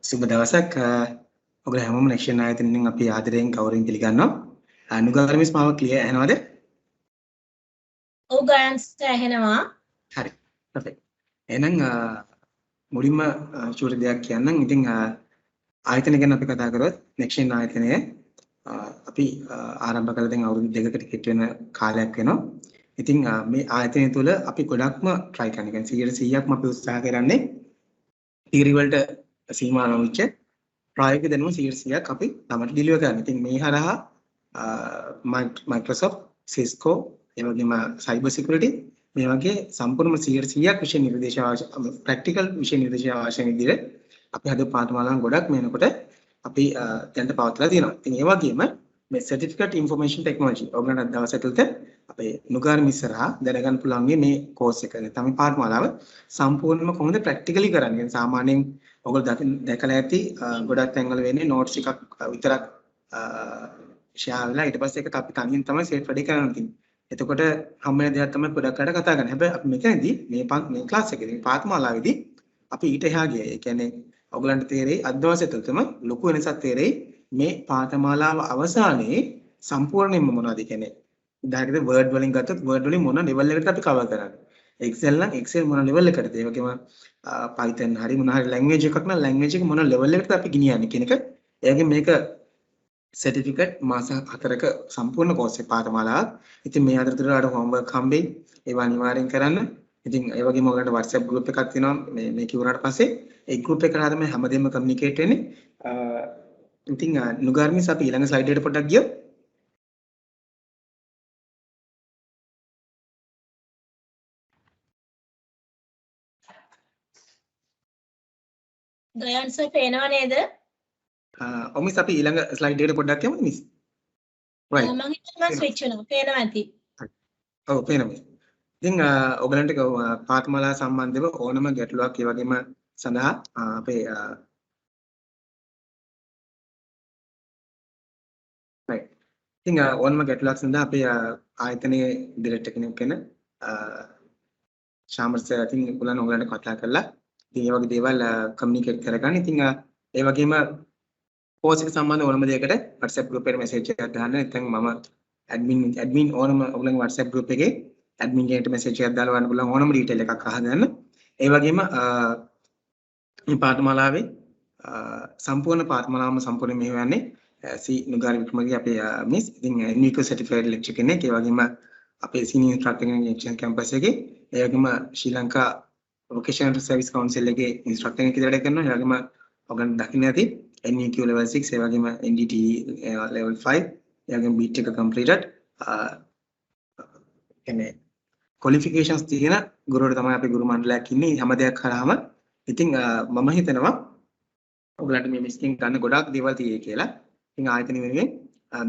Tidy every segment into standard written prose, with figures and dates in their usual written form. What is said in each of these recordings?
සුබ දවසක් ඔයගොල්ලෝ හැමෝම නෙක්ෂන් ආයතනයෙන් අපි ආදරයෙන් ගෞරවයෙන් පිළිගන්නවා. අනුගාර මිස් මාව ක්ලියර් ඇහෙනවද? ඔව් ගයන්ස් ඇහෙනවා. හරි. perfect. එහෙනම් මුලින්ම චූටි දෙයක් කියන්නම්. ඉතින් ආයතන ගැන අපි කතා කරොත් නෙක්ෂන් ආයතනය අපි ආරම්භ කළ දැන් අවුරුදු 2කට කිට් වෙන කාලයක් වෙනවා. ඉතින් මේ ආයතනය තුළ අපි ගොඩක්ම try කරන. يعني 100%ක්ම අපි උත්සාහ කරන්නේ theory වලට සීමා නොවිච්ච ප්‍රායෝගික දැනුම 100%ක් අපි තමයි ඩිලිවර් කරන්නේ. ඉතින් මේ හරහා Microsoft, Cisco, ඒ වගේම cyber security මේ වගේ සම්පූර්ණ 100%ක් විෂය නිර්දේශ අවශ්‍ය ප්‍රැක්ටිකල් විෂය නිර්දේශ අවශ්‍ය විදිහට අපි හද පාඨමාලාවන් ගොඩක් මේනකොට අපි දැන්ට පවත්ලා තියෙනවා. ඉතින් ඒ වගේම මේ certificate information technology ඔයගොල්ලන්ට දවස් ඇතුළත අපේ නුගාර මිස්සරහා දැනගන්න පුළුවන් මේ කෝස් එක තමයි පාඨමාලාව සම්පූර්ණයෙන්ම කොහොමද ප්‍රැක්ටිකලි කරන්නේ. සාමාන්‍යයෙන් ඔයගොල්ලෝ දැකලා ඇති ගොඩක් තැන්වල වෙන්නේ නෝට්ස් එකක් විතරක් ෂෙයා වෙලා ඊට පස්සේ ඒක අපි තනියෙන් තමයි සෙට් වැඩි කරන්න තියෙන්නේ. එතකොට හැම දෙයක් තමයි පොඩක් අර කතා කරන්නේ. හැබැයි අපි මෙතනදී මේ ක්ලාස් එකේදී පාඨමාලාවේදී අපි ඊට එහා ගියා. ඒ කියන්නේ ඔයගලන්ට තේරෙයි අද්දවසේ තුතම ලොකු වෙනසක් තේරෙයි මේ පාඨමාලාව අවසානයේ සම්පූර්ණයෙන්ම මොනවද කියන්නේ. උදාහරණයකට වර්ඩ් වලින් ගත්තොත් වර්ඩ් වලින් මොන ලෙවල් එකකට අපි කවර් කරන්නේ. Excel නම් Excel මොන ලෙවල් එකකටද? ඒ වගේම Python හරි මොන හරි ලැන්ග්වේජ් එකක් නම් ලැන්ග්වේජ් එක මොන ලෙවල් එකකටද අපි ගෙනියන්නේ කියන එක. ඒ වගේම මේක සර්ටිෆිකේට් මාස 4ක සම්පූර්ණ කෝස් එක පාඨමාලාවක්. ඉතින් මේ අතරතුර ආඩ හෝම්වර්ක් හම්බෙයි. ඒවා අනිවාර්යෙන් කරන්න. ඉතින් ඒ වගේම ඔයගලන්ට WhatsApp group එකක් තියෙනවා මේ කිව්වරට පස්සේ ඒ group එකට තමයි හැමදේම කමියුනිකේට් වෙන්නේ. ඉතින් නුගාර්මිස් අපි ඊළඟ ස්ලයිඩ් එකට පොඩ්ඩක් ගියොත් ගයන්ස් පේනව නේද? මිස් අපි ඊළඟ ස්ලයිඩ් එකට පොඩ්ඩක් යමු මිස්. right මම හිතනවා ස්විච් වෙනවා. පේනවා ඇති. ඔව් පේනවා. ඉතින් ඔයගලන්ට පාඨමාලා සම්බන්ධව ඕනම ගැටලුවක් ඒ වගේම සඳහා අපේ right ඉතින් ඕනම ගැටලුවක් සඳහා අපේ ආයතනයේ ඩිරෙක්ටර් කෙනෙක් වෙන ශාමර් සර් ඉතින් ඔයගලන්ට කතා කරලා ඉතින් මේ වගේ දේවල් කමියුනිකේට් කරගන්න. ඉතින් ඒ වගේම කෝස් එක සම්බන්ධ ඕනම දෙයකට WhatsApp group එකට message එකක් දාන්න. නැත්නම් මම admin ඕනම ඔයගලගේ WhatsApp group එකේ admin කෙනෙක්ට message එකක් දාලා වන්න පුළුවන් ඕනම detail එකක් අහගන්න. ඒ වගේම මේ පාඨමාලාවේ සම්පූර්ණ පාඨමාලාවම සම්පූර්ණ මෙහෙවන්නේ සී නුගාර වික්‍රමගේ අපේ මිස්. ඉතින් NVQ certified lecturer කෙනෙක්. ඒ වගේම අපේ senior instructor කෙනෙක් එක්ෂන් කැම්පස් එකේ. ඒ වගේම ශ්‍රී ලංකා vocational service council එකේ instructor කෙනෙක් ඉදිරියට වැඩ කරනවා. ඒ වගේම ඔයගලන්ට දකින්න ඇති NVQ level 6 ඒ වගේම NDT level 5 ඒ වගේම BTech completed එනේ qualifications තියෙන ගුරුවරු තමයි අපි ගුරු මණ්ඩලයක් ඉන්නේ හැම දෙයක් කරාම. ඉතින් මම හිතනවා ඔයගලන්ට මේ මිස්කින් ගන්න ගොඩාක් දේවල් තියෙයි කියලා. ඉතින් ආයතන වෙනුවෙන්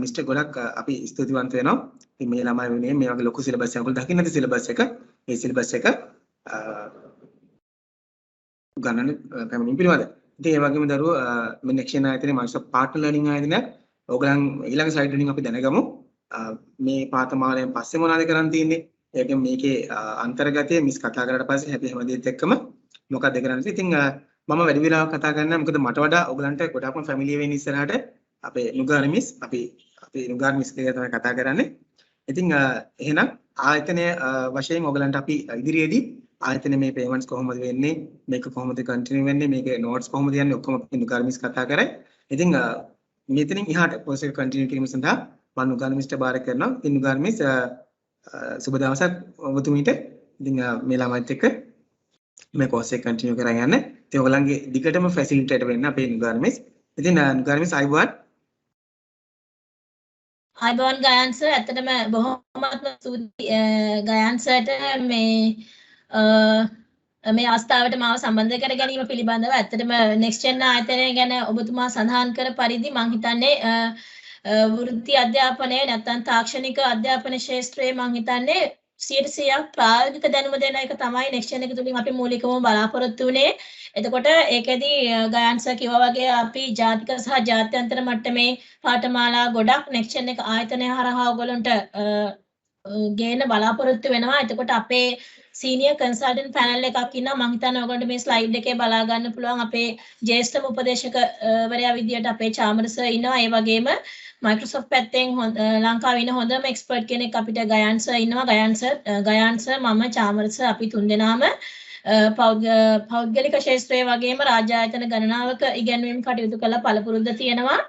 මිස්ටර් ගොඩක් අපි ස්තුතිවන්ත වෙනවා. ඉතින් මේ ළමයි වෙනුවෙන් මේ වගේ ලොකු සිලබස් එකක් ඔයගොල්ලෝ දකින්න ඇති සිලබස් එක. මේ සිලබස් එක ගණන පැමිණීම් පිළිබඳ. ඉතින් ඒ වගේම දරුවෝ මේ නෙක්ෂන් ආයතනයේ Microsoft partner learning ආයතනයක් ඔයගලන් ඊළඟ ස්ලයිඩ් වලින් අපි දැනගමු. මේ පාඨමාලාවෙන් පස්සේ මොනවද කරන්න තියෙන්නේ? ඒකෙන් මේකේ අන්තර්ගතය මිස් කතා කරලා පස්සේ හැපි හැමදේත් එක්කම මොකක්ද කරන්නේ? ඉතින් මම වැඩි වෙලාවක් කතා කරන්නේ මොකද මට වඩා ඔයගලන්ට ගොඩක්ම ෆැමිලියර් වෙන්න ඉස්සරහට අපේ නුගාර මිස් අපි නුගාර මිස් කියලා තමයි කතා කරන්නේ. ඉතින් එහෙනම් ආයතනය වශයෙන් ඔයගලන්ට අපි ඉදිරියේදී ආයතන මේ payments කොහොමද වෙන්නේ? මේක කොහොමද කන්ටිනියු වෙන්නේ? මේකේ notes කොහොමද යන්නේ? ඔක්කොම අපි නුගාර මිස් කතා කරයි. ඉතින් මෙතනින් එහාට process කන්ටිනියු කිරීම සඳහා මම නුගාර මිස්ට බාර කරනවා. ඉතින් නුගාර මිස් සුබ දවසක් ඔබතුමීට. ඉතින් මේ ළමයිත් එක්ක මේ කෝස් එක කන්ටිනියු කරගෙන යන්න. ඉතින් ඔයගලන්ගේ දිගටම ෆැසිලිටේටර් වෙන්න අපේ නුගාර මිස්. ඉතින් නුගාර මිස් අයබෝවන්. අයබෝවන් ගයන්ස් ඇත්තටම බොහොමත්ම ස්තුතියි ගයන්ස්ට මේ අවස්ථාවට මාව සම්බන්ධ කර ගැනීම පිළිබඳව. ඇත්තටම නෙක්ස්ට් ආයතනය ගැන ඔබතුමා සඳහන් කර පරිදි මම හිතන්නේ වෘත්ති අධ්‍යාපනය නැත්නම් තාක්ෂණික අධ්‍යාපන ශාස්ත්‍රයේ මම හිතන්නේ 100% ප්‍රායෝගික දැනුම දෙන එක තමයි නෙක්ස්ට් එක තුලින් අපි මූලිකවම බලාපොරොත්තු වෙන්නේ. එතකොට ඒකෙදී ගයන්ස් කිව්වා වගේ අපි ජාතික සහ ජාත්‍යන්තර මට්ටමේ පාඨමාලා ගොඩක් නෙක්ස්ට් එක ආයතනය හරහා ඔයගොල්ලන්ට ගේන්න බලාපොරොත්තු වෙනවා. එතකොට අපේ සීනියර් කන්සල්ටන්ට් පැනල් එකක් ඉන්නවා. මම හිතන්නේ ඔයගොල්ලන්ට මේ ස්ලයිඩ් එකේ බලා ගන්න පුළුවන්. අපේ ජ්‍යෙෂ්ඨ උපදේශකවරයා විදියට අපේ චාමර සර් ඉන්නවා. ඒ වගේම Microsoft පැත්තෙන් ලංකාවේ ඉන්න හොඳම එක්ස්පර්ට් කෙනෙක් අපිට ගයන් සර් ඉන්නවා. ගයන් සර් මම චාමර සර් අපි තුන්දෙනාම පෞද්ගලික ශාස්ත්‍රයේ වගේම රාජ්‍ය ආයතන ගණනාවක ඉගැන්වීම් කටයුතු කළ පළපුරුද්ද තියෙනවා.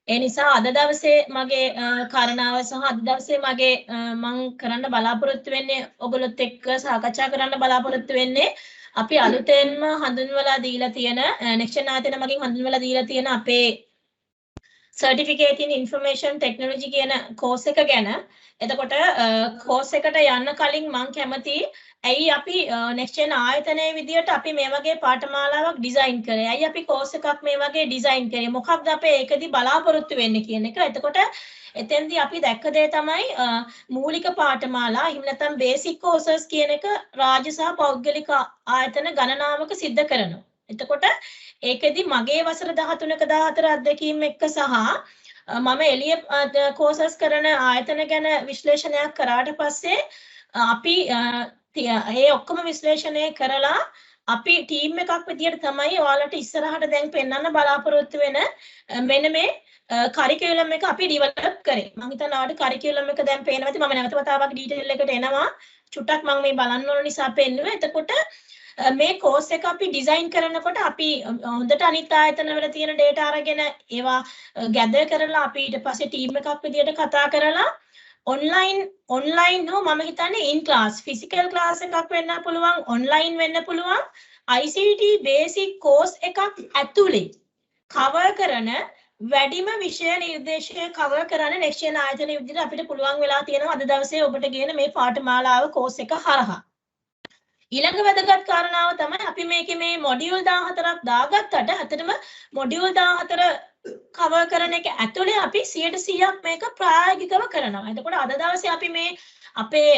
ඒ නිසා අද දවසේ මගේ කාරණාව සහ අද දවසේ මගේ මම කරන්න බලාපොරොත්තු වෙන්නේ ඔයගොල්ලොත් එක්ක සාකච්ඡා කරන්න බලාපොරොත්තු වෙන්නේ අපි අලුතෙන්ම හඳුන්වලා දීලා තියෙන නෙක්ස්ට් ආයතන මගින් හඳුන්වලා දීලා තියෙන අපේ Certificate in Information Technology කියන කෝස් එක ගැන. එතකොට කෝස් එකට යන්න කලින් මම කැමති ඇයි අපි next gen ආයතනයේ විදියට අපි මේ වගේ පාඨමාලාවක් ඩිසයින් කරේ? ඇයි අපි කෝස් එකක් මේ වගේ ඩිසයින් කරේ? මොකක්ද අපේ ඒකදී බලාපොරොත්තු වෙන්නේ කියන එක. එතකොට එතෙන්දී අපි දැක්ක දේ තමයි මූලික පාඨමාලා එහෙම නැත්නම් බේසික් කෝසස් කියන එක රාජ්‍ය සහ පෞද්ගලික ආයතන ගණනාවක සිද්ධ කරනවා. එතකොට ඒකෙදි මගේ වසර 13ක 14 අත්දැකීම් එක්ක සහ මම එළිය කෝසස් කරන ආයතන ගැන විශ්ලේෂණයක් කරාට පස්සේ අපි ඒ ඔක්කොම විශ්ලේෂණය කරලා අපි ටීම් එකක් විදියට තමයි ඔයාලට ඉස්සරහට දැන් පෙන්වන්න බලාපොරොත්තු වෙන මෙන්න මේ කරිකියුලම් එක අපි ඩිවෙලොප් කරේ. මම හිතනවා ආඩ කරිකියුලම් එක දැන් පේනවා ඇති. මම නැවත වතාවක් ඩීටේල් එකට එනවා. චුට්ටක් මම මේ බලන්න ඕන නිසා පෙන්නුවේ. එතකොට මේ කෝස් එක අපි ඩිසයින් කරනකොට අපි හොඳට අනිත් ආයතන වල තියෙන data අරගෙන ඒවා ගැදර් කරලා අපි ඊට පස්සේ ටීම් එකක් විදියට කතා කරලා online හෝ මම හිතන්නේ in class physical class එකක් වෙන්න පුළුවන් online වෙන්න පුළුවන් ICT basic course එකක් ඇතුලේ cover කරන වැඩිම විෂය නිර්දේශය cover කරන next gen ආයතන විදියට අපිට පුළුවන් වෙලා තියෙනවා අද දවසේ ඔබට ගෙන මේ පාඨමාලාව course එක හරහා. ඊළඟ වැදගත් කාරණාව තමයි අපි මේකේ මේ මොඩියුල් 14ක් දාගත්තට ඇත්තටම මොඩියුල් 14 cover කරන එක ඇතුලේ අපි 100% මේක ප්‍රායෝගිකව කරනවා. එතකොට අද දවසේ අපි මේ අපේ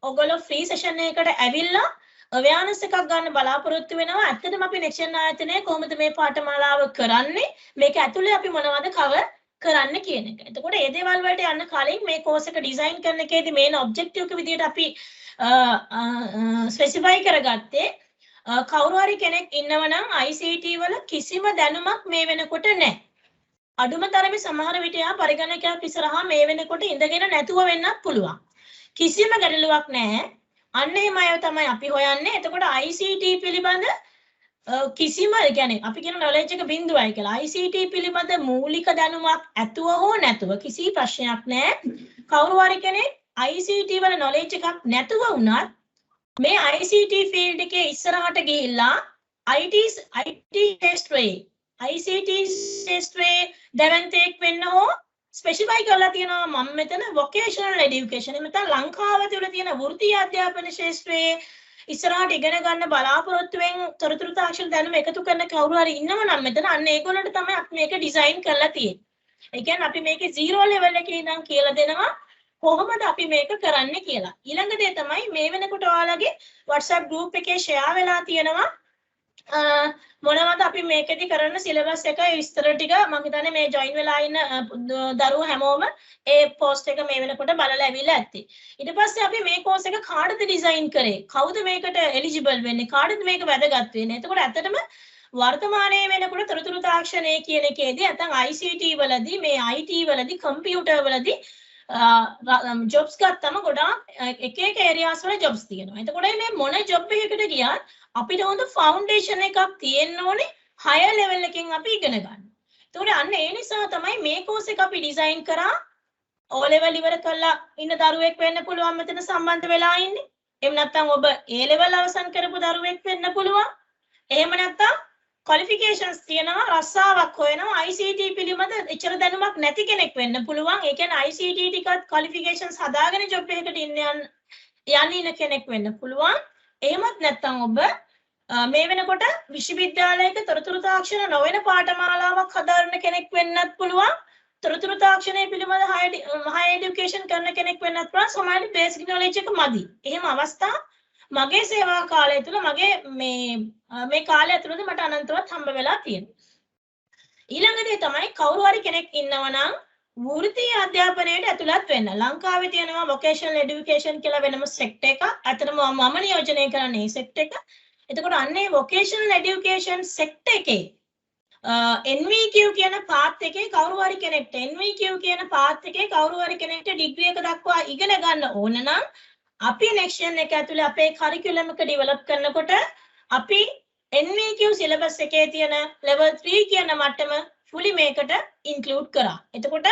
ඔයගොල්ලෝ ෆ්‍රී සෙෂන් එකකට ඇවිල්ලා අවයානස් එකක් ගන්න බලාපොරොත්තු වෙනවා. ඇත්තටම අපි next gen ආයතනයේ කොහොමද මේ පාඨමාලාව කරන්නේ? මේක ඇතුලේ අපි මොනවද cover කරන්න කියන එක. එතකොට මේ දේවල් වලට යන්න කලින් මේ course එක ඩිසයින් කරන එකේදී මේන ඔබ්ජෙක්ටිව් එක විදිහට අපි ස්පෙસિෆයි කරගත්තේ කවුරු හරි කෙනෙක් ඉන්නවනම් ICT වල කිසිම දැනුමක් මේ වෙනකොට නැහැ. අඩුම තරමේ සමහර විට යා පරිගණකයක් ඉස්සරහා මේ වෙනකොට ඉඳගෙන නැතුව වෙන්නත් පුළුවන්. කිසිම ගැටලුවක් නැහැ. අන්න එහෙම අය තමයි අපි හොයන්නේ. එතකොට ICT පිළිබඳ කිසිම කියන්නේ අපි කියන knowledge එක බිඳුවයි කියලා. ICT පිළිබඳ මූලික දැනුමක් ඇතුව හෝ නැතුව කිසි ප්‍රශ්නයක් නැහැ. කවුරු හරි කෙනෙක් ICT වල knowledge එකක් නැතුව වුණත් මේ ICT field එකේ ඉස්සරහට ගිහිල්ලා IT ශාස්ත්‍රයේ ICT ශාස්ත්‍රයේ දැවැන්තෙක් වෙන්න හෝ ස්පෙસિෆයි කරලා තියෙනවා මම මෙතන vocational education එහෙම නැත්නම් ලංකාව තුළ තියෙන වෘත්තීය අධ්‍යාපන ශාස්ත්‍රයේ ඉස්සරහට ඉගෙන ගන්න බලාපොරොත්තුෙන් තොරතුරු තාක්ෂණ දැනුම එකතු කරන කවුරු හරි ඉන්නව නම් මෙතන අන්න ඒගොල්ලන්ට තමයි අපි මේක ඩිසයින් කරලා තියෙන්නේ. ඒ කියන්නේ අපි මේකේ 0 level එකේ ඉඳන් කියලා දෙනවා කොහොමද අපි මේක කරන්නේ කියලා. ඊළඟ දේ තමයි මේ වෙනකොට ඔයාලගේ WhatsApp group එකේ share වෙලා තියෙනවා මොනවද අපි මේකෙදි කරන්න සිලබස් එක විස්තර ටික මම හිතන්නේ මේ join වෙලා ඉන්න දරුවෝ හැමෝම ඒ post එක මේ වෙනකොට බලලා ඇවිල්ලා ඇත්තේ. ඊට පස්සේ අපි මේ course එක කාටද ඩිසයින් කරේ? කවුද මේකට eligible වෙන්නේ? කාටද මේක වැදගත් වෙන්නේ? එතකොට ඇත්තටම වර්තමානයේ වෙනකොට තොරතුරු තාක්ෂණය කියන එකේදී නැත්නම් ICT වලදී මේ IT වලදී කම්පියුටර් වලදී jobs ගත්තම ගොඩාක් එක areas වල jobs තියෙනවා. එතකොට මේ මොන job එකකට ගියත් අපිට හොඳ foundation එකක් තියෙන්න ඕනේ higher level එකෙන් අපි ඉගෙන ගන්න. ඒතකොට අන්න ඒ නිසා තමයි මේ course එක අපි design කරා O level ඉවර කරලා ඉන්න දරුවෙක් වෙන්න පුළුවන් මෙතන සම්බන්ධ වෙලා ඉන්නේ. එහෙම නැත්නම් ඔබ A level අවසන් කරපු දරුවෙක් වෙන්න පුළුවන්. එහෙම නැත්නම් qualifications තියෙනවා රස්සාවක් හොයනවා ICT පිළිබඳ එච්චර දැනුමක් නැති කෙනෙක් වෙන්න පුළුවන්. ඒ කියන්නේ ICT ටිකත් qualifications හදාගෙන job එකකට යන්න කෙනෙක් වෙන්න පුළුවන්. එහෙමත් නැත්නම් ඔබ මේ වෙනකොට විශ්වවිද්‍යාලයක තොරතුරු තාක්ෂණ නොවන පාඨමාලාවක් හදාරන කෙනෙක් වෙන්නත් පුළුවන්. තොරතුරු තාක්ෂණය පිළිබඳ higher education කරන කෙනෙක් වෙන්නත් පුළුවන්. සමහරවිට basic knowledge එක මදි. එහෙම අවස්ථා මගේ සේවා කාලය තුල මගේ මේ කාලය ඇතුළත මට අනන්තවත් හම්බ වෙලා තියෙනවා. ඊළඟ දේ තමයි කවුරු හරි කෙනෙක් ඉන්නවා නම් වෘත්තීය අධ්‍යාපනයට ඇතුළත් වෙන්න. ලංකාවේ තියෙනවා vocational education කියලා වෙනම සෙක්ටර් එකක්. අතරම මම නියෝජනය කරන්නේ මේ සෙක්ටර් එක. එතකොට අන්නේ vocational education සෙක්ටර් එකේ NVQ කියන පාත් එකේ කවුරු හරි කෙනෙක්ට NVQ කියන පාත් එකේ කවුරු හරි කෙනෙක්ට ඩිග්‍රී එක දක්වා ඉගෙන ගන්න ඕන නම් අපි next gen එක ඇතුලේ අපේ කරිකියුලම් එක ඩෙවලොප් කරනකොට අපි NVQ සිලබස් එකේ තියෙන level 3 කියන මට්ටම fully මේකට include කරා. එතකොට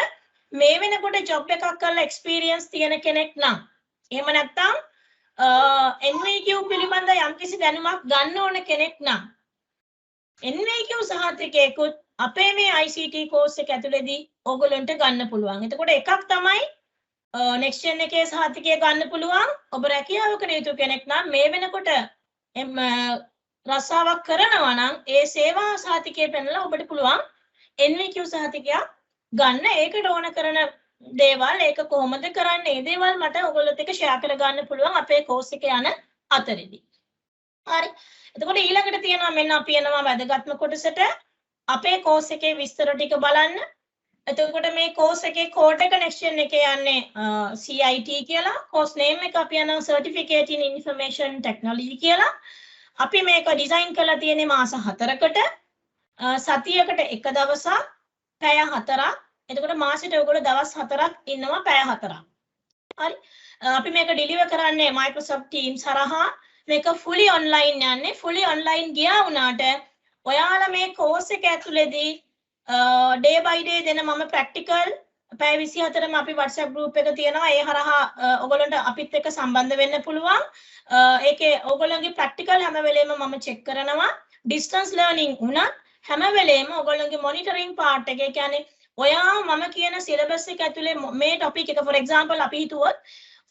මේ වෙනකොට job එකක් කරලා experience තියෙන කෙනෙක් නම් එහෙම නැත්නම් NVQ පිළිබඳ යම්කිසි දැනුමක් ගන්න ඕන කෙනෙක් නම් NVQ සහතිකයකුත් අපේ මේ ICT course එක ඇතුළේදී ඕගොල්ලන්ට ගන්න පුළුවන්. එතකොට එකක් තමයි next gen එකේ සහතිකය ගන්න පුළුවන්. ඔබ රැකියාවක නියුතු කෙනෙක් නම් මේ වෙනකොට රස්සාවක් කරනවා නම් ඒ සේවා සහතිකය පෙන්නලා ඔබට පුළුවන් NVQ සහතිකයක් ගන්න. ඒකට ඕන කරන දේවල් ඒක කොහොමද කරන්නේ? මේ දේවල් මට ඔයගොල්ලොත් එක්ක ෂෙයා කර ගන්න පුළුවන් අපේ course එක යන අතරේදී. හරි. එතකොට ඊළඟට තියෙනවා මෙන්න අපි යනවා වැදගත්ම කොටසට. අපේ course එකේ විස්තර ටික බලන්න. එතකොට මේ course එකේ code එක next gen එකේ යන්නේ CIT කියලා. course name එක අපි යනවා Certificate in Information Technology කියලා. අපි මේක ඩිසයින් කරලා තියෙන්නේ මාස 4කට. සතියකට එක දවසක් පැය 4ක්. එතකොට මාසෙට ඔයගොල්ලෝ දවස් 4ක් ඉන්නවා පැය 4ක්. හරි. අපි මේක ඩෙලිවර් කරන්නේ Microsoft Teams හරහා. මේක fully online යන්නේ. fully online ගියා වුණාට ඔයාලා මේ course එක ඇතුළේදී day by day දෙන මම practical පැය 24ම අපි WhatsApp group එක තියෙනවා. ඒ හරහා ඔයගොල්ලන්ට අපිත් එක්ක සම්බන්ධ වෙන්න පුළුවන්. ඒකේ ඔයගොල්ලන්ගේ practical හැම වෙලේම මම check කරනවා. distance learning උනත් හැම වෙලේම ඔයගොල්ලන්ගේ monitoring part එක කියන්නේ ඔයා මම කියන syllabus එක ඇතුලේ මේ topic එක for example අපි හිතුවොත්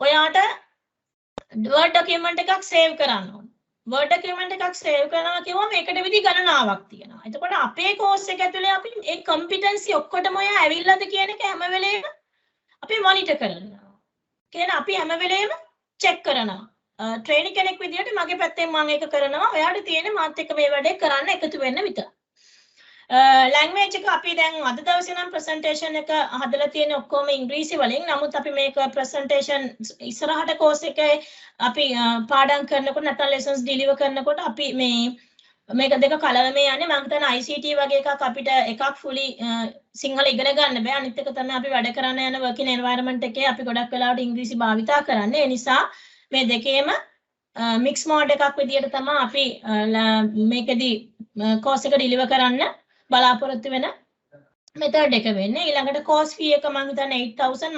ඔයාට Word document එකක් save කරන්න ඕන. Word document එකක් save කරනවා කියවම ඒකට විදි ගණනාවක් තියෙනවා. එතකොට අපේ course එක ඇතුලේ අපි ඒ competency ඔක්කොටම ඔයා ඇවිල්ලාද කියන එක හැම වෙලේම අපි monitor කරනවා. කියන්නේ අපි හැම වෙලේම check කරනවා. training කෙනෙක් විදියට මගේ පැත්තෙන් මම ඒක කරනවා. ඔයාට තියෙන්නේ මාත් එක්ක මේ වැඩේ කරන්න එකතු වෙන්න විතරයි. language එක අපි දැන් අද දවසේ නම් presentation එක හදලා තියෙන ඔක්කොම ඉංග්‍රීසි වලින්. නමුත් අපි මේක presentation ඉස්සරහට course එකේ අපි පාඩම් කරනකොට නැත්නම් lessons deliver කරනකොට අපි මේක දෙක කලවමේ යන්නේ. මම හිතන්නේ ICT වගේ එකක් අපිට එකක් fully සිංහල ඉගෙන ගන්න බෑ. අනිත් එක තමයි අපි වැඩ කරන්න යන working environment එකේ අපි ගොඩක් වෙලාවට ඉංග්‍රීසි භාවිතා කරන්නේ. ඒ නිසා මේ දෙකේම mix mode එකක් විදියට තමයි අපි මේකෙදි course එක deliver කරන්න බලාපොරොත්තු වෙන method එක වෙන්නේ. ඊළඟට course fee එක මම හිතන්නේ 8000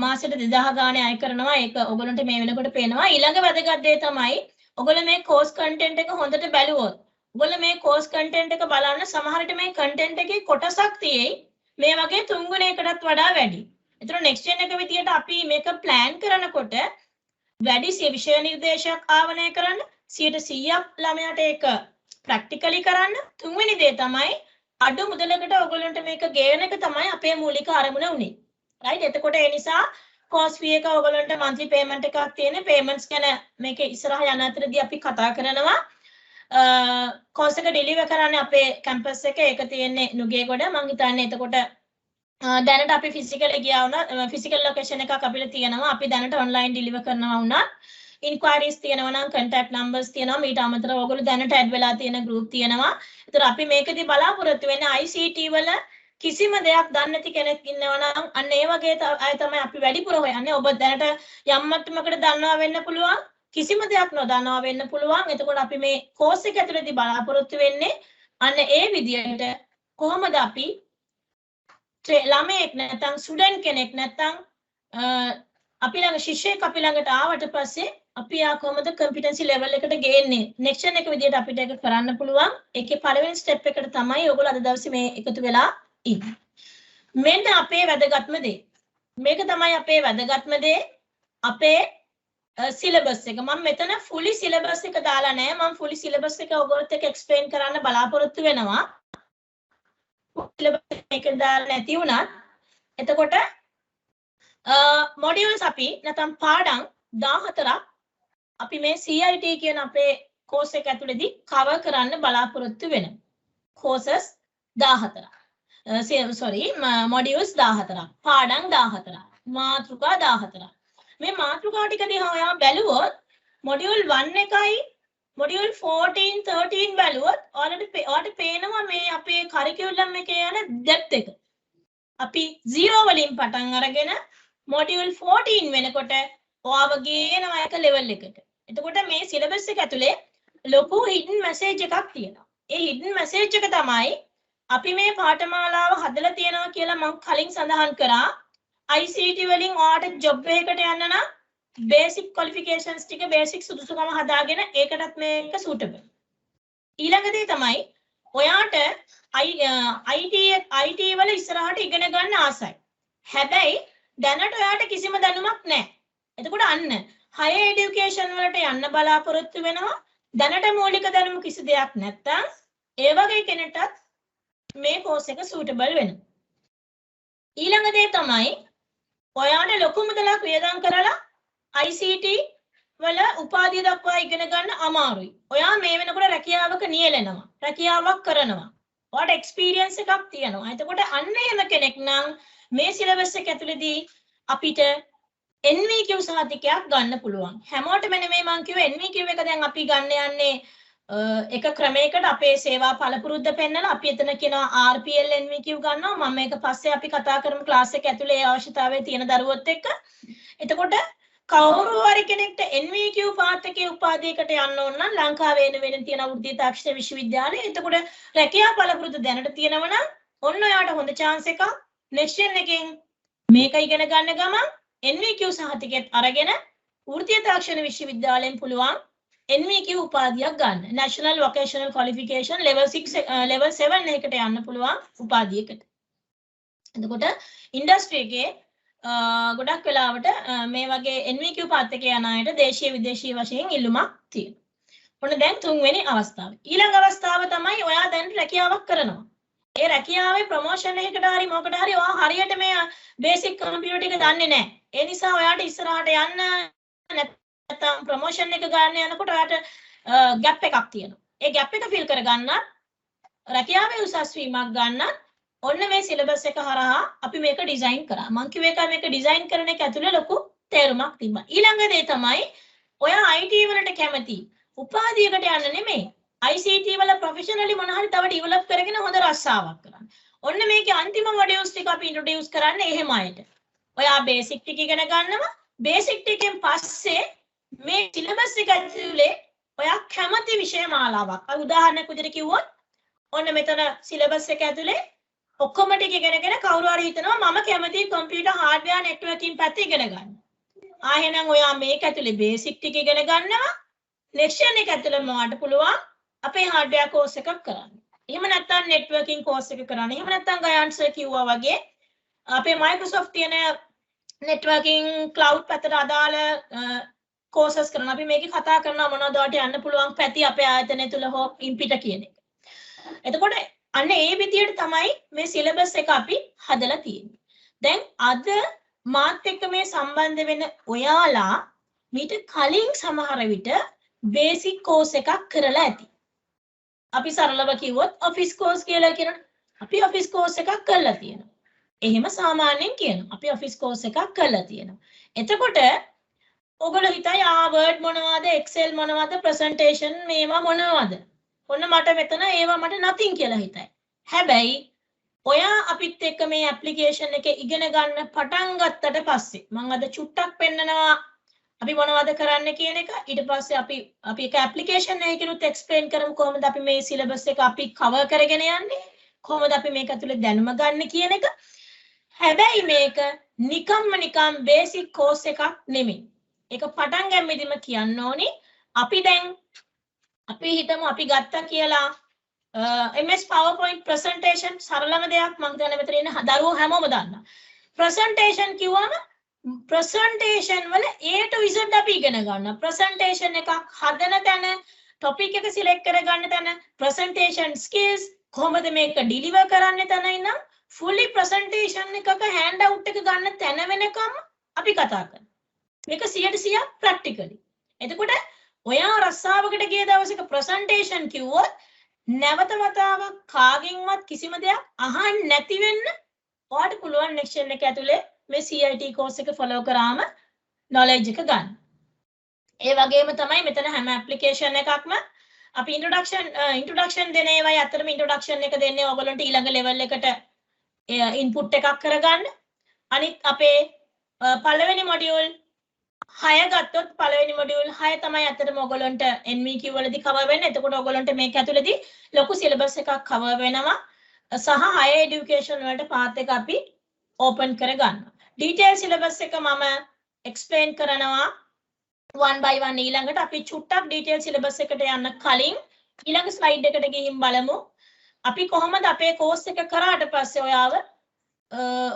මාසෙට 2000 ගානේ අය කරනවා. ඒක ඔයගොල්ලන්ට මේ වෙනකොට පේනවා. ඊළඟ වැදගත් දේ තමයි ඔයගොල්ලෝ මේ course content එක හොඳට බැලුවොත් ඔයගොල්ලෝ මේ course content එක බලන්න සමහර විට මේ content එකේ කොටසක් තියෙයි මේ වගේ 3 ගුණයකටත් වඩා වැඩි. ඒතර next gen එක විදියට අපි මේක plan කරනකොට වැඩි විෂය නිර්දේශයක් ආවරණය කරන්න 100% ළමයාට ඒක practically කරන්න. තුන්වෙනි දේ තමයි අඩු මුදලකට ඔයගොල්ලන්ට මේක ගේන එක තමයි අපේ මූලික අරමුණ උනේ. right? එතකොට ඒ නිසා course fee එක ඔයගොල්ලන්ට monthly payment එකක් තියෙන. payments ගැන මේක ඉස්සරහ යන අතරදී අපි කතා කරනවා. course එක deliver කරන්නේ අපේ campus එකේ. ඒක තියෙන්නේ නුගේගොඩ. මම හිතන්නේ එතකොට දැනට අපි physical ගියා වුණා. physical location එකක් අපිට තියෙනවා. අපි දැනට online deliver කරනවා වුණා. inquiries තියෙනවා නම් contact numbers තියෙනවා. මීට අමතරව ඔයගොල්ලෝ දැනට add වෙලා තියෙන group තියෙනවා. ඒතර අපි මේකදී බලාපොරොත්තු වෙන්නේ ICT වල කිසිම දෙයක් දන්නේ නැති කෙනෙක් ඉන්නවා නම් අන්න ඒ වගේ අය තමයි අපි වැඩිපුර හොයන්නේ. ඔබ දැනට යම් මට්ටමකට දන්නවා වෙන්න පුළුවන්. කිසිම දෙයක් නොදන්නවා වෙන්න පුළුවන්. එතකොට අපි මේ course එක ඇතුළතදී බලාපොරොත්තු වෙන්නේ අන්න ඒ විදියට කොහොමද අපි ළමයෙක් නැත්නම් ස්ටුඩන්ට් කෙනෙක් නැත්නම් අපි ළඟ ශිෂ්‍යයෙක් අපි ළඟට ආවට පස්සේ අපි ආ කොහොමද competency level එකට ගේන්නේ next gen එක විදියට අපිට ඒක කරන්න පුළුවන්. ඒකේ පළවෙනි step එකට තමයි ඔයගොල්ලෝ අද දවසේ මේ එකතු වෙලා ඉන්නේ. මෙන්න අපේ වැදගත්ම දේ. මේක තමයි අපේ වැදගත්ම දේ. අපේ syllabus එක. මම මෙතන fully syllabus එක දාලා නැහැ. මම fully syllabus එක ඔයගොල්ලොත් එක්ක explain කරන්න බලාපොරොත්තු වෙනවා. syllabus එක දාලා නැති වුණත් එතකොට modules අපි නැත්නම් පාඩම් 14ක් අපි මේ CIT කියන අපේ course එක ඇතුළේදී cover කරන්න බලාපොරොත්තු වෙනවා. courses 14ක්. මොඩියුල්ස් 14ක් පාඩම් 14ක් මාතෘකා 14ක් මේ මාතෘකා ටික දිහා ඔයා බැලුවොත් මොඩියුල් 1 එකයි මොඩියුල් 14 13 බැලුවොත් ඔයාලට පේනවා මේ අපේ කරිකියුලම් එකේ යන ඩෙප්ත් එක අපි 0 වලින් පටන් අරගෙන මොඩියුල් 14 වෙනකොට ඔයාව ගේනවා එක ලෙවල් එකට එතකොට මේ සිලබස් එක ඇතුලේ ලොකු හිඩන් මැසේජ් එකක් තියෙනවා ඒ හිඩන් මැසේජ් එක තමයි අපි මේ පාඨමාලාව හදලා තියෙනවා කියලා මම කලින් සඳහන් කරා ICT වලින් ඔයාලට ජොබ් එකකට යන්න නම් බේසික් ක්වොලිෆිකේෂන්ස් ටික බේසික් සුදුසුකම හදාගෙන ඒකටත් මේක සූටබල් ඊළඟ දේ තමයි ඔයාට IT වල ඉස්සරහට ඉගෙන ගන්න ආසයි හැබැයි දැනට ඔයාට කිසිම දැනුමක් නැහැ එතකොට අන්න higher education වලට යන්න බලාපොරොත්තු වෙනවා දැනට මූලික දැනුම කිසි දෙයක් නැත්තම් ඒ වගේ කෙනෙක්ටත් මේ කෝස් එක සූටබල් වෙනවා. ඊළඟ දේ තමයි ඔයාට ලොකු මුදලක් වියදම් කරලා ICT වල උපාධිය දක්වා ඉගෙන ගන්න අමාරුයි. ඔයා මේ වෙනකොට රැකියාවක නියැලෙනවා. රැකියාවක් කරනවා. ඔයාට එක්ස්පීරියන්ස් එකක් තියෙනවා. එතකොට අන්න එහෙම කෙනෙක් නම් මේ සිලබස් එක ඇතුළේදී අපිට NVQ සහතිකයක් ගන්න පුළුවන්. හැමෝටම නෙමෙයි මම කිව්වේ NVQ එක දැන් අපි ගන්න යන්නේ එක ක්‍රමයකට අපේ සේවා පළපුරුද්ද පෙන්නලා අපි එතන කියනවා RPL NVQ ගන්නවා මම මේක පස්සේ අපි කතා කරමු ක්ලාස් එක ඇතුලේ ඒ අවශ්‍යතාවය තියෙන දරුවොත් එක්ක එතකොට කවුරු හරි කෙනෙක්ට NVQ පාත් එකේ උපාධියකට යන්න ඕන නම් ලංකාවේ වෙන තියෙන වෘත්තීය තාක්ෂණ විශ්වවිද්‍යාලේ එතකොට රැකියා පළපුරුද්ද දැනට තියෙනවා නම් ඔන්න ඔයාට හොඳ chance එකක් next year එකෙන් මේක ඉගෙන ගන්න ගමන් NVQ සහතිකයත් අරගෙන වෘත්තීය තාක්ෂණ විශ්වවිද්‍යාලයෙන් පුළුවන් NVQ උපාධියක් ගන්න. National Vocational Qualification level 7 එකකට යන්න පුළුවන් උපාධියකට. එතකොට ඉන්ඩස්ට්‍රි එකේ ගොඩක් වෙලාවට මේ වගේ NVQ පාත් එකේ යන අයට දේශීය විදේශීය වශයෙන් ඉල්ලුමක් තියෙනවා. ඔන්න දැන් තුන්වෙනි අවස්ථාව. ඊළඟ අවස්ථාව තමයි ඔයා දැන් රැකියාවක් කරනවා. ඒ රැකියාවේ ප්‍රොමෝෂන් එකකට හරි මොකකට හරි ඔයා හරියට මේ බේසික් කම්පියුටර් ටික දන්නේ නැහැ. ඒ නිසා ඔයාට ඉස්සරහට යන්න නැත්නම් ප්‍රොමෝෂන් එක ගන්න යනකොට ඔයාට ગેප් එකක් තියෙනවා. ඒ ગેප් එක ෆිල් කරගන්න රැකියාවේ උසස් වීමක් ගන්න ඔන්න මේ සිලබස් එක හරහා අපි මේක ඩිසයින් කරා. මම කිව්ව එක මේක ඩිසයින් කරන එක ඇතුලේ ලොකු තේරුමක් තිබ්බා. ඊළඟ දේ තමයි ඔයා IT වලට කැමති උපාධියකට යන්න නෙමෙයි. ICT වල ප්‍රොෆෙෂනලි මොන හරි තව ඩෙවලොප් කරගෙන හොඳ රස්සාවක් කරන්න. ඔන්න මේකේ අන්තිම මොඩියුල්ස් ටික අපි ඉන්ට්‍රොඩියුස් කරන්නේ එහෙම අයට. ඔයා බේසික් ටික ඉගෙන ගන්නවා. බේසික් ටිකෙන් පස්සේ මේ සිලබස් එක ඇතුලේ ඔයා කැමති විෂය මාලාවක්. උදාහරණයක් විදිහට කිව්වොත් ඔන්න මෙතන සිලබස් එක ඇතුලේ ඔක්කොම ටික ඉගෙනගෙන කවුරු හරි හිතනවා මම කැමති කම්පියුටර් හાર્ඩ්වෙයාර් නෙට්වර්කින් පැත්ත ඉගෙන ගන්න. එහෙනම් ඔයා මේක ඇතුලේ බේසික් ටික ඉගෙන ගන්නවා. ලෙක්චර් එක ඇතුලේ මොකට පුළුවන් අපේ හાર્ඩ්වෙයාර් කෝස් එකක් කරන්න. එහෙම නැත්නම් නෙට්වර්කින් කෝස් එක කරන්න. එහෙම නැත්නම් ගයන් සර් කිව්වා වගේ අපේ Microsoft තියෙන නෙට්වර්කින් ක්ලවුඩ් පැත්තට අදාළ කෝසස් කරන අපි මේකේ කතා කරනවා මොනවද ඔයාලට යන්න පුළුවන් පැති අපේ ආයතනය තුල හෝ ඉම්පිට කියන එක. එතකොට අන්න ඒ විදිහට තමයි මේ සිලබස් එක අපි හදලා තියෙන්නේ. දැන් අද මාත් එක්ක මේ සම්බන්ධ වෙන ඔයාලා මීට කලින් සමහර විට බේසික් කෝස් එකක් කරලා ඇති. අපි සරලව කිව්වොත් ඔෆිස් කෝස් කියලා කියනවා. අපි ඔෆිස් කෝස් එකක් කරලා තියෙනවා. එහෙම සාමාන්‍යයෙන් කියනවා. අපි ඔෆිස් කෝස් එකක් කරලා තියෙනවා. එතකොට ඔයගොල්ලෝ හිතයි Word මොනවද Excel මොනවද presentation මේවා මොනවද? ඔන්න මට මෙතන ඒවා මට nothing කියලා හිතයි. හැබැයි ඔයා අපිත් එක්ක මේ ඇප්ලිකේෂන් එකේ ඉගෙන ගන්න පටන් ගත්තට පස්සේ මම අද චුට්ටක් පෙන්නනවා අපි මොනවද කරන්න කියන එක. ඊට පස්සේ අපි ඒක ඇප්ලිකේෂන් එකකිනුත් එක්ස්ප්ලেইন කරමු කොහොමද අපි මේ සිලබස් එක අපි කවර් කරගෙන යන්නේ. කොහොමද අපි මේක ඇතුලේ දැනුම ගන්න කියන එක. හැබැයි මේක නිකම් බේසික් කෝස් එකක් නෙමෙයි. ඒක පටන් ගම්මෙදිම කියන්න ඕනි අපි දැන් අපි හිතමු අපි ගත්තා කියලා MS PowerPoint presentation සරලම දෙයක් මම හිතන්නේ මෙතන ඉන්න දරුවෝ හැමෝම දන්නවා. presentation කිව්වම presentation වල A to Z අපි ඉගෙන ගන්නවා. presentation එකක් හදන තැන topic එක select කරගන්න තැන presentation skills කොහොමද මේක deliver කරන්න තැන ඉන්න fully presentation එකක handout එක ගන්න තැන වෙනකම් අපි කතා කරනවා. මේක 100% practically. එතකොට ඔයා රස්සාවකට ගිය දවසක presentation කිව්වොත් නැවත වතාවක් කාගෙන්වත් කිසිම දෙයක් අහන්න නැති වෙන්න ඔයාලට පුළුවන් next gen එක ඇතුලේ මේ CIT course එක follow කරාම knowledge එක ගන්න. ඒ වගේම තමයි මෙතන හැම application එකක්ම අපි introduction දෙන ඒවායි අතරම introduction එක දෙන්නේ ඔයගොල්ලන්ට ඊළඟ level එකට input එකක් කරගන්න. අනිත් අපේ පළවෙනි module 6 ගත්තොත් පළවෙනි module 6 තමයි අතරම ඔයගොල්ලන්ට NVQ වලදී cover වෙන්නේ. එතකොට ඔයගොල්ලන්ට මේක ඇතුළේදී ලොකු syllabus එකක් cover වෙනවා. සහ higher education වලට path එක අපි open කරගන්නවා. detail syllabus එක මම explain කරනවා one by one ඊළඟට අපි චුට්ටක් detail syllabus එකට යන්න කලින් ඊළඟ slide එකට ගිහින් බලමු. අපි කොහොමද අපේ course එක කරාට පස්සේ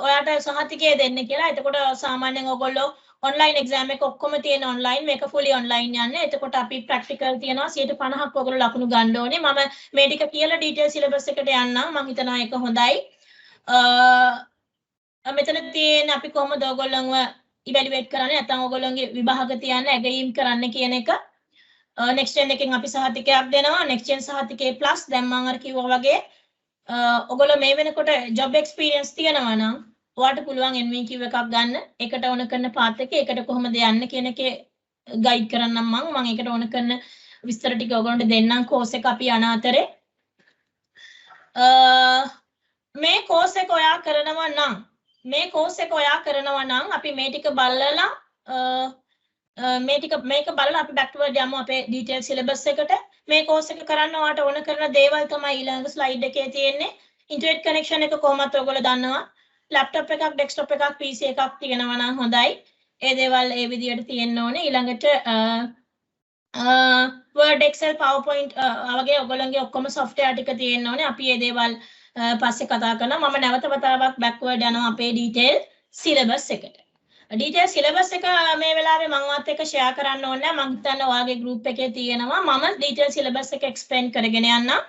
ඔයාට සහතිකය දෙන්න කියලා. එතකොට සාමාන්‍යයෙන් ඔයගොල්ලෝ online exam එක ඔක්කොම තියෙන online මේක fully online යන්නේ. එතකොට අපි practical තියනවා 50% ඔයගොල්ලෝ ලකුණු ගන්න ඕනේ. මම මේ ටික කියලා detail syllabus එකට යන්නම්. මම හිතනවා ඒක හොඳයි. මෙතන තියෙන අපි කොහොමද ඔයගොල්ලන්ව evaluate කරන්නේ නැත්නම් ඔයගොල්ලන්ගේ විභාග තියන්න ඇගයීම් කරන්න කියන එක next gen එකෙන් අපි සහතිකයක් දෙනවා. next gen සහතිකේ plus දැන් මම අර කිව්වා වගේ ඔයගොල්ලෝ මේ වෙනකොට job experience තියනවා නම් ඔයාලට පුළුවන් NVQ එකක් ගන්න. ඒකට ඕන කරන path එක ඒකට කොහොමද යන්න කියන එකේ guide කරන්නම් මම ඒකට ඕන කරන විස්තර ටික ඔයගොල්ලන්ට දෙන්නම් course එක අපි යන අතරේ. මේ course එක ඔයා කරනවා නම් අපි මේ ටික බලලා මේක බලලා අපි backward යමු අපේ detail syllabus එකට. මේ course එක කරන්න ඔයාලට ඕන කරන දේවල් තමයි ඊළඟ slide එකේ තියෙන්නේ. internet connection එක කොහොමද ඔයගොල්ලෝ දන්නවා. laptop එකක් desktop එකක් PC එකක් තියෙනවා නම් හොඳයි. ඒ දේවල් ඒ විදිහට තියෙන්න ඕනේ. ඊළඟට Word Excel PowerPoint වගේ ඔයගොල්ලන්ගේ ඔක්කොම software ටික තියෙන්න ඕනේ. අපි මේ දේවල් පස්සේ කතා කරනවා. මම නැවත වතාවක් backward යනවා අපේ detail syllabus එකට. detail syllabus එක මේ වෙලාවේ මම වත් එක්ක share කරන්න ඕනේ නැහැ. මම හිතන්නේ ඔයාගේ group එකේ තියෙනවා. මම detail syllabus එක explain කරගෙන යන්නම්.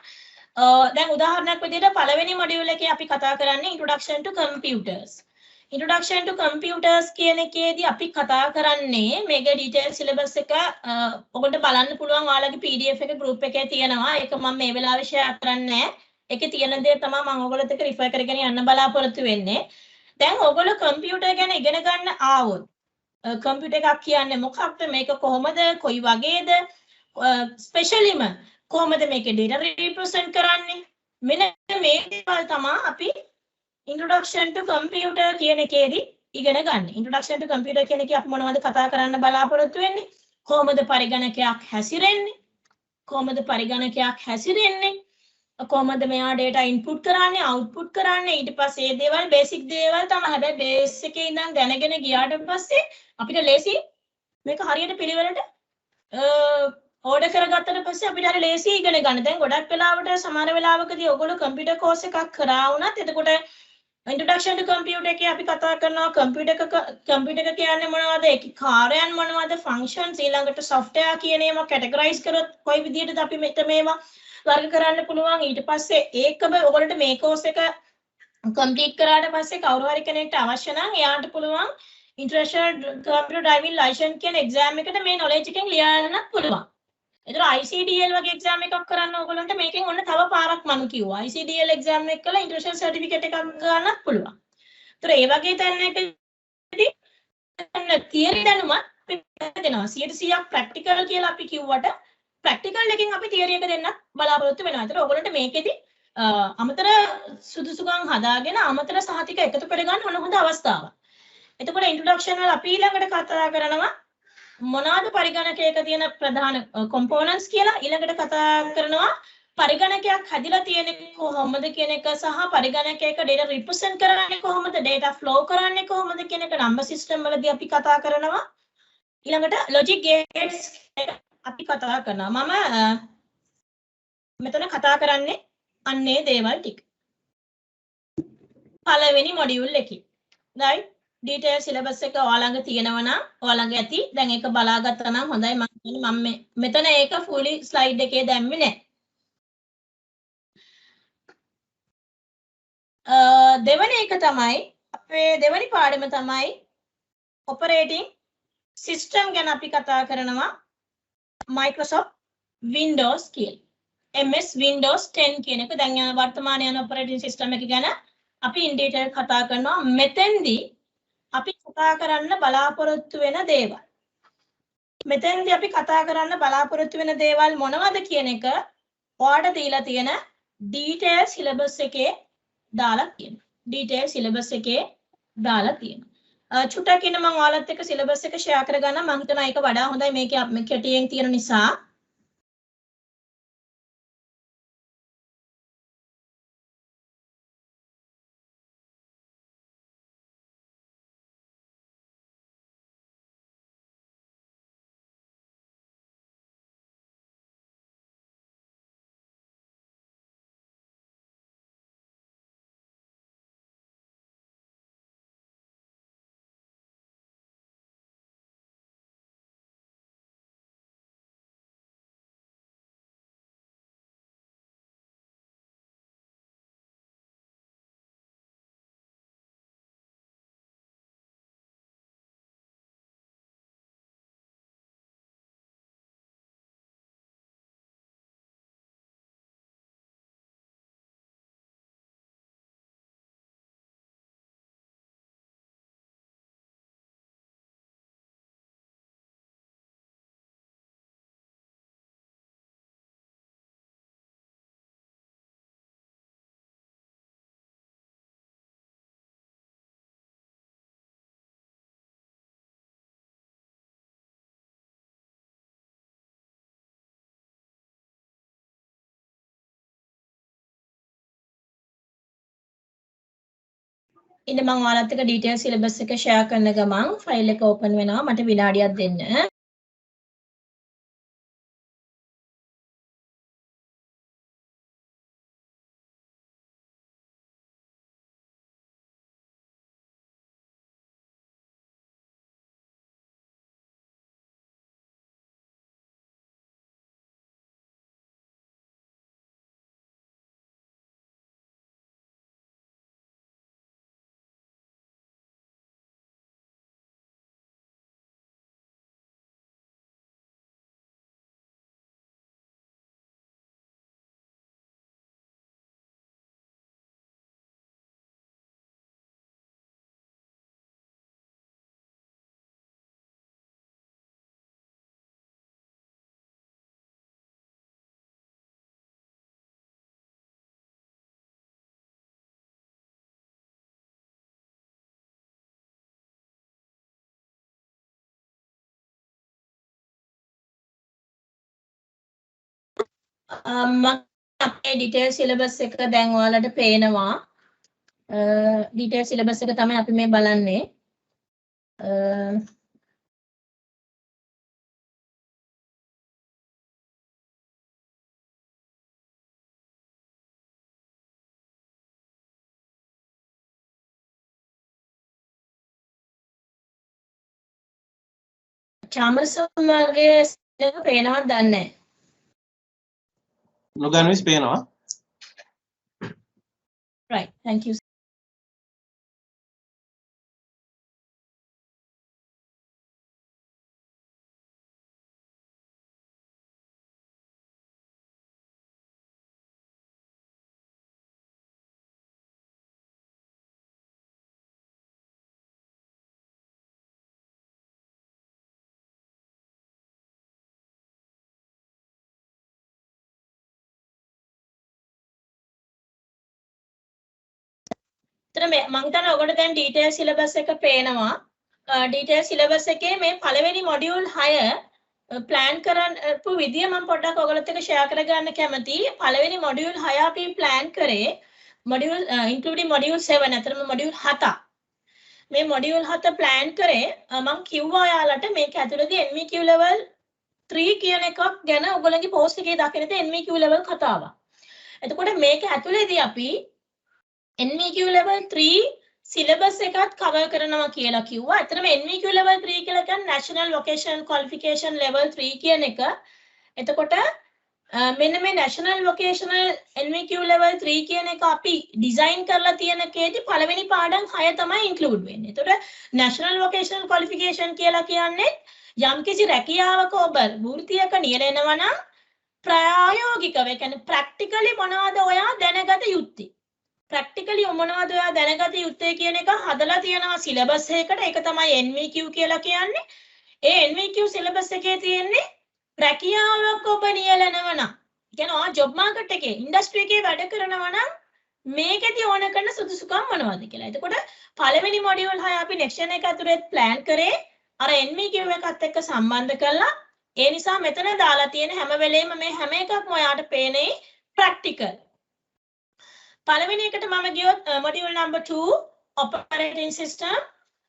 දැන් උදාහරණයක් විදිහට පළවෙනි module එකේ අපි කතා කරන්නේ introduction to computers. introduction to computers කියන එකේදී අපි කතා කරන්නේ මේකේ detail syllabus එක ඔයගොල්ලන්ට බලන්න පුළුවන් ඔයාලගේ PDF එක group එකේ තියෙනවා. ඒක මම මේ වෙලාවේ share කරන්නේ නැහැ. ඒකේ තියෙන දේ තමයි මම ඔයගොල්ලොත් එක්ක refer කරගෙන යන්න බලාපොරොත්තු වෙන්නේ. දැන් ඔයගොල්ලෝ computer ගැන ඉගෙන ගන්න ආවොත් computer එකක් කියන්නේ මොකක්ද? මේක කොහොමද? කොයි වගේද? ස්පෙෂලිම කොහොමද මේකේ data represent කරන්නේ? මෙන්න මේ දේවල් තමයි අපි introduction to computer කියන එකේදී ඉගෙන ගන්න. introduction to computer කියන එකේ අපි මොනවද කතා කරන්න බලාපොරොත්තු වෙන්නේ? කොහොමද පරිගණකයක් හැසිරෙන්නේ? කොහොමද මෙයා data input කරන්නේ, output කරන්නේ? ඊට පස්සේ මේ දේවල් basic දේවල් තමයි. හැබැයි base එකේ ඉඳන් දැනගෙන ගියාට පස්සේ අපිට ලේසි මේක හරියට පිළිවෙලට ඕඩර් කරගත්තට පස්සේ අපිට හරිය ලේසි ඉගෙන ගන්න. දැන් ගොඩක් වෙලාවට සමහර වෙලාවකදී ඔයගොල්ලෝ computer course එකක් කරා වුණත් එතකොට introduction to computer එකේ අපි කතා කරනවා computer එක කියන්නේ මොනවද? ඒකේ කාර්යයන් මොනවද? functions ඊළඟට software කියන ඒවා categorize කරොත් කොයි විදිහටද අපි මේවා වර්ග කරන්න පුළුවන්. ඊට පස්සේ ඒකම ඔයගොල්ලන්ට මේ course එක complete කරාට පස්සේ කවුරු හරි කෙනෙක්ට අවශ්‍ය නම් එයාට පුළුවන් international computer driving license කියන exam එකට මේ knowledge එකෙන් ලියන්න පුළුවන්. එතන ICDL වගේ exam එකක් කරන්න ඕගොල්ලන්ට මේකෙන් ඔන්න තව පාරක් මම කිව්වා. ICDL exam එක කළා international certificate එකක් ගන්නත් පුළුවන්. ඒතර ඒ වගේ තැනකදී theory දැනුමත් අපි දෙනවා. 100% practical කියලා අපි කිව්වට practical එකකින් අපි theory එක දෙන්නත් බලාපොරොත්තු වෙනවා. ඒතර ඕගොල්ලන්ට මේකෙදි අමතර සුදුසුකම් හදාගෙන අමතර සහතික එකතු කරගන්න ඕන හොඳ අවස්ථාවක්. එතකොට introduction වල අපි ඊළඟට කතා කරනවා මොනවාද පරිගණකයක තියෙන ප්‍රධාන components කියලා. ඊළඟට කතා කරනවා පරිගණකයක් හැදිලා තියෙන්නේ කොහොමද කියන එක සහ පරිගණකයක data represent කරන්නේ කොහොමද, data flow කරන්නේ කොහොමද කියන එක number system වලදී අපි කතා කරනවා. ඊළඟට logic gates අපි කතා කරනවා. මම මෙතන කතා කරන්නේ අන්නේ දේවල් ටික. පළවෙනි module එකේ. right? detail syllabus එක ඔයාලඟ තියෙනවා නම් ඔයාලඟ ඇති. දැන් ඒක බලාගත්තා නම් හොඳයි. මම මෙතන ඒක fully slide එකේ දැම්මේ නැහැ. දෙවෙනි එක තමයි අපේ දෙවෙනි පාඩම තමයි operating system ගැන අපි කතා කරනවා Microsoft Windows කියලා. MS Windows 10 කියන එක දැන් යන වර්තමාන යන ඔපරේටින් සිස්ටම් එක ගැන අපි ඉන් ඩීටේල් කතා කරනවා. මෙතෙන්දී අපි කතා කරන්න බලාපොරොත්තු වෙන දේවල්. මෙතෙන්දී අපි කතා කරන්න බලාපොරොත්තු වෙන දේවල් මොනවද කියන එක ඔයාලට දීලා තියෙන ඩීටේල් සිලබස් එකේ දාලා තියෙනවා. ඩීටේල් සිලබස් එකේ දාලා තියෙනවා. චුට්ටක් ඉන්න මම ඔයාලත් එක්ක සිලබස් එක ෂෙයා කරගන්න. මම හිතනවා ඒක වඩා හොඳයි මේකේ කැටියෙන් තියෙන නිසා. ඉන්න මම ඔයාලත් එක්ක ඩීටේල් සිලබස් එක ෂෙයා කරන ගමන් ෆයිල් එක ඕපන් වෙනවා. මට විනාඩියක් දෙන්න. මම අපේ ඩීටේල් සිලබස් එක දැන් ඔයාලට පේනවා. ඩීටේල් සිලබස් එක තමයි අපි මේ බලන්නේ. චාමරසම්ගේ එක පේනවද දන්නේ නැහැ. නොගන්විස් පේනවා. Right, thank you. මම හිතන්නේ ඔයගොල්ලෝ දැන් ඩීටේල් සිලබස් එක පේනවා. ඩීටේල් සිලබස් එකේ මේ පළවෙනි මොඩියුල් 6 ප්ලෑන් කරපු විදිය මම පොඩ්ඩක් ඔයගොල්ලොත් එක්ක ෂෙයා කරගන්න කැමතියි. පළවෙනි මොඩියුල් 6 අපි ප්ලෑන් කරේ මොඩියුල් ඉන්ක්ලූඩින් මොඩියුල් 7 අතරම මොඩියුල් 7. මේ මොඩියුල් 7 ප්ලෑන් කරේ මම කිව්වා ඔයාලට මේක ඇතුළතදී NVQ level 3 කියන එකක් ගැන ඔයගොල්ලන්ගේ පෝස්ට් එකේ දකින්නද NVQ level කතාවක්. එතකොට මේක ඇතුළේදී අපි NVQ level 3 syllabus එකත් cover කරනවා කියලා කිව්වා. ඇත්තටම NVQ level 3 කියලා කියන්නේ National Vocational Qualification level 3 කියන එක. එතකොට මෙන්න මේ National Vocational NVQ level 3 කියන එක අපි ඩිසයින් කරලා තියෙන කේදී පළවෙනි පාඩම් 6 තමයි include වෙන්නේ. එතකොට National Vocational Qualification කියලා කියන්නේ යම්කිසි රැකියාවක ඔබ වෘත්තියක නියැලෙනවා නම් ප්‍රායෝගිකව ඒ කියන්නේ ප්‍රැක්ටිකලි මොනවද ඔයා දැනගත යුත්තේ? ප්‍රැක්ටිකලි මොනවද ඔයා දැනගත යුත්තේ කියන එක හදලා තියෙනවා සිලබස් එකකට. ඒක තමයි NVQ කියලා කියන්නේ. ඒ NVQ සිලබස් එකේ තියෙන්නේ රැකියාවක් ඔබ නියැලනවා නම්, කියන්නේ ඔයා ජොබ් මාකට් එකේ ඉන්ඩස්ට්‍රි එකේ වැඩ කරනවා නම් මේකෙදි ඕන කරන සුදුසුකම් මොනවද කියලා. එතකොට පළවෙනි මොඩියුල් 6 අපි නෙක්ස්ට් එක ඇතුලේ ප්ලෑන් කරේ අර NVQ එකත් එක්ක සම්බන්ධ කරලා. ඒ නිසා මෙතන දාලා තියෙන හැම වෙලේම මේ හැම එකක්ම ඔයාට පේන්නේ ප්‍රැක්ටිකල්. පළවෙනි එකට මම ගියොත් module number 2 operating system.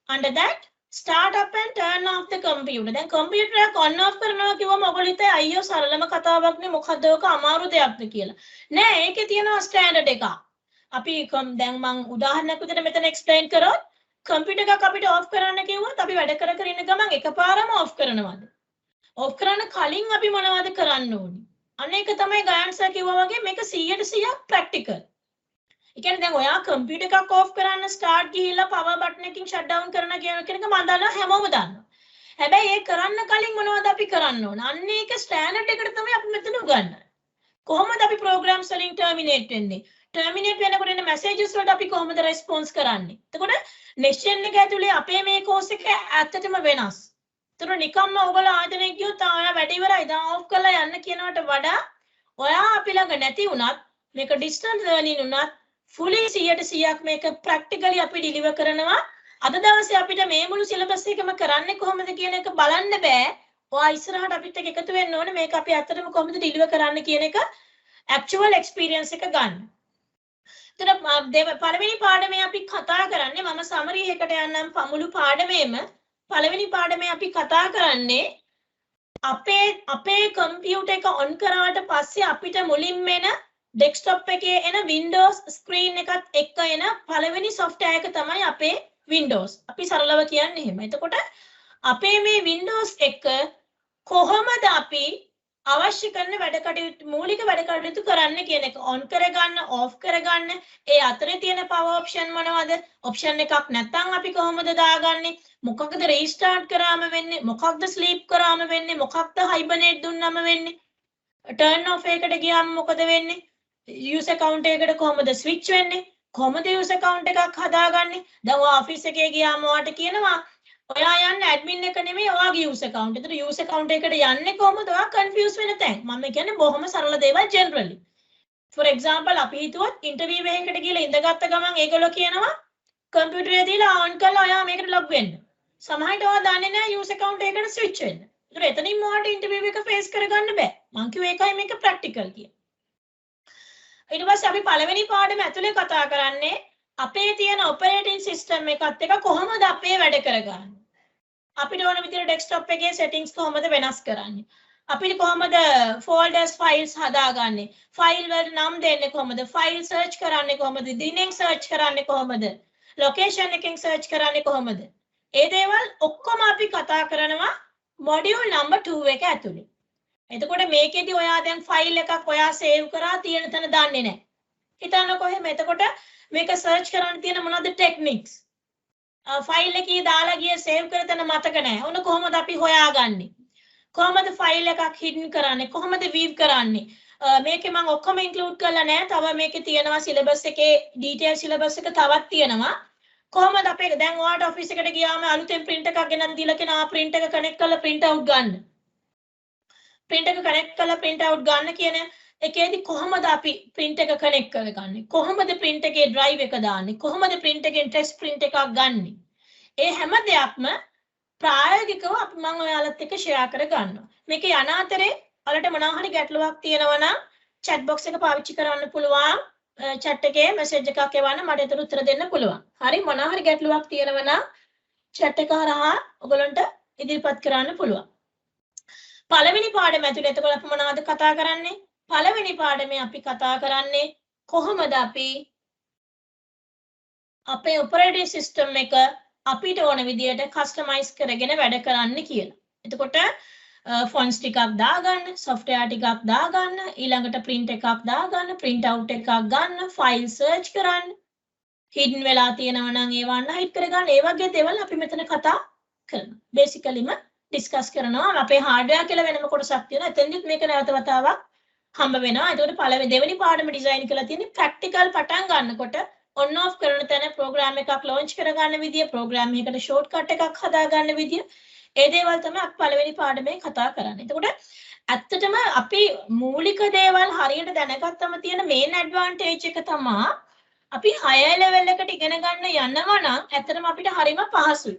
Under that start up and turn off the computer. දැන් computer එක on off කරනවා කිව්වම ඔයගොල්ලෝ හිතයි අයියෝ සරලම කතාවක් නේ, මොකද්ද ඔක අමාරු දෙයක්ද කියලා. නෑ, ඒකේ තියෙනවා ස්ටෑන්ඩඩ් එකක්. අපි දැන් මම උදාහරණයක් විදිහට මෙතන එක්ස්ප්ලেইন කරොත් computer එකක් අපිට off කරන්න කිව්වොත් අපි වැඩ කර කර ඉන්න ගමන් එකපාරම off කරනවද? off කරන්න කලින් අපි මොනවද කරන්න ඕනේ? අන්න ඒක තමයි ගයන් සර් කිව්වා වගේ මේක 100% ප්‍රැක්ටිකල්. ඒ කියන්නේ දැන් ඔයා කම්පියුටර් එකක් ඔෆ් කරන්න ස්ටාර්ට් ගිහිල්ලා පවර් බටන් එකකින් ෂට් ඩවුන් කරන කියන එක මම දන්නවා හැමෝම දන්නවා. හැබැයි ඒ කරන්න කලින් මොනවද අපි කරන්න ඕන? අන්න ඒක ස්ටෑන්ඩඩ් එකට තමයි අපි මෙතන උගන්වන්නේ. කොහොමද අපි ප්‍රෝග්‍රෑම්ස් වලින් ටර්මිනේට් වෙන්නේ? ටර්මිනේට් වෙනකොට එන මැසේජස් වලට අපි කොහොමද රෙස්පොන්ස් කරන්නේ? එතකොට නෙක්ස්ට් ජෙන් එක ඇතුලේ අපේ මේ කෝස් එක ඇත්තටම වෙනස්. එතකොට නිකම්ම ඔයගොල්ලෝ ආයතනයේ ගියොත් ඔයා වැඩ ඉවරයි දැන් ඔෆ් කරලා යන්න කියනවට වඩා ඔයා අපි ළඟ නැති වුණත් මේක ඩිස්ටන්ස් ලර්නින් උනත් fully 100% මේක ප්‍රැක්ටිකලි අපි ඩිලිවර් කරනවා. අද දවසේ අපිට මේ මුළු සිලබස් එකම කරන්නේ කොහොමද කියන එක බලන්න බෑ. ඔයා ඉස්සරහට අපිත් එක්ක එකතු වෙන්න ඕනේ මේක අපි ඇත්තටම කොහොමද ඩිලිවර් කරන්න කියන එක actual experience එක ගන්න. එතන පළවෙනි පාඩමේ අපි කතා කරන්නේ මම summary එකට යන්නම් මුළු පාඩමේම පළවෙනි පාඩමේ අපි කතා කරන්නේ අපේ කම්පියුටර් එක on කරාට පස්සේ අපිට මුලින්ම එන ඩෙස්ක්ටොප් එකේ එන Windows screen එකත් එක්ක එන පළවෙනි software එක තමයි අපේ Windows. අපි සරලව කියන්නේ එහෙම. එතකොට අපේ මේ Windows එක කොහොමද අපි අවශ්‍ය කරන වැඩ කටයුතු මූලික වැඩ කටයුතු කරන්න කියන එක on කරගන්න, off කරගන්න, ඒ අතරේ තියෙන power option මොනවද? option එකක් නැත්නම් අපි කොහොමද දාගන්නේ? මොකක්ද restart කරාම වෙන්නේ? මොකක්ද sleep කරාම වෙන්නේ? මොකක්ද hibernate දුන්නාම වෙන්නේ? turn off එකට ගියාම මොකද වෙන්නේ? user account එකකට කොහොමද switch වෙන්නේ? කොහොමද user account එකක් හදාගන්නේ? දැන් ඔය office එකේ ගියාම ඔයාට කියනවා ඔයා යන්නේ admin එක නෙමෙයි ඔයාගේ user account. ඒතර user account එකට යන්නේ කොහොමද? ඔයා confuse වෙන තැන්. මම කියන්නේ බොහොම සරල දේවල් generally. For example අපි හිතුවත් interview එකකට ගිහලා ඉඳගත්ත ගමන් ඒගොල්ලෝ කියනවා computer එක දීලා on කරලා ඔයා මේකට log වෙන්න. සමහරවිට ඔයා දන්නේ නැහැ user account එකකට switch වෙන්න. ඒතර එතනින් ඔයාට interview එක face කරගන්න බෑ. මං කිව්වේ ඒකයි මේක practical කියන්නේ. ඊට පස්සේ අපි පළවෙනි පාඩම ඇතුලේ කතා කරන්නේ අපේ තියෙන operating system එකත් එක්ක කොහොමද අපේ වැඩ කරගන්නේ? අපිට ඕන විදිහට desktop එකේ settings කොහොමද වෙනස් කරන්නේ? අපිට කොහොමද folders files හදාගන්නේ? file වල නම් දෙන්නේ කොහොමද? file search කරන්නේ කොහොමද? දිනෙන් search කරන්නේ කොහොමද? location එකෙන් search කරන්නේ කොහොමද? ඒ දේවල් ඔක්කොම අපි කතා කරනවා module number 2 එක ඇතුලේ. එතකොට මේකෙදි ඔයා දැන් ෆයිල් එකක් ඔයා සේව් කරා තියෙන තැන දන්නේ නැහැ. හිතන්නකෝ එහෙම. එතකොට මේක සර්ච් කරන්න තියෙන මොනවද ටෙක්නික්ස්? ෆයිල් එකේ දාලා ගිය සේව් කර තැන මතක නැහැ. ඔන්න කොහොමද අපි හොයාගන්නේ? කොහොමද ෆයිල් එකක් හිඩන් කරන්නේ? කොහොමද වීව් කරන්නේ? මේකේ මම ඔක්කොම ඉන්ක්ලූඩ් කරලා නැහැ. තව මේකේ තියෙනවා සිලබස් එකේ ඩීටේල් සිලබස් එක තවත් තියෙනවා. කොහොමද අපේ දැන් ඔයාට ඔෆිස් එකට ගියාම අලුතෙන් print එකක් ගෙනත් දීලා කෙනා print එක කනෙක්ට් කරලා print out ගන්න. print එක connect කරලා print out ගන්න කියන එකේදී කොහොමද අපි print එක connect කරගන්නේ? කොහොමද print එකේ drive එක දාන්නේ? කොහොමද print එකෙන් test print එකක් ගන්නෙ? ඒ හැම දෙයක්ම ප්‍රායෝගිකව අපි මම ඔයාලත් එක්ක share කර ගන්නවා. මේක යන අතරේ ඔයාලට මොනවා හරි ගැටලුවක් තියෙනවා නම් chat box එක පාවිච්චි කරන්න පුළුවන්. chat එකේ message එකක් එවන්න මට ඒතර උත්තර දෙන්න පුළුවන්. හරි මොනවා හරි ගැටලුවක් තියෙනවා නම් chat එක හරහා ඔයගලන්ට ඉදිරිපත් කරන්න පුළුවන්. පළවෙනි පාඩම ඇතුළේ එතකොට අපි මොනවද කතා කරන්නේ? පළවෙනි පාඩමේ අපි කතා කරන්නේ කොහොමද අපි අපේ operating system එක අපිට ඕන විදියට customize කරගෙන වැඩ කරන්න කියලා. එතකොට fonts ටිකක් දාගන්න, software ටිකක් දාගන්න, ඊළඟට print එකක් දාගන්න, print out එකක් ගන්න, file search කරන්න, hidden වෙලා තියෙනවා නම් ඒවා hide කරගන්න. ඒ වගේ දේවල් අපි මෙතන කතා කරනවා. basicallyම discuss කරනවා. අපේ hardware කියලා වෙනම කොටසක් තියෙනවා. එතෙන්දිත් මේක නැවත වතාවක් හම්බ වෙනවා. ඒකට පළවෙනි දෙවෙනි පාඩම ඩිසයින් කරලා තියෙන්නේ ප්‍රැක්ටිකල් පටන් ගන්නකොට ඔන් ඔෆ් කරන තැන ප්‍රෝග්‍රෑම් එකක් ලොන්ච් කර ගන්න විදිය, ප්‍රෝග්‍රෑම් එකකට ෂෝට්කට් එකක් හදා ගන්න විදිය. ඒ දේවල් තමයි අපි පළවෙනි පාඩමේ කතා කරන්නේ. එතකොට ඇත්තටම අපි මූලික දේවල් හරියට දැනගත්තම තියෙන මේන් ඇඩ්වාන්ටේජ් එක තමයි අපි 6 ලෙවල් එකට ඉගෙන ගන්න යනවා නම් ඇත්තටම අපිට හරිම පහසුයි.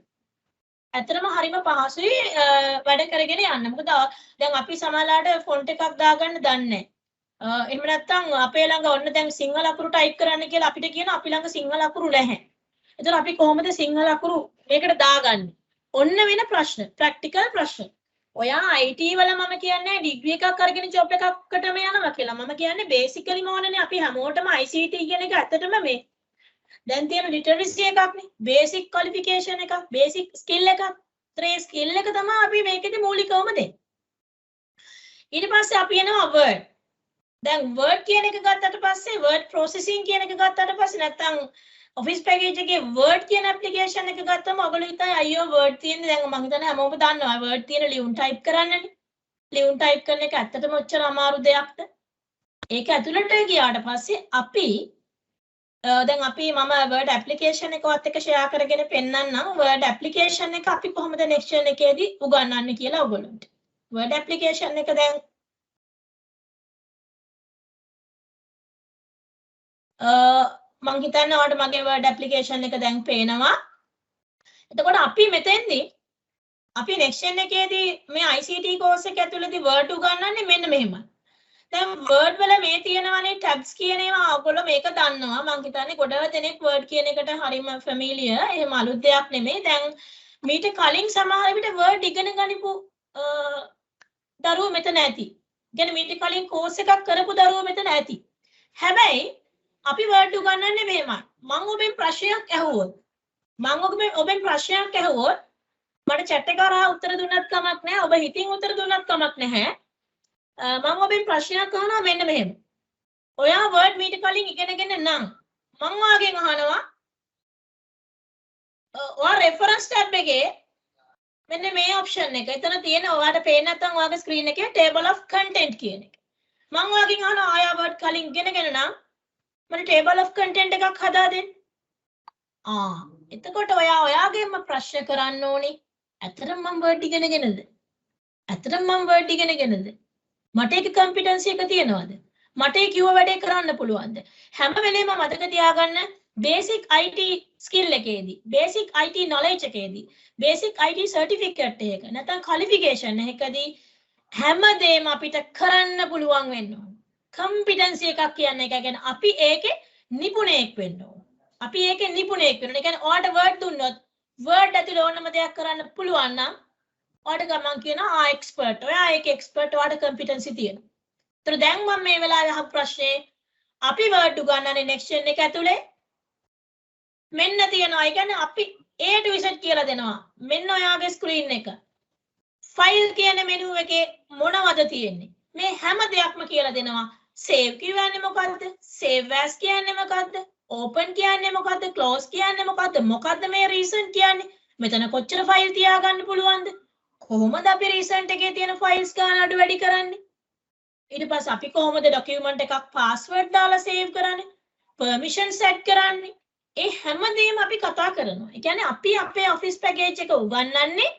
ඇත්තටම හරිම පහසුයි වැඩ කරගෙන යන්න. මොකද දැන් අපි සමහරලාට ෆොන්ට් එකක් දාගන්න දන්නේ නැහැ. එහෙම නැත්නම් අපේ ළඟ ඔන්න දැන් සිංහල අකුරු ටයිප් කරන්න කියලා අපිට කියන අපි ළඟ සිංහල අකුරු නැහැ. එතකොට අපි කොහොමද සිංහල අකුරු මේකට දාගන්නේ? ඔන්න වෙන ප්‍රශ්න, ප්‍රැක්ටිකල් ප්‍රශ්න. ඔයා IT වල මම කියන්නේ ඩිග්‍රී එකක් අරගෙන ජොබ් එකකටම යනවා කියලා. මම කියන්නේ බේසිකලිම ඕනනේ අපි හැමෝටම ICT කියන එක ඇත්තටම මේ දැන් තියෙන ලිටරසි එකක් නේ. බේසික් ක්වොලිෆිකේෂන් එකක්, බේසික් ස්කිල් එකක්. ත්‍රේ ස්කිල් එක තමයි අපි මේකෙදි මූලිකවම දෙන්නේ. ඊට පස්සේ අපි යනවා Word. දැන් Word කියන එක ගත්තට පස්සේ Word processing කියන එක ගත්තට පස්සේ නැත්තම් Office package එකේ Word කියන application එක ගත්තම ඔයගොල්ලෝ හිතයි අයියෝ Word තියෙන්නේ දැන් මම හිතන්නේ හැමෝම දන්නවා Word තියෙන ලියුම් type කරන්නනේ. ලියුම් type කරන එක ඇත්තටම ඔච්චර අමාරු දෙයක්ද? ඒක ඇතුළට ගියාට පස්සේ අපි දැන් අපි මම Word application එකවත් එක්ක share කරගෙන පෙන්නන්නම් Word application එක අපි කොහොමද next gen එකේදී උගන්වන්නේ කියලා ඔයගොල්ලන්ට. Word application එක දැන් මම හිතන්නේ ඔයාලට මගේ Word application එක දැන් පේනවා. එතකොට අපි මෙතෙන්දී අපි next gen එකේදී මේ ICT course එක ඇතුළතදී Word උගන්වන්නේ මෙන්න මෙහෙමයි. දැන් Word වල මේ තියෙනවානේ tabs කියන ඒවා ඔයගොල්ලෝ මේක දන්නවා. මම හිතන්නේ ගොඩක් දෙනෙක් Word කියන එකට හරිම familiar. එහෙම අලුත් දෙයක් නෙමෙයි. දැන් මීට කලින් සමහර විට Word ඉගෙන ගනිපු දරුවෝ මෙතන ඇති. කියන්නේ මීට කලින් course එකක් කරපු දරුවෝ මෙතන ඇති. හැබැයි අපි Word උගන්වන්නේ මෙහෙමයි. මම ඔබෙන් ප්‍රශ්නයක් ඇහුවොත් මට chat එක කරා උත්තර දුන්නත් කමක් නැහැ. ඔබ හිතින් උත්තර දුන්නත් කමක් නැහැ. මම ඔබෙන් ප්‍රශ්නයක් අහනවා මෙන්න මෙහෙම. ඔයා Word මීට කලින් ඉගෙනගෙන නම් මම වාගෙන් අහනවා ඔයා reference tab එකේ මෙන්න මේ option එක. එතන තියෙන ඔයාලට පේන්නේ නැත්නම් ඔයාගේ screen එකේ table of content කියන එක. මම වාගෙන් අහනවා ඔයා Word කලින් ඉගෙනගෙන නම් මට table of content එකක් හදා දෙන්න. එතකොට ඔයා ඔයාගේම ප්‍රශ්න කරන්න ඕනේ. ඇත්තටම මම Word ඉගෙනගෙනද? මට ඒක කම්පිටන්සි එක තියෙනවද? මට ඒ කිව්ව වැඩේ කරන්න පුළුවන්ද? හැම වෙලේම මතක තියාගන්න බේසික් IT ස්කිල් එකේදී, බේසික් IT knowledge එකේදී, බේසික් IT certificate එක නැත්නම් qualification එකකදී හැමදේම අපිට කරන්න පුළුවන් වෙන්න ඕන. කම්පිටන්සි එකක් කියන්නේ ඒක කියන්නේ අපි ඒකේ නිපුණයෙක් වෙන්න ඕන. ඒ කියන්නේ ඔයාලට Word දුන්නොත් Word ඇතුලේ ඕනම දෙයක් කරන්න පුළුවන් නම් ඔයාලට ගමන් කියනවා expert. ඔයා ඒක expert ඔයාලට competency තියෙනවා. ඒතර දැන් මම මේ වෙලාවේ අහපු ප්‍රශ්නේ අපි Word උගන්වන්නේ next gen එක ඇතුලේ මෙන්න තියෙනවා. ඒ කියන්නේ අපි A to Z කියලා දෙනවා. මෙන්න ඔයාගේ screen එක. file කියන menu එකේ මොනවද තියෙන්නේ? මේ හැම දෙයක්ම කියලා දෙනවා. save කියන්නේ මොකද්ද? save as කියන්නේ මොකද්ද? open කියන්නේ මොකද්ද? close කියන්නේ මොකද්ද? මොකද්ද මේ recent කියන්නේ? මෙතන කොච්චර file තියාගන්න පුළුවන්ද? කොහොමද අපි recent එකේ තියෙන files ගන්න අඩු වැඩි කරන්නේ? ඊට පස්සේ අපි කොහොමද document එකක් password දාලා save කරන්නේ? permission set කරන්නේ? ඒ හැමදේම අපි කතා කරනවා. ඒ කියන්නේ අපි අපේ office package එක උගන්වන්නේ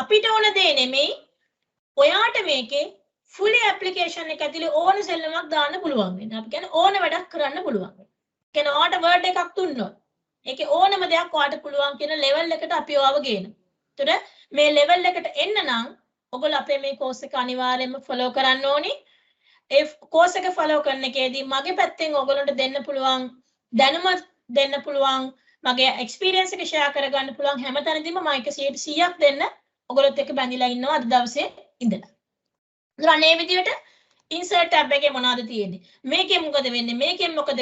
අපිට ඕන දේ නෙමෙයි. ඔයාට මේකේ fully application එක ඇතුලේ ඕන සෙල්ලමක් දාන්න පුළුවන් වෙනවා. අපි කියන්නේ ඕන වැඩක් කරන්න පුළුවන්. ඒ කියන්නේ ඔයාට Word එකක් දුන්නොත් ඒකේ ඕනම දෙයක් ඔයාට පුළුවන් කියන level එකට අපි ඔයාව ගේනවා. ඒතර මේ level එකට එන්න නම් ඔයගොල්ලෝ අපේ මේ course එක අනිවාර්යයෙන්ම follow කරන්න ඕනේ. ඒ course එක follow කරන එකේදී මගේ පැත්තෙන් ඔයගොල්ලන්ට දෙන්න පුළුවන් දැනුම දෙන්න පුළුවන් මගේ experience එක share කරගන්න පුළුවන් හැමතැනදීම මම 100%ක් දෙන්න ඔයගොල්ලොත් එක්ක බැඳිලා ඉන්නවා අද දවසේ ඉඳලා. අනේ විදියට insert tab එකේ මොනවද තියෙන්නේ? මේකෙන් මොකද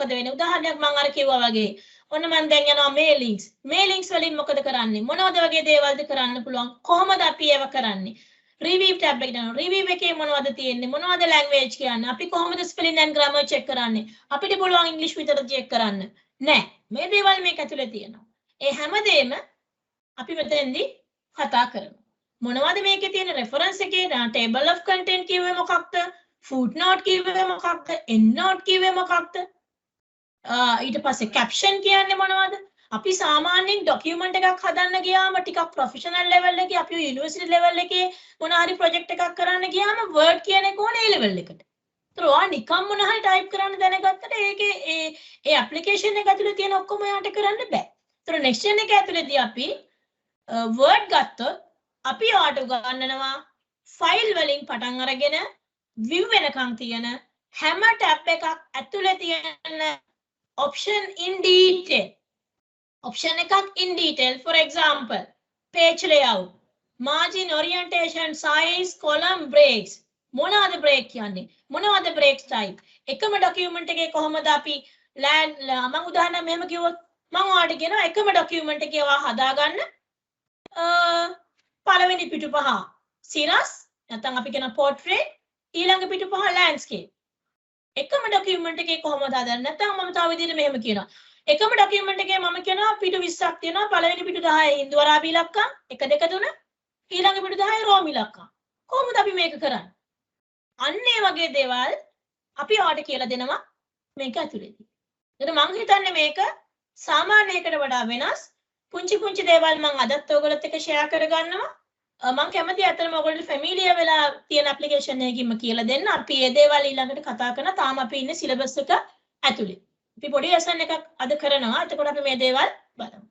වෙන්නේ? උදාහරණයක් මම අර කිව්වා වගේ. ඔන්න මම දැන් යනවා මේ links. මේ links වලින් මොකද කරන්නේ? මොනවද වගේ දේවල්ද කරන්න පුළුවන්? කොහොමද අපි ඒව කරන්නේ? review tab එකට යනවා. review එකේ මොනවද තියෙන්නේ? මොනවද language කියන්නේ? අපි කොහොමද spelling and grammar check කරන්නේ? අපිට පුළුවන් english විතරද check කරන්න? නෑ. මේ දේවල් මේක ඇතුලේ තියෙනවා. ඒ හැමදේම අපි මෙතෙන්දී කතා කරනවා. මොනවද මේකේ තියෙන reference එකේ table of content කිව්වේ මොකක්ද? footnote කිව්වේ මොකක්ද? endnote කිව්වේ මොකක්ද? ඊට පස්සේ caption කියන්නේ මොනවද? අපි සාමාන්‍යයෙන් document එකක් හදන්න ගියාම ටිකක් professional level එකේ අපි university level එකේ මොන හරි project එකක් කරන්න ගියාම word කියන එක ඕනේ A level එකට. ඒතර ඔයා නිකම් මොන හරි type කරන්න දැනගත්තට ඒකේ ඒ application එක ඇතුලේ තියෙන ඔක්කොම යාට කරන්න බෑ. ඒතර next gen එක ඇතුලේදී අපි word ගත්තොත් අපි යාට උගන්වනවා file වලින් පටන් අරගෙන view වෙනකන් තියෙන හැම tab එකක් ඇතුලේ තියෙන option in detail. Option එකක් in detail, for example, page layout, margin orientation, size, column breaks. මොනවාද break කියන්නේ? මොනවාද break type? එකම document එකේ කොහොමද අපි මම උදාහරණ මෙහෙම කිව්වොත් මම ඔයාලට කියනවා එකම document එකේ ඔයා හදාගන්න පළවෙනි පිටු පහ සිරස් නැත්නම් අපි කියන portrait ඊළඟ පිටු පහ landscape. එකම document එකේ කොහොමද හදන්නේ? නැත්නම් මම තව විදිහට මෙහෙම කියනවා. එකම document එකේ මම කියනවා පිටු 20ක් තියෙනවා. පළවෙනි පිටු 10 හින්දු අරාබි ඉලක්කම් 1 2 3 ඊළඟ පිටු 10 රෝම ඉලක්කම්. කොහොමද අපි මේක කරන්නේ? අන්න ඒ වගේ දේවල් අපි ඔයාලට කියලා දෙනවා මේක ඇතුලේදී. ඒත් මම හිතන්නේ මේක සාමාන්‍යයකට වඩා වෙනස්. පුංචි දේවල් මම අදත් ඔයගොල්ලොත් එක්ක ෂෙයා කරගන්නවා. මම කැමතියි අතරම ඔයගොල්ලෝ ෆැමිලියර් වෙලා තියෙන ඇප්ලිකේෂන් එකකින්ම කියලා දෙන්න. අපි මේ දේවල් ඊළඟට කතා කරන තාම අපි ඉන්නේ සිලබස් එක ඇතුලේ. අපි පොඩි ලෙසන් එකක් අද කරනවා. එතකොට අපි මේ දේවල් බලමු.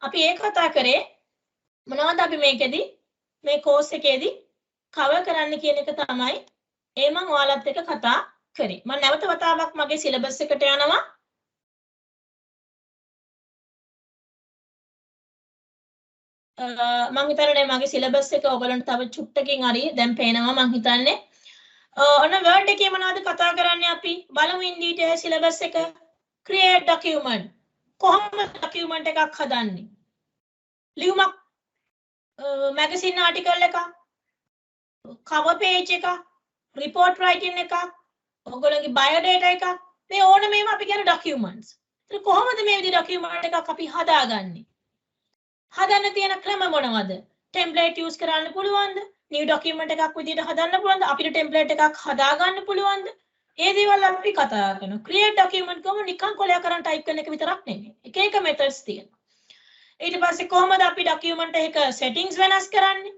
අපි ඒක කතා කරේ මොනවද අපි මේකෙදි මේ කෝස් එකේදී කවර් කරන්න කියන එක තමයි ඒ මම ඔයාලත් එක්ක කතා කරේ. මම නැවත වතාවක් මගේ සිලබස් එකට යනවා. මම හිතන්නේ මගේ සිලබස් එක ඔයගලන්ට තව චුට්ටකින් හරි දැන් පේනවා මම හිතන්නේ. ඔන්න වර්ඩ් එකේ මොනවද කතා කරන්නේ අපි බලමු in detail සිලබස් එක. create document. කොහොමද document එකක් හදන්නේ? ලියුමක් magazine article එකක් cover page එකක් report writing එකක් ඔයගොල්ලෝගේ bio data එකක් මේ ඕන මේවා අපි කියන documents. ඒත් කොහොමද මේ විදිහ document එකක් අපි හදාගන්නේ? හදන්න තියෙන ක්‍රම මොනවද? template use කරන්න පුළුවන්ද? new document එකක් විදිහට හදන්න පුළුවන්ද? අපිට template එකක් හදාගන්න පුළුවන්ද? ඒ දේවල් අපි කතා කරනවා. create document කොහොම නිකන් කොලයක් කරන් type කරන එක විතරක් නෙමෙයි. එක methods තියෙනවා. ඊට පස්සේ කොහොමද අපි document එක settings වෙනස් කරන්නේ?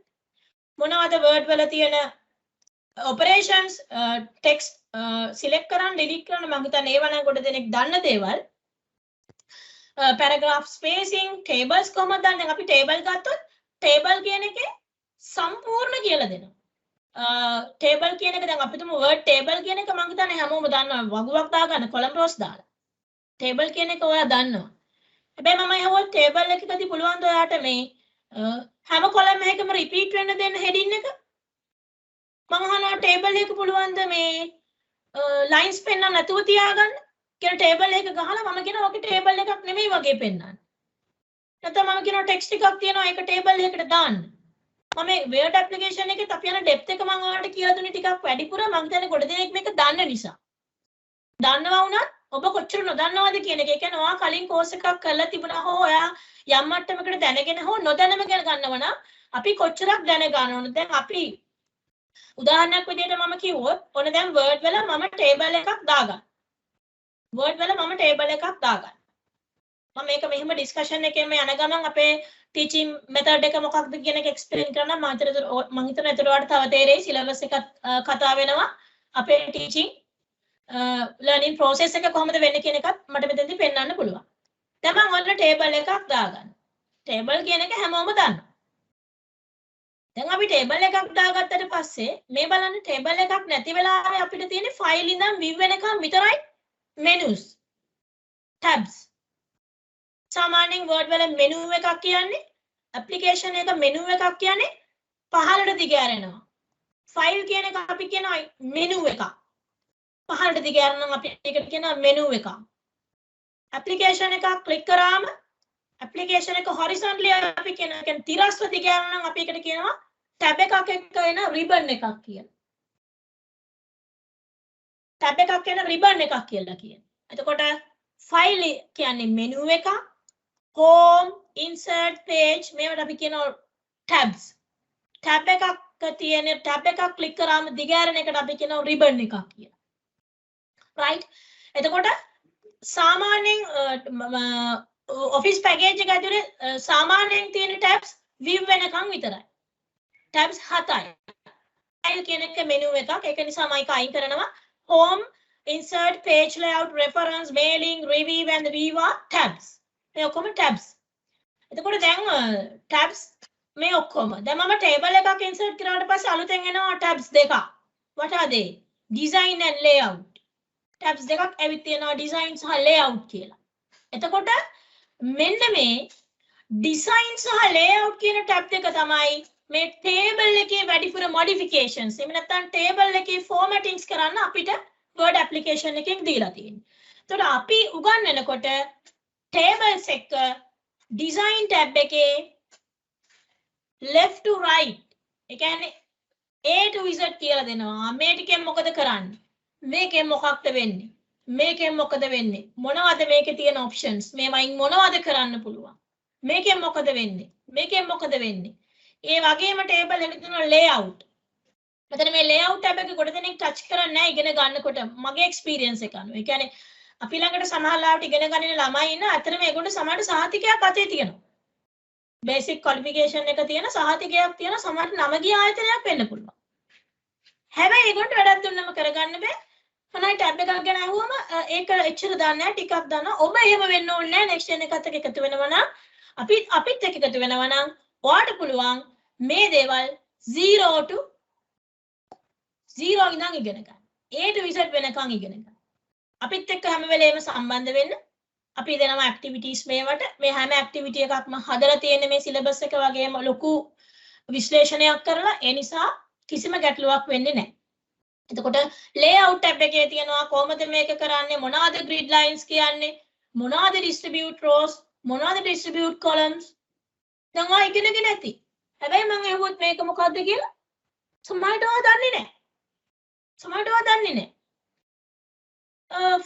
මොනවද word වල තියෙන operations text select කරන්න delete කරන්න මම හිතන්නේ ඒව නම් කොට දෙනෙක් දන්න දේවල්. paragraph spacing tables කොහොමද දන්නේ? අපි table ගත්තොත් table කියන එකේ සම්පූර්ණ කියලා දෙනවා. table කියන එක දැන් අපි තුමු word table කියන එක මම හිතන්නේ හැමෝම දන්නවා. වගුවක් දාගන්න column rows දාලා. table කියන එක ඔයා දන්නවා. හැබැයි මම අහුවොත් table එකකදී පුළුවන් ද ඔයාට මේ හැම column එකකම repeat වෙන්න දෙන්න heading එක? මම අහනවා table එක පුළුවන් ද මේ lines පෙන්නන්න නැතුව තියාගන්න? කියන table එක ගහලා මම කියනවා ඔකේ table එකක් නෙමෙයි වගේ පෙන්නන්න. නැත්නම් මම කියනවා text එකක් තියෙනවා ඒක table එකකට දාන්න. මම Word application එකේ අපි යන depth එක මම ඔයාලට කියලා දුන්නේ ටිකක් වැඩිපුර මම හිතන්නේ ගොඩ දෙනෙක් මේක දන්න නිසා. දන්නවා වුණත් ඔබ කොච්චර නොදන්නවද කියන එක. ඒ කියන්නේ ඔයා කලින් course එකක් කරලා තිබුණා හෝ ඔයා යම් මට්ටමකට දැනගෙන හෝ නොදැනම ගන්නව නම් අපි කොච්චරක් දැන ගන්න ඕනද? දැන් අපි උදාහරණයක් විදිහට මම කිව්වොත් ඔන්න දැන් Word වල මම table එකක් දාගන්න. Word වල මම table එකක් දාගන්න. මම මේක මෙහෙම discussion එකෙම යන ගමන් අපේ teaching method එක මොකක්ද කියන එක explain කරනවා. මම හිතනවා ඒතර ඔයාලට තව තේරෙයි syllabus එකත් කතා වෙනවා. අපේ teaching learning process එක කොහොමද වෙන්නේ කියන එකත් මට මෙතෙන්දී පෙන්වන්න පුළුවන්. දැන් මම ඔන්න table එකක් දාගන්න. table කියන එක හැමෝම දන්නවා. දැන් අපි table එකක් දාගත්තට පස්සේ මේ බලන්න table එකක් නැති වෙලාවේ අපිට තියෙන්නේ file ඉඳන් view වෙනකම් විතරයි menus tabs. සාමාන්‍යයෙන් word වල menu එකක් කියන්නේ application එක menu එකක් කියන්නේ පහළට දිග ඇරෙනවා. file කියන එක අපි කියනවා menu එකක්. පහළට දිග ඇරෙනවා අපි ඒකට කියනවා menu එකක්. application එකක් click කරාම application එක horizontally අපි කියන තිරස්ව දිග ඇරෙනවා අපි ඒකට කියනවා tab එකක් එක්ක එන ribbon එකක් කියලා. tab එකක් එන ribbon එකක් කියලා කියනවා. එතකොට file කියන්නේ menu එකක්, home, insert, page මේවට අපි කියනවා tabs. tab එකක් තියෙන tab එකක් ක්ලික් කරාම දිගෑරෙන එකට අපි කියනවා ribbon එකක් කියලා. right? එතකොට සාමාන්‍යයෙන් office package එක ඇතුලේ සාමාන්‍යයෙන් තියෙන tabs view වෙනකන් විතරයි. tabs 7යි. file කියන එක menu එකක්. ඒක නිසා මම ඒක අයින් කරනවා. home, insert, page layout, reference, mailing, review and view are tabs. මේ ඔක්කොම tabs. එතකොට දැන් tabs මේ ඔක්කොම. දැන් මම table එකක් insert කරාට පස්සේ අලුතෙන් එනවා tabs දෙකක්. what are they? design and layout. tabs දෙකක් ඇවිත් තියෙනවා design සහ layout කියලා. එතකොට මෙන්න මේ design සහ layout කියන tab දෙක තමයි මේ table එකේ වැඩිපුර modifications. එහෙම නැත්නම් table එකේ formattings කරන්න අපිට Word application එකෙන් දීලා තියෙන්නේ. එතකොට අපි උගන්වනකොට tables එක design tab එකේ left to right ඒ කියන්නේ A to Z කියලා දෙනවා. මේ ටිකෙන් මොකද කරන්නේ? මේකෙන් මොකක්ද වෙන්නේ? මේකෙන් මොකද වෙන්නේ? මොනවද මේකේ තියෙන options? මේවයින් මොනවද කරන්න පුළුවන්? මේකෙන් මොකද වෙන්නේ? මේකෙන් මොකද වෙන්නේ? ඒ වගේම table එකේ තියෙන layout. මෙතන මේ layout tab එක කොට දෙනෙක් touch කරන්නේ නැහැ ඉගෙන ගන්නකොට. මගේ experience එක අනුව. ඒ කියන්නේ අපි ළඟට සමහරවිට ඉගෙන ගන්න ළමයි ඉන්න අතරම ඒගොල්ලෝ සමහරට සහතිකයක් අතේ තියෙනවා. basic qualification එක තියෙන සහතිකයක් තියෙන සමහරට නම ගිය ආයතනයක් වෙන්න පුළුවන්. හැබැයි ඒගොල්ලන්ට වැඩක් දුන්නම කරගන්න බෑ. මොනයි tab එකක් ගැන අහුවම ඒක එච්චර දන්නේ නැහැ ටිකක් දන්නවා. ඔබ එහෙම වෙන්න ඕනේ නැහැ. next gen එකත් එක්ක එකතු වෙනවා නම් අපිත් එක්ක එකතු වෙනවා නම් ඔයාට පුළුවන් මේ දේවල් 0 to 0 ඉඳන් ඉගෙන ගන්න. A to Z වෙනකන් ඉගෙන ගන්න. අපිත් එක්ක හැම වෙලේම සම්බන්ධ වෙන්න. අපි දෙනවා activities මේවට. මේ හැම activity එකක්ම හදලා තියෙන මේ syllabus එක වගේම ලොකු විශ්ලේෂණයක් කරලා ඒ නිසා කිසිම ගැටලුවක් වෙන්නේ නැහැ. එතකොට layout tab එකේ තියෙනවා කොහොමද මේක කරන්නේ මොනවාද grid lines කියන්නේ මොනවාද distribute rows මොනවාද distribute columns දැන් ඔයා ඉගෙනගෙන ඇති. හැබැයි මම අහුවොත් මේක මොකද්ද කියලා සමහරවිට ඔයා දන්නේ නැහැ.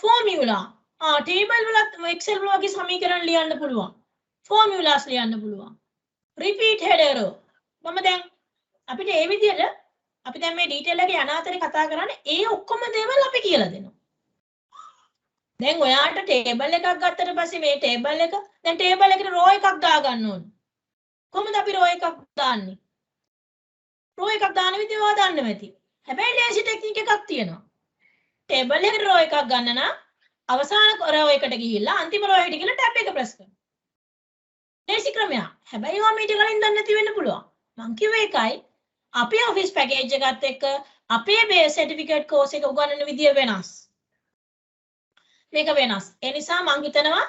formula table වලත් excel වල වගේ සමීකරණ ලියන්න පුළුවන්. formulas ලියන්න පුළුවන්. repeat header මම දැන් අපිට මේ විදිහට අපි දැන් මේ ඩීටේල් එක යන අතරේ කතා කරන්නේ ඒ ඔක්කොම දේවල් අපි කියලා දෙනවා. දැන් ඔයාට ටේබල් එකක් ගත්තට පස්සේ මේ ටේබල් එක දැන් ටේබල් එකට රෝ එකක් දාගන්න ඕනේ. කොහොමද අපි රෝ එකක් දාන්නේ? රෝ එකක් දාන විදිහ ඔයා දන්නවා ඇති. හැබැයි ලේසි ටෙක්නික් එකක් තියෙනවා. ටේබල් එකට රෝ එකක් ගන්න නම් අවසාන රෝ එකට ගිහිල්ලා අන්තිම රෝ එකට ගිහිල්ලා ටැබ් එක ප්‍රෙස් කරනවා. ලේසි ක්‍රමයක්. හැබැයි ඔයා මීට කලින් දන්නේ නැති වෙන්න පුළුවන්. මං කිව්වේ ඒකයි අපේ office package එකත් එක්ක අපේ base certificate course එක උගන්වන විදිය වෙනස්. මේක වෙනස්. ඒ නිසා මම හිතනවා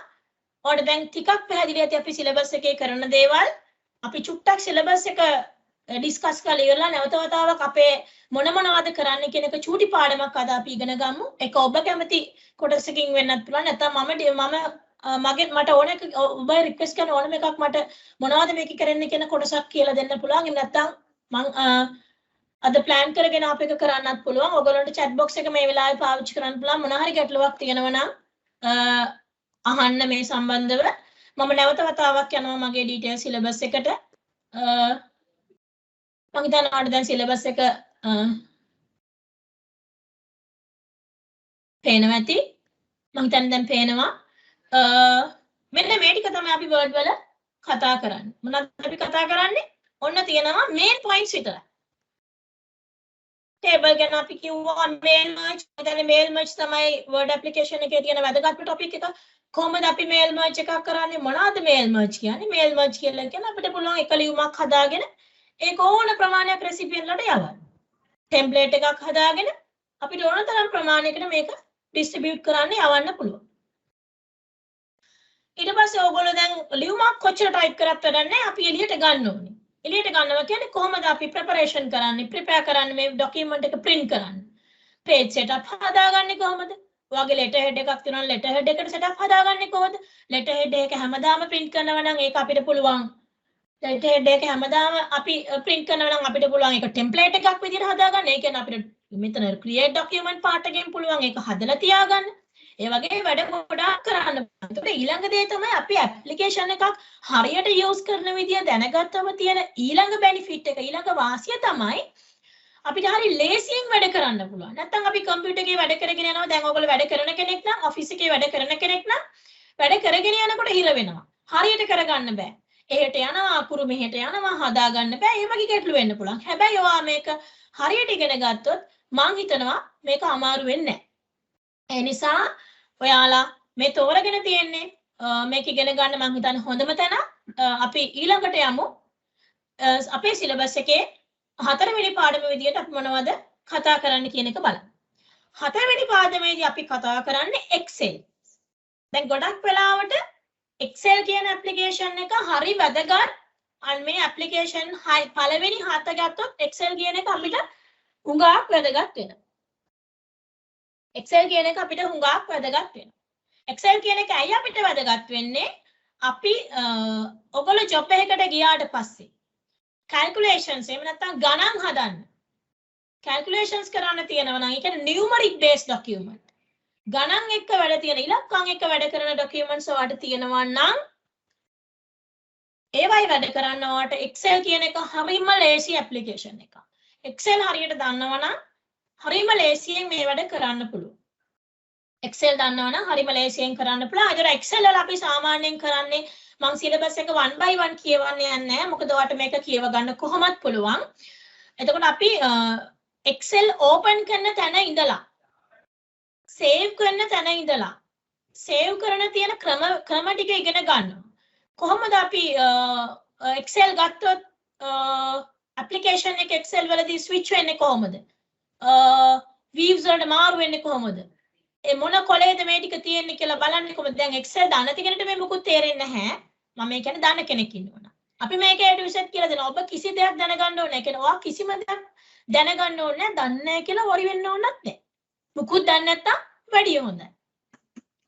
ඔයාලට දැන් ටිකක් පැහැදිලි ඇති අපි syllabus එකේ කරන දේවල් අපි චුට්ටක් syllabus එක ඩිස්කස් කරලා ඉවරලා නැවත වතාවක් අපේ මොනවද කරන්න කියන එක චූටි පාඩමක් අද අපි ඉගෙන ගමු. ඒක ඔබ කැමති කොටසකින් වෙන්නත් පුළුවන්. නැත්නම් මට ඕන එක ඔබ රික්වෙස්ට් කරන ඕනම එකක් මට මොනවද මේක කරන්න කියන කොටසක් කියලා දෙන්න පුළුවන්. එහෙම නැත්නම් මම අද plan කරගෙන අප එක කරන්නත් පුළුවන්. ඔයගොල්ලන්ට chat box එක මේ වෙලාවේ පාවිච්චි කරන්න පුළුවන්. මොන හරි ගැටලුවක් තියෙනවා නම් අහන්න මේ සම්බන්ධව. මම නැවත වතාවක් යනවා මගේ detail syllabus එකට. මම හිතනවා දැන් syllabus එක පේනවා ඇති. මම හිතන්නේ දැන් පේනවා. මෙන්න මේ ටික තමයි අපි word වල කතා කරන්නේ. මොනවද අපි කතා කරන්නේ? ඔන්න තියෙනවා main points විතරයි. table ගැන අපි කිව්වා mail merge. දැන් mail merge තමයි word application එකේ තියෙන වැදගත්ම topic එක. කොහොමද අපි mail merge එකක් කරන්නේ? මොනවද mail merge කියන්නේ? mail merge කියලා කියන්නේ අපිට පුළුවන් එක ලියුමක් හදාගෙන ඒක ඕන ප්‍රමාණයක් recipient වලට යවන්න. template එකක් හදාගෙන අපිට ඕන තරම් ප්‍රමාණයකට මේක distribute කරන්න යවන්න පුළුවන්. ඊට පස්සේ ඕගොල්ලෝ දැන් ලියුමක් කොච්චර type කරත් වැඩක් නැහැ. අපි එළියට ගන්න ඕනේ. එළියට ගන්නවා කියන්නේ කොහොමද අපි preparation කරන්නේ? prepare කරන්නේ මේ document එක print කරන්නේ. page setup හදාගන්නේ කොහොමද? ඔයාගේ letter head එකක් තියෙනවා letter head එකට setup හදාගන්නේ කොහොමද? letter head එක හැමදාම print කරනවා නම් ඒක අපිට පුළුවන්. letter head එක හැමදාම අපි print කරනවා නම් අපිට පුළුවන් ඒක template එකක් විදිහට හදාගන්න. ඒ කියන්නේ අපිට මෙතන create document part එකෙන් පුළුවන් ඒක හදලා තියාගන්න. ඒ වගේ වැඩ ගොඩාක් කරන්න පුළුවන්. ඒකට ඊළඟ දේ තමයි අපි ඇප්ලිකේෂන් එකක් හරියට යූස් කරන විදිය දැනගත්තම තියෙන ඊළඟ බෙනිෆිට් එක ඊළඟ වාසිය තමයි අපිට හරි ලේසියෙන් වැඩ කරන්න පුළුවන්. නැත්නම් අපි කම්පියුටර් එකේ වැඩ කරගෙන යනවා. දැන් ඔයගොල්ලෝ වැඩ කරන කෙනෙක් නම් ඔෆිස් එකේ වැඩ කරන කෙනෙක් නම් වැඩ කරගෙන යනකොට හිර වෙනවා. හරියට කරගන්න බෑ. එහෙට යනවා අකුරු මෙහෙට යනවා හදා ගන්න බෑ. ඒ වගේ ගැටලු වෙන්න පුළුවන්. හැබැයි ඔයා මේක හරියට ඉගෙන ගත්තොත් මං හිතනවා මේක අමාරු වෙන්නේ නැහැ. ඒ නිසා ඔයාලා මේ තෝරගෙන තියෙන්නේ මේක ඉගෙන ගන්න මං හිතන්නේ හොඳම තැන අපි ඊළඟට යමු. අපේ සිලබස් එකේ 4 වෙනි පාඩම විදියට අපි මොනවද කතා කරන්න කියන එක බලමු. 4 වෙනි පාඩමේදී අපි කතා කරන්නේ Excel. දැන් ගොඩක් වෙලාවට Excel කියන ඇප්ලිකේෂන් එක හරි වැදගත්. මේ ඇප්ලිකේෂන් පළවෙනි 7 ගත්තොත් Excel කියන එක අපිට හුඟක් වැදගත් වෙනවා. Excel කියන එක අපිට හුඟක් වැදගත් වෙනවා. Excel කියන එක ඇයි අපිට වැදගත් වෙන්නේ? අපි ඔයගොල්ලෝ ජොබ් එකකට ගියාට පස්සේ calculations එහෙම නැත්නම් ගණන් හදන්න. calculations කරන්න තියෙනවා නම් ඒ කියන්නේ numeric based document. ගණන් එක්ක වැඩ තියෙන ඉලක්කම් එක්ක වැඩ කරන documents වලට තියෙනවා නම් ඒවයි වැඩ කරන්න ඕට Excel කියන එක හරිම ලේසි application එකක්. Excel හරියට දන්නවා නම් හරිම ලේසියෙන් මේ වැඩ කරන්න පුළුවන්. Excel දන්නවා නම් හරිම ලේසියෙන් කරන්න පුළුවන්. ඒතර Excel වල අපි සාමාන්‍යයෙන් කරන්නේ මම සිලබස් එක 1 by 1 කියවන්නේ නැහැ. මොකද ඔයාලට මේක කියව ගන්න කොහොමත් පුළුවන්. එතකොට අපි Excel open කරන තැන ඉඳලා save කරන තැන ඉඳලා save කරන තියෙන ක්‍රම ටික ඉගෙන ගන්නවා. කොහොමද අපි Excel ගත්තොත් application එක Excel වලදී switch වෙන්නේ කොහොමද? views වලට මාරු වෙන්නේ කොහොමද? ඒ මොන කොලේද මේ ටික තියෙන්නේ කියලා බලන්නේ කොහොමද? දැන් Excel දන්න කෙනෙක්ට මේ මොකුත් තේරෙන්නේ නැහැ. මම මේ කියන්නේ දන්න කෙනෙක් ඉන්නවනම්. අපි මේක A to Z කියලා දෙනවා. ඔබ කිසි දෙයක් දැනගන්න ඕනේ නැහැ. ඒ කියන්නේ ඔයා කිසිම දෙයක් දැනගන්න ඕනේ නැහැ. දන්නේ නැහැ කියලා worry වෙන්න ඕනත් නැහැ. මුකුත් දන්නේ නැත්තම් වැඩිය හොඳයි.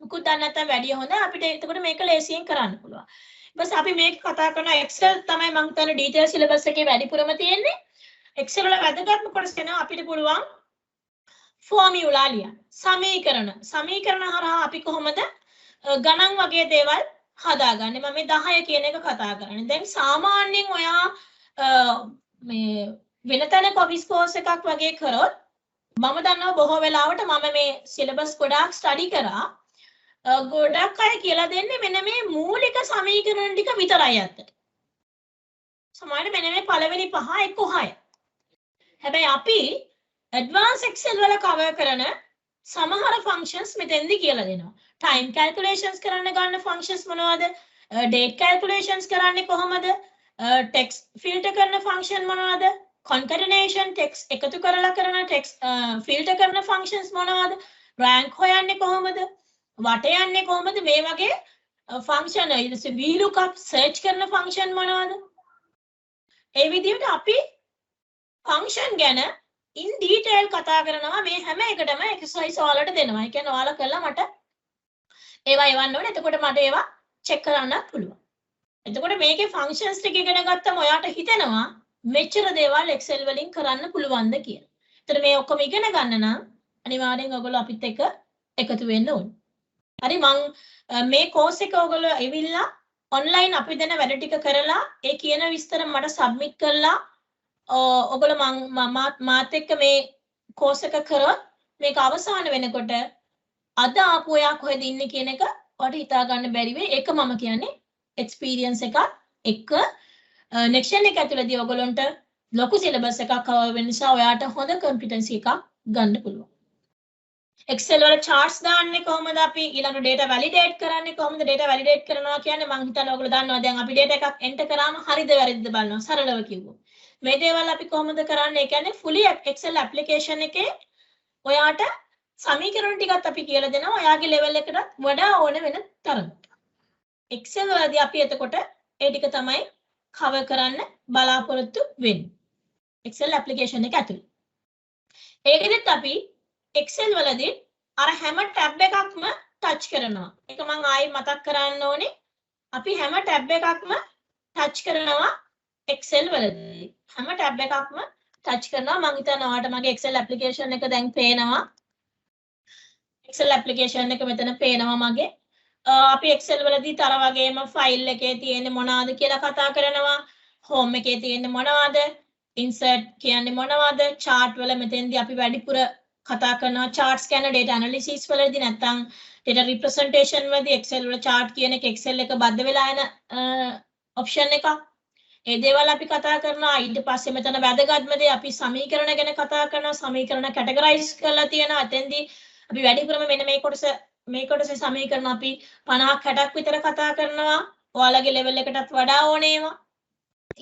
මුකුත් දන්නේ නැත්තම් වැඩිය හොඳයි. අපිට එතකොට මේක ලේසියෙන් කරන්න පුළුවන්. බස් අපි මේක කතා කරන Excel තමයි මම හිතන්නේ detail syllabus එකේ වැඩිපුරම තියෙන්නේ. Excel වල වැදගත්ම කොටස වෙනවා අපිට පුළුවන් formula ලියන්න. සමීකරණ හරහා අපි කොහොමද ගණන් වගේ දේවල් හදාගන්නේ. මම මේ 10 කියන එක කතා කරන්නේ. දැන් සාමාන්‍යයෙන් ඔයා මේ වෙන තැනක ඔෆිස් කෝස් එකක් වගේ කරොත් මම දන්නවා බොහෝ වෙලාවට මම මේ සිලබස් ගොඩාක් ස්ටඩි කරා. ගොඩක් අය කියලා දෙන්නේ මෙන්න මේ මූලික සමීකරණ ටික විතරයි අත්තට. සමහරවිට මෙන්න මේ පළවෙනි 5 එක්ක 6. හැබැයි අපි advanced Excel වල cover කරන සමහර functions මෙතෙන්දි කියලා දෙනවා. time calculations කරන්න ගන්න functions මොනවද? date calculations කරන්නේ කොහොමද? text filter කරන function මොනවද? concatenation text එකතු කරලා කරන text filter කරන functions මොනවද? rank හොයන්නේ කොහොමද? වට යන්නේ කොහොමද? මේ වගේ function VLOOKUP search කරන function මොනවද? ඒ විදිහට අපි function ගැන in detail කතා කරනවා. මේ හැම එකටම exercise ඔයාලට දෙනවා. ඒ කියන්නේ ඔයාලා කළා මට ඒවා එවන්න ඕනේ. එතකොට මට ඒවා check කරන්න පුළුවන්. එතකොට මේකේ functions ටික ඉගෙන ගත්තම ඔයාට හිතෙනවා මෙච්චර දේවල් Excel වලින් කරන්න පුළුවන්ද කියලා. ඒතර මේ ඔක්කොම ඉගෙන ගන්න නම් අනිවාර්යෙන් ඔයගොල්ලෝ අපිත් එක්ක එකතු වෙන්න ඕනේ. හරි මම මේ course එක ඔයගොල්ලෝ ඇවිල්ලා online අපි දෙන වැඩ ටික කරලා ඒ කියන විස්තර මට submit කරලා ඔයගොල්ලෝ මාත් එක්ක මේ course එක කරොත් මේක අවසන් වෙනකොට අද ආපු ඔයා කොහෙද ඉන්නේ කියන එක ඔයාලට හිතා ගන්න බැරි වෙයි. ඒක මම කියන්නේ experience එකක් එක්ක next year එක ඇතුළතදී ඔයගොල්ලන්ට ලොකු syllabus එකක් cover වෙන නිසා ඔයාට හොඳ competency එකක් ගන්න පුළුවන්. Excel වල charts දාන්නේ කොහොමද? අපි ඊළඟ data validate කරන්නේ කොහොමද? data validate කරනවා කියන්නේ මම හිතන්නේ ඔයගොල්ලෝ දන්නවා. දැන් අපි data එකක් enter කරාම හරිද වැරදිද බලනවා. සරලව කිව්වොත්. මේ දේවල් අපි කොහොමද කරන්නේ? ඒ කියන්නේ fully Excel application එකේ ඔයාට සමීකරණ ටිකත් අපි කියලා දෙනවා. ඔයාගේ level එකට වඩා ඕන වෙන තරමට. Excel වලදී අපි එතකොට ඒ ටික තමයි cover කරන්න බලාපොරොත්තු වෙන්නේ. Excel application එක ඇතුළේ. ඒකෙදිත් අපි Excel වලදී අර හැම tab එකක්ම touch කරනවා. ඒක මම ආයි මතක් කරන්න ඕනේ. අපි හැම tab එකක්ම touch කරනවා Excel වලදී. හැම tab එකක්ම touch කරනවා. මම හිතනවා ඔයාලට මගේ Excel application එක දැන් පේනවා. Excel application එක මෙතන පේනවා මගේ. අපි Excel වලදී තර වගේම ෆයිල් එකේ තියෙන්නේ මොනවද කියලා කතා කරනවා. home එකේ තියෙන්නේ මොනවද? insert කියන්නේ මොනවද? chart වල මෙතෙන්දී අපි වැඩිපුර කතා කරනවා charts කියන data analysis වලදී නැත්නම් data representation වලදී Excel වල chart කියන එක Excel එක බද්ධ වෙලා යන option එකක්. ඒ දේවල් අපි කතා කරනවා. ඊට පස්සේ මෙතන වැදගත්ම දේ අපි සමීකරණ ගැන කතා කරනවා. සමීකරණ categorize කරලා තියෙනවා. එතෙන්දී අපි වැඩිපුරම මෙන්න මේ කොටසේ සමීකරණ අපි 50ක් 60ක් විතර කතා කරනවා. ඔයාලගේ level එකටත් වඩා ඕනේ ඒවා.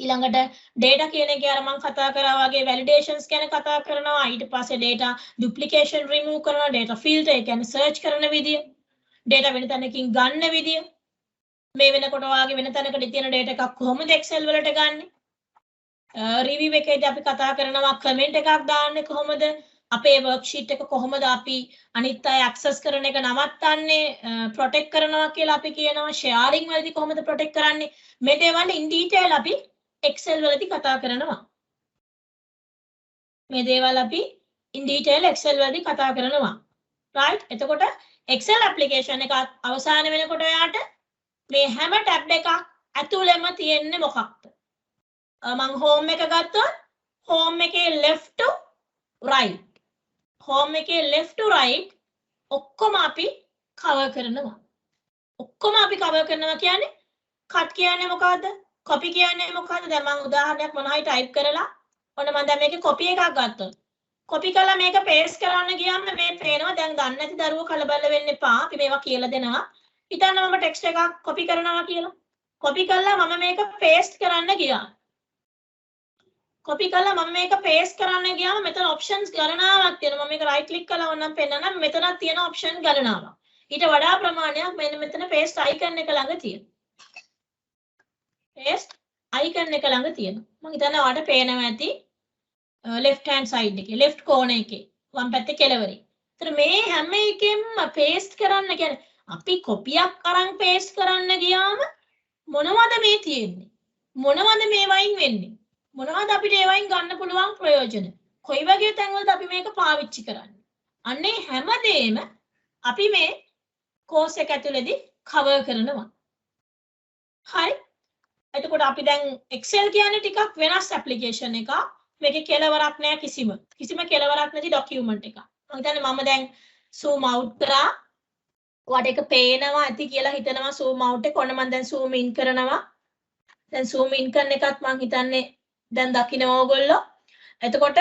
ඊළඟට data කියන එක අර මම කතා කරා වගේ validations ගැන කතා කරනවා. ඊට පස්සේ data duplication remove කරනවා. data filter ඒ කියන්නේ search කරන විදිය. data වෙන තැනකින් ගන්න විදිය. මේ වෙනකොට ඔයාගේ වෙන තැනකට තියෙන data එකක් කොහොමද Excel වලට ගන්නෙ? review එකේදී අපි කතා කරනවා comment එකක් දාන්නේ කොහොමද? අපේ worksheet එක කොහොමද අපි අනිත් අය access කරන එක නවත්තන්නේ? protect කරනවා කියලා අපි කියනවා. sharing වලදී කොහොමද protect කරන්නේ? මේ දේවල් in detail අපි Excel වලදී කතා කරනවා. මේ දේවල් අපි in detail Excel වලදී කතා කරනවා. right? එතකොට Excel application එක අවසාන වෙනකොට ඔයාට මේ හැම ටැබ් එකක් ඇතුළෙම තියෙන්නේ මොකක්ද? මම home එක ගත්තොත් home එකේ left to right. home එකේ left to right ඔක්කොම අපි cover කරනවා. ඔක්කොම අපි cover කරනවා කියන්නේ cut කියන්නේ මොකද්ද? copy කියන්නේ මොකද්ද? දැන් මම උදාහරණයක් මොනවායි type කරලා ඔන්න මම දැන් මේකේ copy එකක් ගත්තොත්. copy කරලා මේක paste කරන්න ගියාම මේ පේනවා. දැන් දන්නේ නැති දරුවෝ කලබල වෙන්න එපා. අපි මේවා කියලා දෙනවා. හිතන්න මම ටෙක්ස්ට් එකක් කොපි කරනවා කියලා. කොපි කළා මම මේක පේස්ට් කරන්න ගියා. කොපි කළා මම මේක පේස්ට් කරන්න ගියාම මෙතන ඔප්ෂන්ස් ගණනාවක් තියෙනවා. මම මේක රයිට් ක්ලික් කළා වොන්නම් පෙන්නනම් මෙතනක් තියෙන ඔප්ෂන් ගණනාවක්. ඊට වඩා ප්‍රමාණයක් මෙන්න මෙතන පේස්ට් අයිකන් එක ළඟ තියෙනවා. පේස්ට් අයිකන් එක ළඟ තියෙනවා. මම හිතන්නේ ඔයාලට පේනවා ඇති left hand side එකේ left corner එකේ වම් පැත්තේ කෙළවරේ. ඒතර මේ හැම එකෙම පේස්ට් කරන්න කියන්නේ අපි කොපියක් අරන් පේස්ට් කරන්න ගියාම මොනවද මේ තියෙන්නේ? මොනවද මේ වයින් වෙන්නේ? මොනවද අපිට ඒ වයින් ගන්න පුළුවන් ප්‍රයෝජන? කොයි වගේ තැන්වලද අපි මේක පාවිච්චි කරන්නේ? අන්නේ හැමදේම අපි මේ course එක ඇතුළේදී cover කරනවා. හරි. එතකොට අපි දැන් Excel කියන්නේ ටිකක් වෙනස් application එකක්. මේකේ කෙලවරක් නැහැ කිසිම කෙලවරක් නැති document එකක්. මම හිතන්නේ මම දැන් zoom out කරා ඔයාට ඒක පේනවා ඇති කියලා හිතනවා zoom out එක. ඔන්න මම දැන් zoom in කරනවා. දැන් zoom in කරන එකත් මම හිතන්නේ දැන් දකිනවා ඕගොල්ලෝ. එතකොට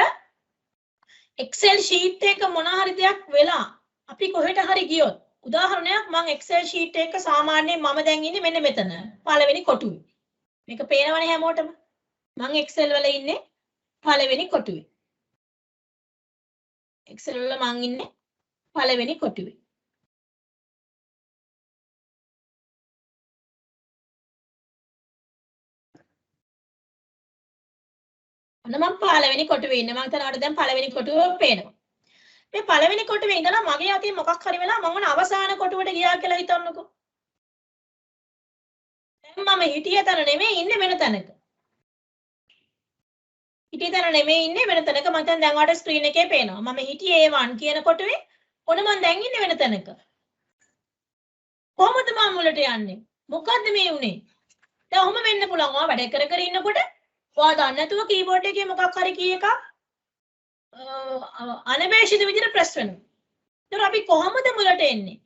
Excel sheet එක මොන හරි දෙයක් වෙලා අපි කොහෙට හරි ගියොත් උදාහරණයක් මම Excel sheet එක සාමාන්‍යයෙන් මම දැන් ඉන්නේ මෙන්න මෙතන පළවෙනි කොටුවේ. මේක පේනවනේ හැමෝටම. මම Excel වල ඉන්නේ පළවෙනි කොටුවේ. Excel වල මම ඉන්නේ පළවෙනි කොටුවේ. ඔන්න මම පළවෙනි කොටුවේ ඉන්නේ. මම හිතනවා දැන් පළවෙනි කොටුව පේනවා. මේ පළවෙනි කොටුවේ ඉඳලා මගේ අතින් මොකක් හරි වෙලා මම අවසාන කොටුවට ගියා කියලා හිතන්නකෝ. දැන් මම හිටිය තැන නෙමෙයි ඉන්නේ වෙන තැනක. හිටිය තැන නෙමෙයි ඉන්නේ වෙන තැනක. මම දැන් ඔයාලට ස්ක්‍රීන් එකේ පේනවා. මම හිටියේ A1 කියන කොටුවේ. ඔන්න මම දැන් ඉන්නේ වෙන තැනක. කොහොමද මම මුලට යන්නේ? මොකද්ද මේ උනේ? දැන් ඔහොම වෙන්න පුළුවන්. ඔයා වැඩ කර ඉන්නකොට ඔයා දන්නේ නැතුව කීබෝඩ් එකේ මොකක් හරි කී එකක් අනවශ්‍ය විදිහට ප්‍රෙස් වෙනවා. ඒතර අපි කොහොමද මුලට එන්නේ?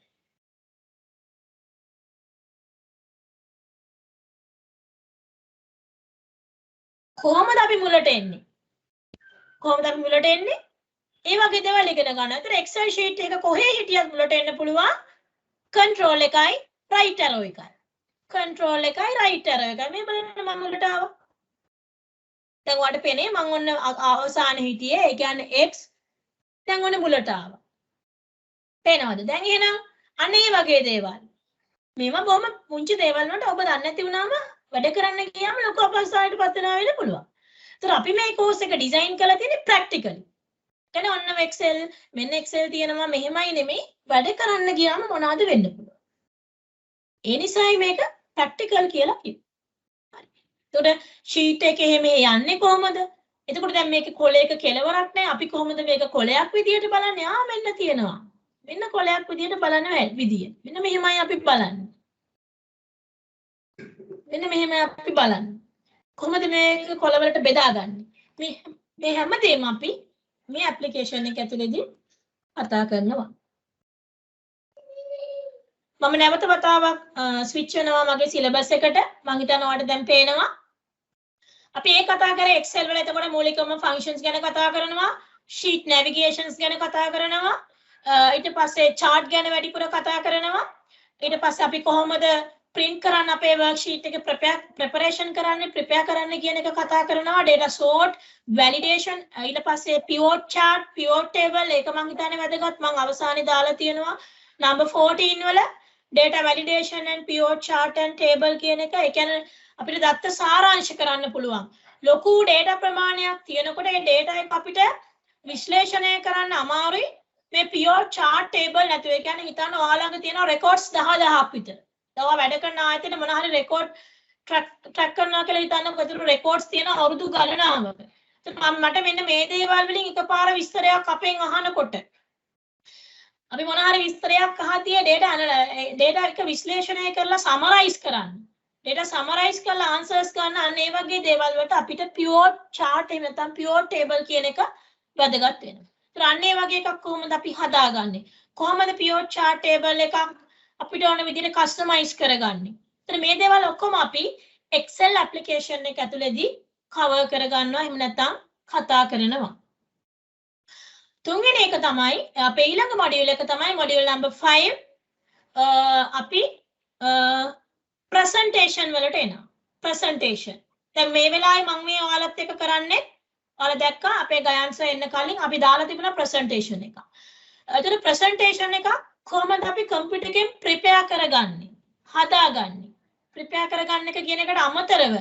කොහොමද අපි මුලට එන්නේ? ඒ වගේ දේවල් ඉගෙන ගන්න. ඒතර Excel sheet එක කොහේ හිටියත් මුලට එන්න පුළුවන්. control එකයි right arrow එකයි. control එකයි right arrow එකයි. මේ බලන්න මම මුලට ආවා. දැන් ඔයාලට පේන්නේ මම ඔන්න අවසාන හිටියේ. ඒ කියන්නේ x. දැන් ඔන්න මුලට ආවා. පේනවද? දැන් එහෙනම් අනේ වගේ දේවල්. මේවා බොහොම පුංචි දේවල් වලට ඔබ දන්නේ නැති වුණාම වැඩ කරන්න ගියාම ලොකු අපහසුතාවයකට පත් වෙනවා වෙන්න පුළුවන්. ඒතර අපි මේ course එක ඩිසයින් කරලා තියෙන්නේ practically. කියන්නේ ඔන්න Excel මෙන්න Excel තියෙනවා මෙහෙමයි නෙමෙයි වැඩ කරන්න ගියාම මොනවද වෙන්න පුළුවන්. ඒ නිසායි මේක practical කියලා කිව්වේ. හරි. ඒතකොට sheet එකේ මේ යන්නේ කොහමද? එතකොට දැන් මේකේ කොලයක කෙලවරක් නැහැ. අපි කොහොමද මේක කොලයක් විදියට බලන්නේ? මෙන්න තියෙනවා. මෙන්න කොලයක් විදියට බලන විදිය. මෙන්න මෙහෙමයි අපි බලන්නේ. මෙන්න මෙහෙමයි අපි බලන්නේ. කොහොමද මේක කොලවලට බෙදාගන්නේ? මේ හැමදේම අපි මේ ඇප්ලිකේෂන් එක ඇතුලේදී කතා කරනවා. මම නැවත වතාවක් ස්විච් වෙනවා මගේ සිලබස් එකට. මම හිතනවා ඔයාලට දැන් පේනවා. අපි ඒ කතා කරේ Excel වල එතකොට මූලිකවම functions ගැන කතා කරනවා, sheet navigations ගැන කතා කරනවා, ඊට පස්සේ chart ගැන වැඩිපුර කතා කරනවා. ඊට පස්සේ අපි කොහොමද print කරන්න අපේ worksheet එක preparation කරන්නේ, prepare කරන්න කියන එක කතා කරනවා, data sort, validation, ඊට පස්සේ pivot chart, pivot table ඒක මම හිතන්නේ වැදගත්. මම අවසානයේ දාලා තියෙනවා number 14 වල data validation and pivot chart and table කියන එක. ඒ කියන්නේ අපිට දත්ත සාරාංශ කරන්න පුළුවන්. ලොකු data ප්‍රමාණයක් තියෙනකොට ඒ data එක අපිට විශ්ලේෂණය කරන්න අමාරුයි. මේ pivot chart table නැතුව. ඒ කියන්නේ හිතන්න ඔයාලඟ තියෙන records 10000ක් විතර. තව වැඩ කරන ආයතන මොන හරි record track කරනවා කියලා හිතන්නකො. ඒතර records තියෙන අවුරුදු ගණනාවක. මට මෙන්න මේ දේවල් වලින් එකපාර විස්තරයක් අපෙන් අහනකොට අපි මොන හරි විස්තරයක් අහතිය data එක විශ්ලේෂණය කරලා summarize කරන්න. data summarize කරලා answers ගන්න අන්න ඒ වගේ දේවල් වලට අපිට pivot chart එහෙම නැත්නම් pivot table කියන එක වැදගත් වෙනවා. ඒතර අන්න ඒ වගේ එකක් කොහොමද අපි හදාගන්නේ? කොහොමද pivot chart table එකක් අපිට ඕන විදිහට customize කරගන්නේ? ඒතර මේ දේවල් ඔක්කොම අපි Excel application එක ඇතුළේදී cover කරගන්නවා. එහෙම නැත්නම් කතා කරනවා. තුන්වෙනි එක තමයි අපේ ඊළඟ module එක තමයි module number 5. අපි presentation වලට එනවා. presentation. දැන් මේ වෙලාවේ මම මේ ඔයාලත් එක්ක කරන්නේ ඔයාලා දැක්කා අපේ ගයන්ස එන්න කලින් අපි දාලා තිබුණා presentation එක. ඒතර presentation එක කොහොමද අපි computer එකෙන් prepare කරගන්නේ? හදාගන්නේ. prepare කරගන්න එක කියන එකට අමතරව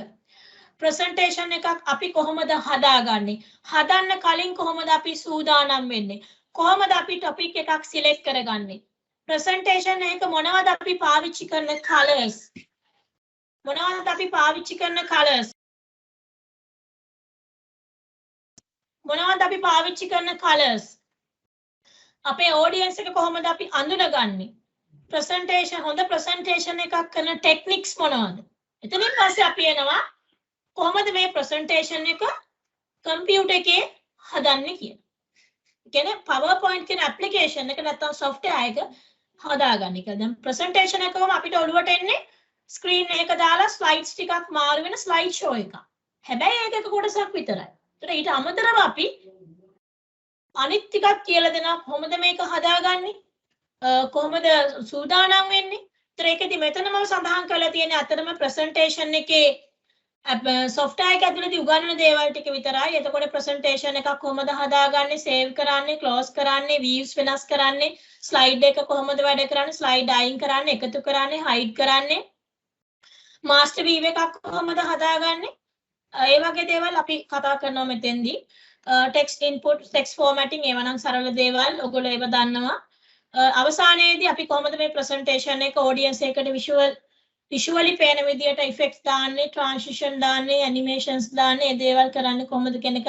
presentation එකක් අපි කොහොමද හදාගන්නේ? හදන්න කලින් කොහොමද අපි සූදානම් වෙන්නේ? කොහොමද අපි topic එකක් select කරගන්නේ? presentation එක මොනවද අපි පාවිච්චි කරන colors? මොනවද අපි පාවිච්චි කරන colors? මොනවද අපි පාවිච්චි කරන colors? අපේ audience එක කොහොමද අපි අඳුනගන්නේ? presentation හොඳ presentation එකක් කරන techniques මොනවද? එතනින් පස්සේ අපි එනවා කොහොමද මේ presentation එක computer එකේ හදන්නේ කියලා. කියන්නේ PowerPoint කියන application එක නැත්නම් software එක හදාගන්න එක. දැන් presentation එකකම අපිට ඔළුවට එන්නේ screen එක දාලා slides ටිකක් මාරු වෙන slide show එකක්. හැබැයි ඒක එක කොටසක් විතරයි. ඒතර ඊට අමතරව අපි අනිත් ටිකක් කියලා දෙනවා කොහොමද මේක හදාගන්නේ? කොහොමද සූදානම් වෙන්නේ? ඒතර ඒකෙදි මෙතන මම සඳහන් කරලා තියෙන්නේ අතරම presentation එකේ software එක ඇතුළේදී උගන්වන දේවල් ටික විතරයි. එතකොට presentation එකක් කොහොමද හදාගන්නේ, save කරන්නේ, close කරන්නේ, views වෙනස් කරන්නේ, slide එක කොහොමද වැඩ කරන්නේ, slide අයින් කරන්නේ, එකතු කරන්නේ, hide කරන්නේ, master view එකක් කොහොමද හදාගන්නේ. ඒ වගේ දේවල් අපි කතා කරනවා මෙතෙන්දී. text input, text formatting ඒවා නම් සරල දේවල්. ඔයගොල්ලෝ ඒව දන්නවා. අවසානයේදී අපි කොහොමද මේ presentation එක audience එකට visually පේන විදියට effects දාන්නේ, transition දාන්නේ, animations දාන්නේ, ඒ දේවල් කරන්නේ කොහොමද කියන එක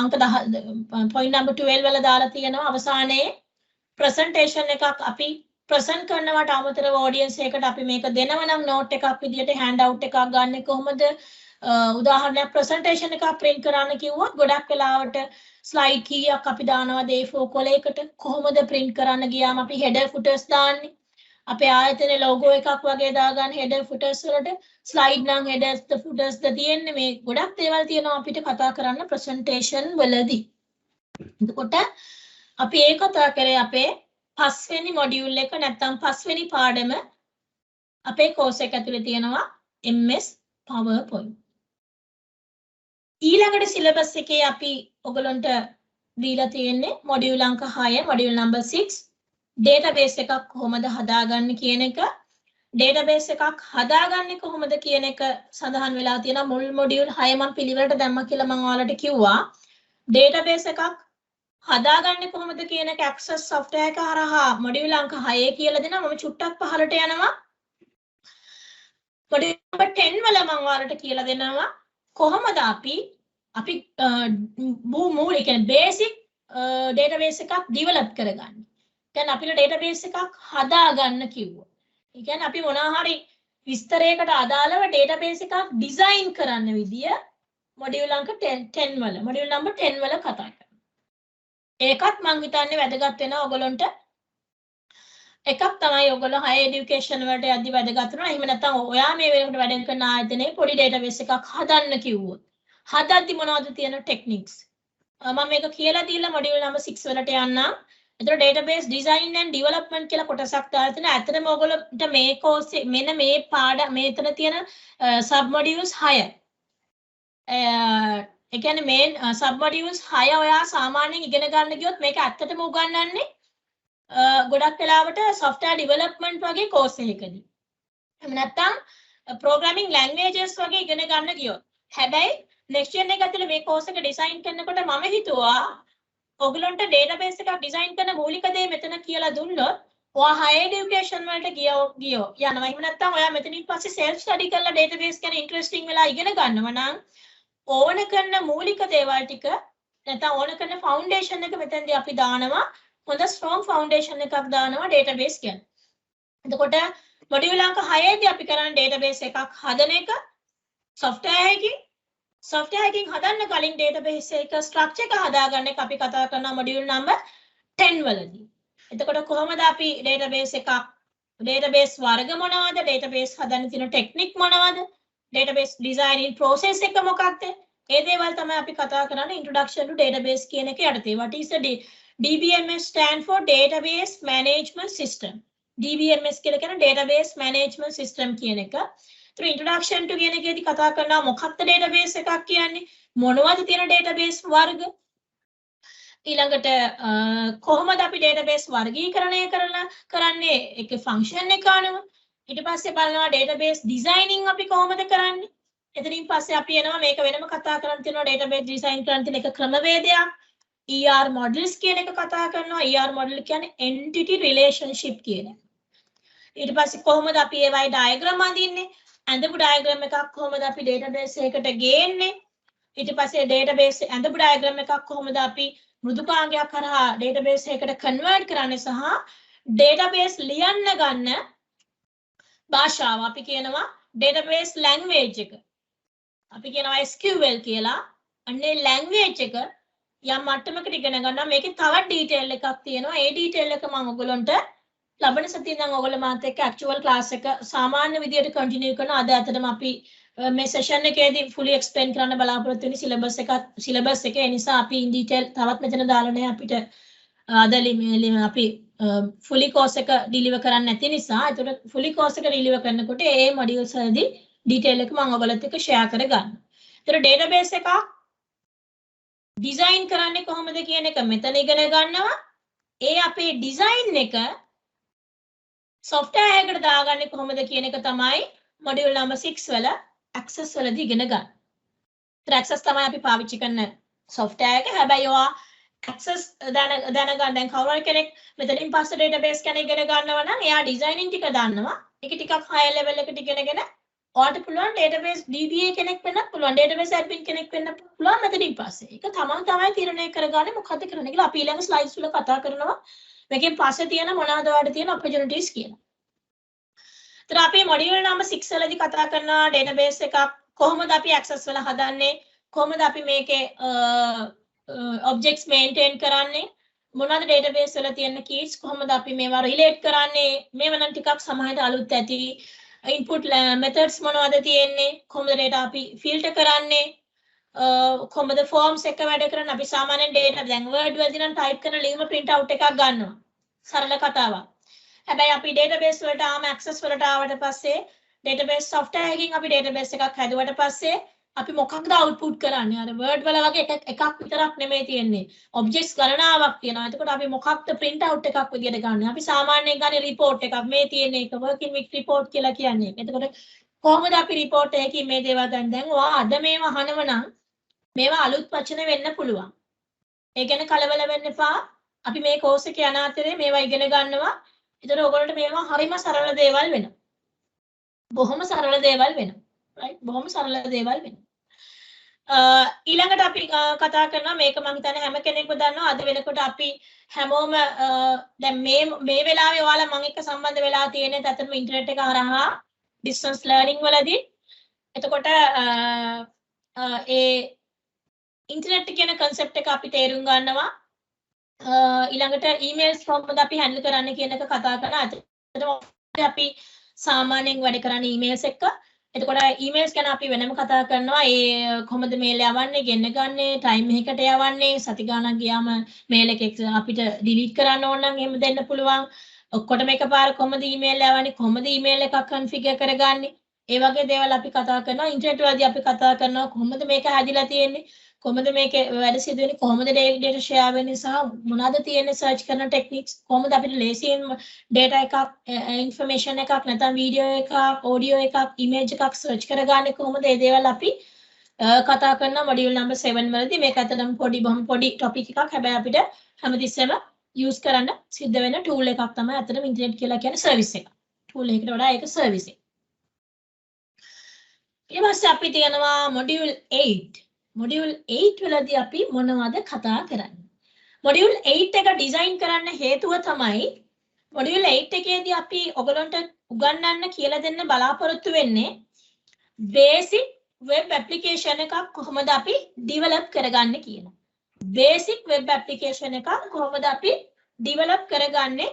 අංක 10 point number 12 වල දාලා තියෙනවා. අවසානයේ presentation එකක් අපි present කරනවට අමතරව audience එකට අපි මේක දෙනව නම් note එකක් විදියට handout එකක් ගන්න කොහොමද? උදාහරණයක් presentation එකක් print කරන්න කිව්වොත් ගොඩක් වෙලාවට slide කීයක් අපි දානවා A4 කොලයකට. කොහොමද print කරන්න ගියාම අපි header footers දාන්නේ. අපේ ආයතනයේ logo එකක් වගේ දාගන්න header footers වලට slide නම් headers the footers ද තියෙන්නේ. මේ ගොඩක් දේවල් තියෙනවා අපිට කතා කරන්න presentation වලදී. එතකොට අපි ඒ කතා කරේ අපේ 5 වෙනි module එක නැත්නම් 5 වෙනි පාඩම අපේ course එක ඇතුලේ තියෙනවා MS PowerPoint. ඊළඟට syllabus එකේ අපි ඔයගලන්ට දීලා තියෙන්නේ module අංක 6 module number 6 database එකක් කොහොමද හදාගන්නේ කියන එක. database එකක් හදාගන්නේ කොහොමද කියන එක සඳහන් වෙලා තියෙනවා. මුල් module 6 මම පිළිවෙලට දැම්මා කියලා මම ඔයාලට කිව්වා. database එකක් හදාගන්නේ කොහොමද කියන එක access software එක හරහා module අංක 6 කියලා දෙනවා. මම චුට්ටක් පහළට යනවා. module number 10 වල මම ඔයාලට කියලා දෙනවා කොහොමද අපි මූලික බේසික් database එකක් develop කරගන්නේ. කියන්නේ අපිට database එකක් හදා ගන්න කිව්වා. ඒ කියන්නේ අපි මොනවා හරි විස්තරයකට අදාළව database එකක් design කරන්න විදිය module අංක 10 වල module number 10 වල කතා කරනවා. ඒකත් මම හිතන්නේ වැදගත් වෙනවා ඔයගොල්ලන්ට. එකක් තමයි ඔයගොල්ලෝ higher education වලට යද්දි වැදගත් වෙනවා. එහෙම නැත්නම් ඔයා මේ වෙනකොට වැඩ කරන ආයතනයේ පොඩි database එකක් හදන්න කිව්වොත්. හදද්දි මොනවද තියෙන techniques? මම මේක කියලා දීලා module number 6 වලට යන්නම්. එතකොට database design and development කියලා කොටසක් දාලා තියෙනවා. ඇත්තටම ඔයගොල්ලන්ට මේ course මෙන්න මේ පාඩම මෙතන තියෙන sub modules 6. ඒ කියන්නේ මේ sub modules 6 ඔයා සාමාන්‍යයෙන් ඉගෙන ගන්න ගියොත් මේක ඇත්තටම උගන්වන්නේ ගොඩක් වෙලාවට software development වගේ course එකකදී. එහෙම නැත්නම් programming languages වගේ ඉගෙන ගන්න ගියොත්. හැබැයි next gen එක ඇතුලේ මේ course එක design කරනකොට මම හිතුවා ඔයගලන්ට database එකක් design කරන මූලික දේ මෙතන කියලා දුන්නොත් ඔයා higher education වලට ගියෝ යනවා. එහෙම නැත්නම් ඔයා මෙතනින් පස්සේ self study කරලා database ගැන interesting වෙලා ඉගෙන ගන්නවා නම් ඕන කරන මූලික දේවල් ටික නැත්නම් ඕන කරන foundation එක මෙතනදී අපි දානවා. හොඳ strong foundation එකක් දානවා database ගැන. එතකොට module අංක 6 දී අපි කරන්නේ database එකක් හදන එක software එකකින් හදන්න කලින් database එක structure එක හදාගන්න එක අපි කතා කරනවා module number 10 වලදී. එතකොට කොහොමද අපි database වර්ග මොනවද? database හදන්න තියෙන technique මොනවද? database designing process එක මොකක්ද? ඒ දේවල් තමයි අපි කතා කරන්නේ introduction to database කියන එක යටතේ. What is the DBMS stand for database management system. DBMS කියලා කියන database management system කියන එක. ඒතර introduction to කියන එකේදී කතා කරනවා මොකක්ද database එකක් කියන්නේ? මොනවද තියෙන database වර්ග? ඊළඟට කොහොමද අපි database වර්ගීකරණය කරන්නේ? ඒකේ function එක අනුව. ඊට පස්සේ බලනවා database designing අපි කොහොමද කරන්නේ? එතනින් පස්සේ අපි එනවා මේක වෙනම කතා කරන්න තියෙනවා database design කරන්න තියෙන එක ක්‍රමවේදයක්. ER models කියන එක කතා කරනවා. ER model කියන්නේ entity relationship කියන එක. ඊට පස්සේ කොහොමද අපි ඒවයි diagram අඳින්නේ? ඇඳපු diagram එකක් කොහොමද අපි database එකකට ගේන්නේ? ඊට පස්සේ database ඇඳපු diagram එකක් කොහොමද අපි මෘදුකාංගයක් කරා database එකකට convert කරන්නේ සහ database ලියන්න ගන්න භාෂාව අපි කියනවා database language එක. අපි කියනවා SQL කියලා. අන්නේ language එක යම් මට්ටමකට ඉගෙන ගන්නවා. මේකේ තවත් ඩීටේල් එකක් තියෙනවා. ඒ ඩීටේල් එක මම ඔයගලන්ට ලබන සතියේ ඉඳන් ඔයගොල්ලෝ මාත් එක්ක ඇක්චුවල් ක්ලාස් එක සාමාන්‍ය විදියට කන්ටිනියු කරනවා. අද ඇත්තටම අපි මේ සෙෂන් එකේදී fully explain කරන්න බලාපොරොත්තු වෙන්නේ සිලබස් එක. ඒ නිසා අපි in detail තවත් මෙතන දාලා නැහැ අපිට අද අපි fully course එක deliver කරන්න නැති නිසා. ඒතකොට fully course එක deliver කරනකොට ඒ modules වලදී detail එක මම ඔයගොල්ලොත් එක්ක share කරගන්නවා. ඒතකොට database එකක් design කරන්නේ කොහොමද කියන එක මෙතන ඉගෙන ගන්නවා. ඒ අපේ design එක software එකකට දාගන්නේ කොහොමද කියන එක තමයි module number 6 වල access වලදී ඉගෙන ගන්න. ඒතර access තමයි අපි පාවිච්චි කරන software එක. හැබැයි ඔයා access දැනගන්න දැන් කවුරු හරි කෙනෙක් මෙතනින් පස්සේ database ගැන ඉගෙන ගන්නවා නම් එයා designing ටික දන්නවා. ඒක ටිකක් higher level එකට ඉගෙනගෙන ඔයාට පුළුවන් database DBA කෙනෙක් වෙන්න පුළුවන්. database admin කෙනෙක් වෙන්න පුළුවන් මෙතනින් පස්සේ. ඒක තමයි තීරණය කරගන්නේ මොකද්ද කරන්නේ කියලා අපි ඊළඟ slides වල කතා කරනවා. මේකෙන් පස්සේ තියෙන මොනවාද ඔයාලට තියෙන opportunities කියලා. ඒතර අපි module number 6 වලදී කතා කරනවා database එකක් කොහොමද අපි access වල හදන්නේ? කොහොමද අපි මේකේ objects maintain කරන්නේ? මොනවාද database වල තියෙන keys? කොහොමද අපි මේවා relate කරන්නේ? මේව නම් ටිකක් සමහරට අලුත් ඇති. input methods මොනවද තියෙන්නේ? කොහොමද data අපි filter කරන්නේ? කොහොමද forms එක වැඩ කරන්නේ? අපි සාමාන්‍යයෙන් data දැන් word වලදී නම් type කරන ලියුම print out එකක් ගන්නවා. සරල කතාවක්. හැබැයි අපි database වලට ආම access වලට ආවට පස්සේ database software එකකින් අපි database එකක් හැදුවට පස්සේ අපි මොකක්ද output කරන්නේ? අර word වල වගේ එකක් විතරක් නෙමෙයි තියෙන්නේ. objects ගණනාවක් තියෙනවා. එතකොට අපි මොකක්ද print out එකක් විදියට ගන්න. අපි සාමාන්‍යයෙන් ගන්නේ report එකක්. මේ තියෙන එක working with report කියලා කියන්නේ. එතකොට කොහොමද අපි report එකකින් මේ දේවල් ගන්න? දැන් ඔයා අද මේව අහනව නම් මේවා අලුත් වචන වෙන්න පුළුවන්. ඒ ගැන කලබල වෙන්න එපා. අපි මේ course එක යන අතරේ මේවා ඉගෙන ගන්නවා. ඒතර ඔයගොල්ලන්ට මේවා හරිම සරල දේවල් වෙනවා. බොහොම සරල දේවල් වෙනවා. right? බොහොම සරල දේවල් වෙනවා. ඊළඟට අපි කතා කරනවා මේක මම හිතන්නේ හැම කෙනෙක්ම දන්නවා අද වෙනකොට අපි හැමෝම දැන් මේ වෙලාවේ ඔයාලා මම එක්ක සම්බන්ධ වෙලා තියෙන්නේ අතටම ඉන්ටර්නෙට් එක හරහා ඩිස්ටන්ස් ලර්නින් වලදී එතකොට ඒ ඉන්ටර්නෙට් කියන concept එක අපි තේරුම් ගන්නවා ඊළඟට ඊමේල්ස් කොහොමද අපි හැන්ඩල් කරන්න කියන එක කතා කරනවා අතටම අපි සාමාන්‍යයෙන් වැඩ කරන්නේ ඊමේල්ස් එක්ක එතකොට ඊමේල්ස් ගැන අපි වෙනම කතා කරනවා ඒ කොහොමද මේල් යවන්නේ ගෙන්න ගන්නේ ටයිම් එකකට යවන්නේ සති ගාණක් ගියාම මේල් එක අපිට ඩිලීට් කරන්න ඕන නම් එහෙම දෙන්න පුළුවන් ඔක්කොටම එකපාර කොහොමද ඊමේල් යවන්නේ කොහොමද ඊමේල් එකක් කන්ෆිගර් කරගන්නේ ඒ වගේ දේවල් අපි කතා කරනවා ඉන්ටර්නෙට් වලදී අපි කතා කරනවා කොහොමද මේක හැදිලා තියෙන්නේ කොහොමද මේක වැඩ සිදු වෙන්නේ කොහොමද data share වෙන්නේ සහ මොනවාද තියෙන්නේ සර්ච් කරන ටෙක්නික්ස් කොහොමද අපිට ලේසියෙන් data එකක් information එකක් නැත්නම් වීඩියෝ එකක් ඔඩියෝ එකක් image එකක් සර්ච් කරගන්නේ කොහොමද මේ දේවල් අපි කතා කරනවා මොඩියුල් නම්බර් 7 වලදී මේක අතරම බොහොම පොඩි topic එකක් හැබැයි අපිට හැමතිස්සෙම use කරන්න සිද්ධ වෙන tool එකක් තමයි අතරම ඉන්ටර්නෙට් කියලා කියන්නේ service එක tool එකකට වඩා ඒක service එක ඊට පස්සේ අපි තියනවා මොඩියුල් 8 මොඩියුල් 8 වලදී අපි මොනවද කතා කරන්නේ මොඩියුල් 8 එක ඩිසයින් කරන්න හේතුව තමයි මොඩියුල් 8 එකේදී අපි ඔයගලන්ට උගන්වන්න කියලා දෙන්න බලාපොරොත්තු වෙන්නේ බේසික් වෙබ් ඇප්ලිකේෂන් එකක් කොහොමද අපි ඩෙවලොප් කරගන්නේ කියලා බේසික් වෙබ් ඇප්ලිකේෂන් එකක් කොහොමද අපි ඩෙවලොප් කරගන්නේ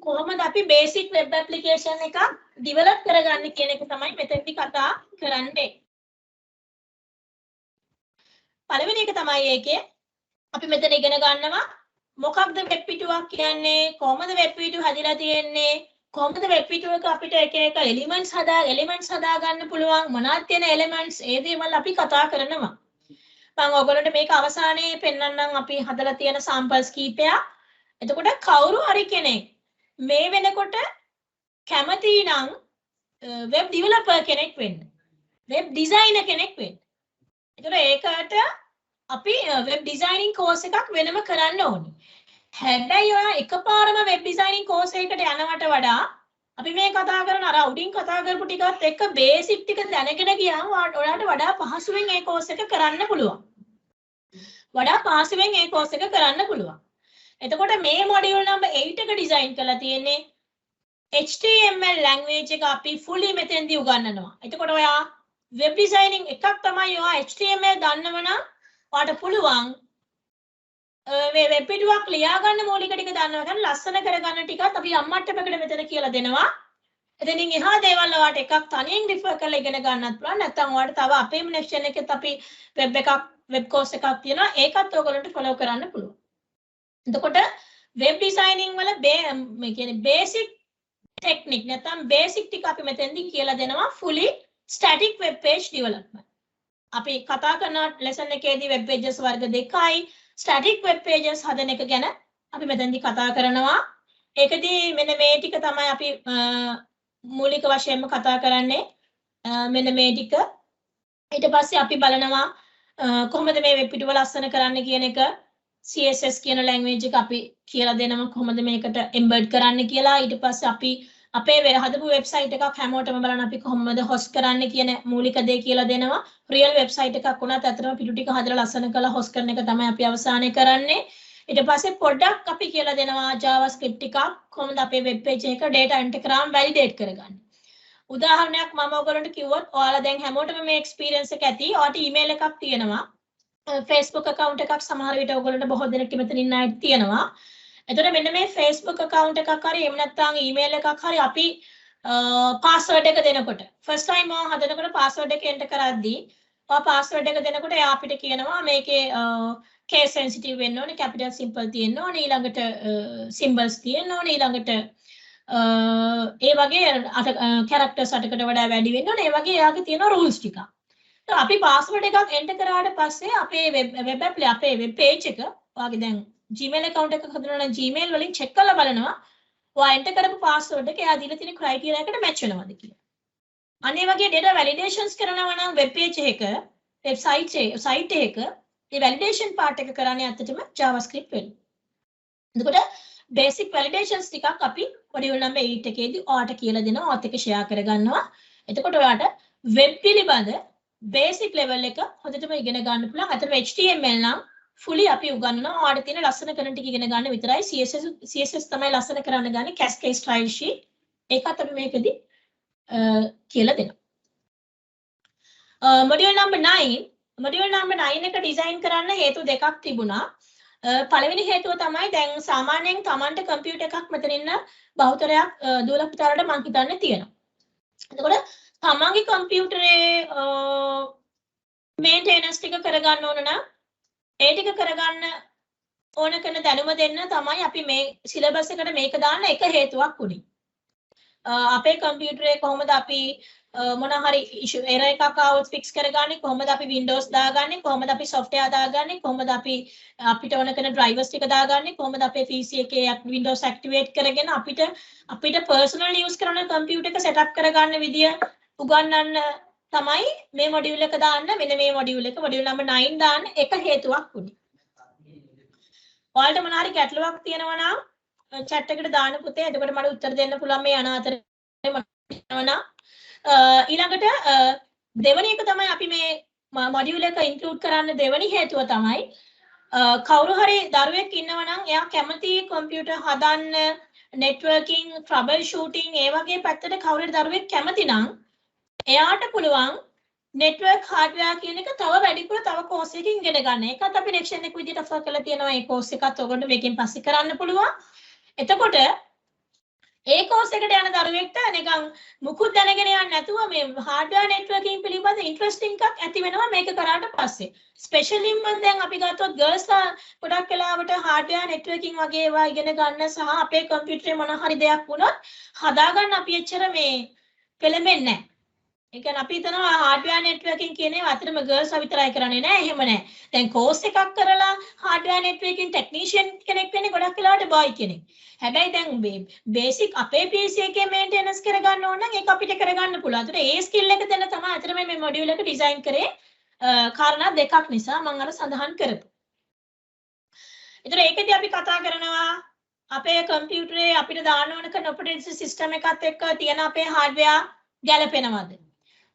කොහොමද අපි බේසික් වෙබ් ඇප්ලිකේෂන් එකක් ඩෙවලොප් කරගන්නේ කියන එක තමයි මෙතනදී කතා කරන්නේ. පළවෙනි එක තමයි ඒකේ අපි මෙතන ඉගෙන ගන්නවා මොකක්ද වෙබ් පිටුවක් කියන්නේ කොහොමද වෙබ් පිටුව හදිලා තියෙන්නේ කොහොමද වෙබ් පිටුවක අපිට එක එක එලිමන්ට්ස් හදා ගන්න පුළුවන් මොනවද තියෙන එලිමන්ට්ස් ඒ දේවල් අපි කතා කරනවා. මම ඔයගොල්ලන්ට මේක අවසානයේ පෙන්වන්නම් අපි හදලා තියෙන සැම්පල්ස් කීපයක්. එතකොට කවුරු හරි කෙනෙක් මේ වෙනකොට කැමති නම් වෙබ් ඩෙවලොපර් කෙනෙක් වෙන්න. වෙබ් ඩිසයිනර් කෙනෙක් වෙන්න. ඒතර ඒකට අපි වෙබ් ඩිසයිනින් කෝස් එකක් වෙනම කරන්න ඕනේ. හැබැයි ඔයා එකපාරම වෙබ් ඩිසයිනින් කෝස් එකකට යනවට වඩා අපි මේ කතා කරන අර උඩින් කතා කරපු ටිකත් එක්ක බේසික් ටික දැනගෙන ගියාම ඔයාලට වඩා පහසුවෙන් මේ කෝස් එක කරන්න පුළුවන්. එතකොට මේ මොඩියුල් නම්බර් 8 එක ඩිසයින් කරලා තියෙන්නේ HTML language එක අපි fully මෙතෙන්දී උගන්වනවා. එතකොට ඔයා web designing එකක් තමයි ඔයා HTML දන්නව නම් ඔයාට පුළුවන් මේ වෙබ් පිටුවක් ලියා ගන්න මූලික ටික දන්නවා නම් ලස්සන කරගන්න ටිකත් අපි අම්මට්ටමකට මෙතන කියලා දෙනවා. එතනින් එහා දේවල් ඔයාට එකක් තනියෙන් රිෆර් කරලා ඉගෙන ගන්නත් පුළුවන්. නැත්නම් ඔයාට තව අපේම නෙක්ස්ට් එකෙත් අපි වෙබ් කෝස් එකක් තියෙනවා. ඒකත් ඔයගොල්ලන්ට ෆලෝ කරන්න පුළුවන්. එතකොට වෙබ් ඩිසයිනින් වල මේ කියන්නේ බේසික් ටෙක්නික් නැත්නම් බේසික් ටික අපි මෙතෙන්දී කියලා දෙනවා fully static web page development. අපි කතා කරන lesson එකේදී web pages වර්ග දෙකයි static web pages හදන එක ගැන අපි මෙතෙන්දී කතා කරනවා. ඒකදී මෙන්න මේ ටික තමයි අපි මූලික වශයෙන්ම කතා කරන්නේ. මෙන්න මේ ටික. ඊට පස්සේ අපි බලනවා කොහොමද මේ වෙබ් පිටුව ලස්සන කරන්න කියන එක. CSS කියන language එක අපි කියලා දෙනවා කොහොමද මේකට embed කරන්න කියලා. ඊට පස්සේ අපි අපේ හදපු website එකක් හැමෝටම බලන්න අපි කොහොමද host කරන්න කියන මූලික දේ කියලා දෙනවා. real website එකක් වුණත් අතරම පිටු ටික හදලා ලස්සන කරලා host කරන එක තමයි අපි අවසානයේ කරන්නේ. ඊට පස්සේ පොඩ්ඩක් අපි කියලා දෙනවා JavaScript ටිකක් කොහොමද අපේ web page එක data enter කරාම validate කරගන්නේ. උදාහරණයක් මම ඔයගොල්ලන්ට කිව්වොත් ඔයාලා දැන් හැමෝටම මේ experience එක ඇති. ඔයාට email එකක් තියෙනවා. Facebook account එකක් සමහර විට ඔයගොල්ලන්ට බොහෝ දෙනෙක් මෙතන ඉන්න අය තියෙනවා. එතකොට මෙන්න මේ Facebook account එකක් හරි එහෙම නැත්නම් email එකක් හරි අපි password එක දෙනකොට first time මම හදනකොට password එක enter කරද්දී password එක දෙනකොට එයා අපිට කියනවා මේකේ case sensitive වෙන්න ඕනේ capital simple තියෙන්න ඕනේ ඊළඟට symbols තියෙන්න ඕනේ ඊළඟට ඒ වගේ characters 8කට වඩා වැඩි වෙන්න ඕනේ ඒ වගේ එයාගේ තියෙන rules ටිකක්. අපි password එකක් enter කරාට පස්සේ අපේ අපේ web page එක ඔයාගේ දැන් Gmail account එකක් හදනවා නම් Gmail වලින් check කරලා බලනවා ඔයා enter කරපු password එක එයා දීලා තියෙන criteria එකට match වෙනවද කියලා. අනේ වගේ data validations කරනවා නම් web page එක site එක ඒ validation part එක කරන්නේ ඇත්තටම JavaScript වලින්. එතකොට basic validations ටිකක් අපි module number 8 එකේදී ඔයාලට කියලා දෙනවා. ඔයත් එක්ක share කරගන්නවා. එතකොට ඔයාලට web පිළිබඳ basic level එක හොඳටම ඉගෙන ගන්න පුළුවන්. අතට HTML නම් fully අපි උගන්වනවා. ඔයාලට තියෙන ලස්සන කරන ටික ඉගෙන ගන්න විතරයි. CSS තමයි ලස්සන කරන්න ගන්න. Cascade style sheet ඒකත් අපි මේකදී කියලා දෙනවා. module number 9 එක design කරන්න හේතු දෙකක් තිබුණා. පළවෙනි හේතුව තමයි දැන් සාමාන්‍යයෙන් Tamanට කම්පියුටර් එකක් මෙතන ඉන්න බහුතරයක් දුවලා පුතාලට මම හිතන්නේ තියෙනවා. එතකොට තමන්ගේ කම්පියුටරේ මේන්ටෙනන්ස් ටික කරගන්න ඕන නම් ඒ ටික කරගන්න ඕන කරන දැනුම දෙන්න තමයි අපි මේ සිලබස් එකට මේක දාන්න එක හේතුවක් උනේ. අපේ කම්පියුටරේ කොහොමද අපි මොන හරි error එකක් ආවොත් fix කරගන්නේ, කොහොමද අපි Windows දාගන්නේ, කොහොමද අපි software දාගන්නේ, කොහොමද අපි අපිට ඕන කරන drivers ටික දාගන්නේ, කොහොමද අපේ PC එකේ Windows activate කරගෙන අපිට personal use කරන computer එක setup කරගන්න විදිය උගන්වන්න තමයි මේ module එක දාන්න. මෙන්න මේ module එක module number 9 දාන්න එක හේතුවක් උනේ. ඔයාලට මොන හරි ගැටලුවක් තියෙනවා නම් chat එකට දාන්න පුතේ. එතකොට මට උත්තර දෙන්න පුළුවන් මේ අනාතරේ ඊළඟට දෙවෙනි එක තමයි අපි මේ module එක include කරන්න දෙවෙනි හේතුව තමයි කවුරු හරි දරුවෙක් ඉන්නවා නම් එයා කැමති computer හදන්න, networking, troubleshooting ඒ වගේ පැත්තට කවුරු හරි දරුවෙක් කැමති නම් එයාට පුළුවන් network hardware කියන එක තව වැඩිපුර තව course එකකින් ඉගෙන ගන්න. ඒකත් අපි lection එක විදිහට offer කරලා තියෙනවා. ඒ course එකත් ඔයගොල්ලෝ මේකෙන් පස්සේ කරන්න පුළුවන්. එතකොට ඒ course එකට යන දරුවෙක්ට නිකන් මුකුත් දැනගෙන යන්නේ නැතුව මේ hardware networking පිළිබඳ interesting එකක් ඇති වෙනවා මේක කරාට පස්සේ. Especially දැන් අපි ගත්තොත් girls ගොඩක් වෙලාවට hardware networking වගේ ඒවා ඉගෙන ගන්න සහ අපේ computer මොන හරි දෙයක් වුණොත් හදාගන්න අපි එච්චර මේ පෙළඹෙන්නේ නැහැ. ඒ කියන්නේ අපි හිතනවා hardware networking කියන ඒවා අතරම girls විතරයි කරන්නේ නෑ. එහෙම නෑ. දැන් course එකක් කරලා hardware networking technician කෙනෙක් වෙන්නේ ගොඩක් වෙලාවට boy කෙනෙක්. හැබැයි දැන් basic අපේ PC එකේ maintenance කරගන්න ඕන නම් ඒක අපිට කරගන්න පුළුවන්. ඒතර ඒ skill එක දෙන්න තමයි අතරම මේ module එක design කරේ. කාරණා දෙකක් නිසා මම අර සඳහන් කරපු. ඒතර ඒකදී අපි කතා කරනවා අපේ computer අපිට දාන්න ඕන කරන operating system එකත් එක්ක තියෙන අපේ hardware ගැලපෙනවද?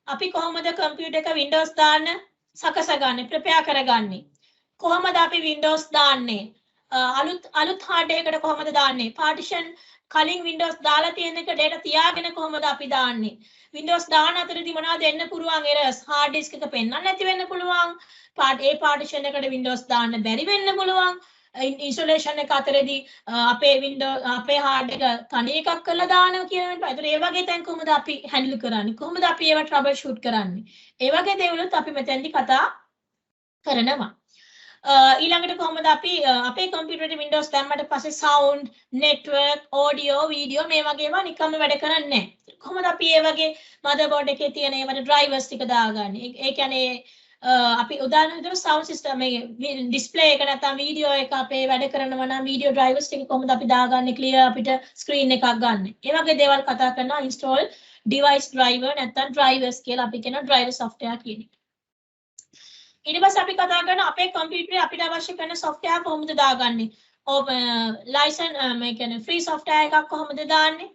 අපි කොහොමද කම්පියුටර් එක Windows දාන්න සකසගන්නේ, ප්‍රපෙයාර් කරගන්නේ? කොහොමද අපි Windows දාන්නේ? අලුත් hard එකකට කොහොමද දාන්නේ? partition කලින් Windows දාලා තියෙන එක data තියාගෙන කොහොමද අපි දාන්නේ? Windows දාන අතරදී මොනවද එන්න පුළුවන් errors? hard disk එක පෙන්වන්න නැති වෙන්න පුළුවන්. ඒ partition එකට Windows දාන්න බැරි වෙන්න පුළුවන්. installation එක අතරදී අපේ hard එක තනි එකක් කරලා දානවා කියන එක. ඒතර ඒ වගේ තැන් කොහොමද අපි handle කරන්නේ? කොහොමද අපි ඒවා trouble shoot කරන්නේ? ඒ වගේ දේවලුත් අපි මෙතෙන්දි කතා කරනවා. ඊළඟට කොහොමද අපි අපේ computer එකේ Windows දැම්මට පස්සේ sound, network, audio, video මේ වගේ ඒවා නිකම්ම වැඩ කරන්නේ නැහැ. කොහොමද අපි ඒ වගේ motherboard එකේ තියෙන ඒවට drivers ටික දාගන්නේ? ඒ කියන්නේ අපි උදාහරණ විදිහට sound system එකේ display එක නැත්නම් video එක අපේ වැඩ කරනවා නම් video drivers ටික කොහොමද අපි දාගන්නේ clear අපිට screen එකක් ගන්න. ඒ වගේ දේවල් කතා කරනවා install device driver නැත්නම් drivers කියලා අපි කියන driver software කියන එක. ඊට පස්සේ අපි කතා කරන අපේ computer අපිට අවශ්‍ය කරන software කොහොමද දාගන්නේ? license මේ කියන්නේ free software එකක් කොහොමද දාන්නේ?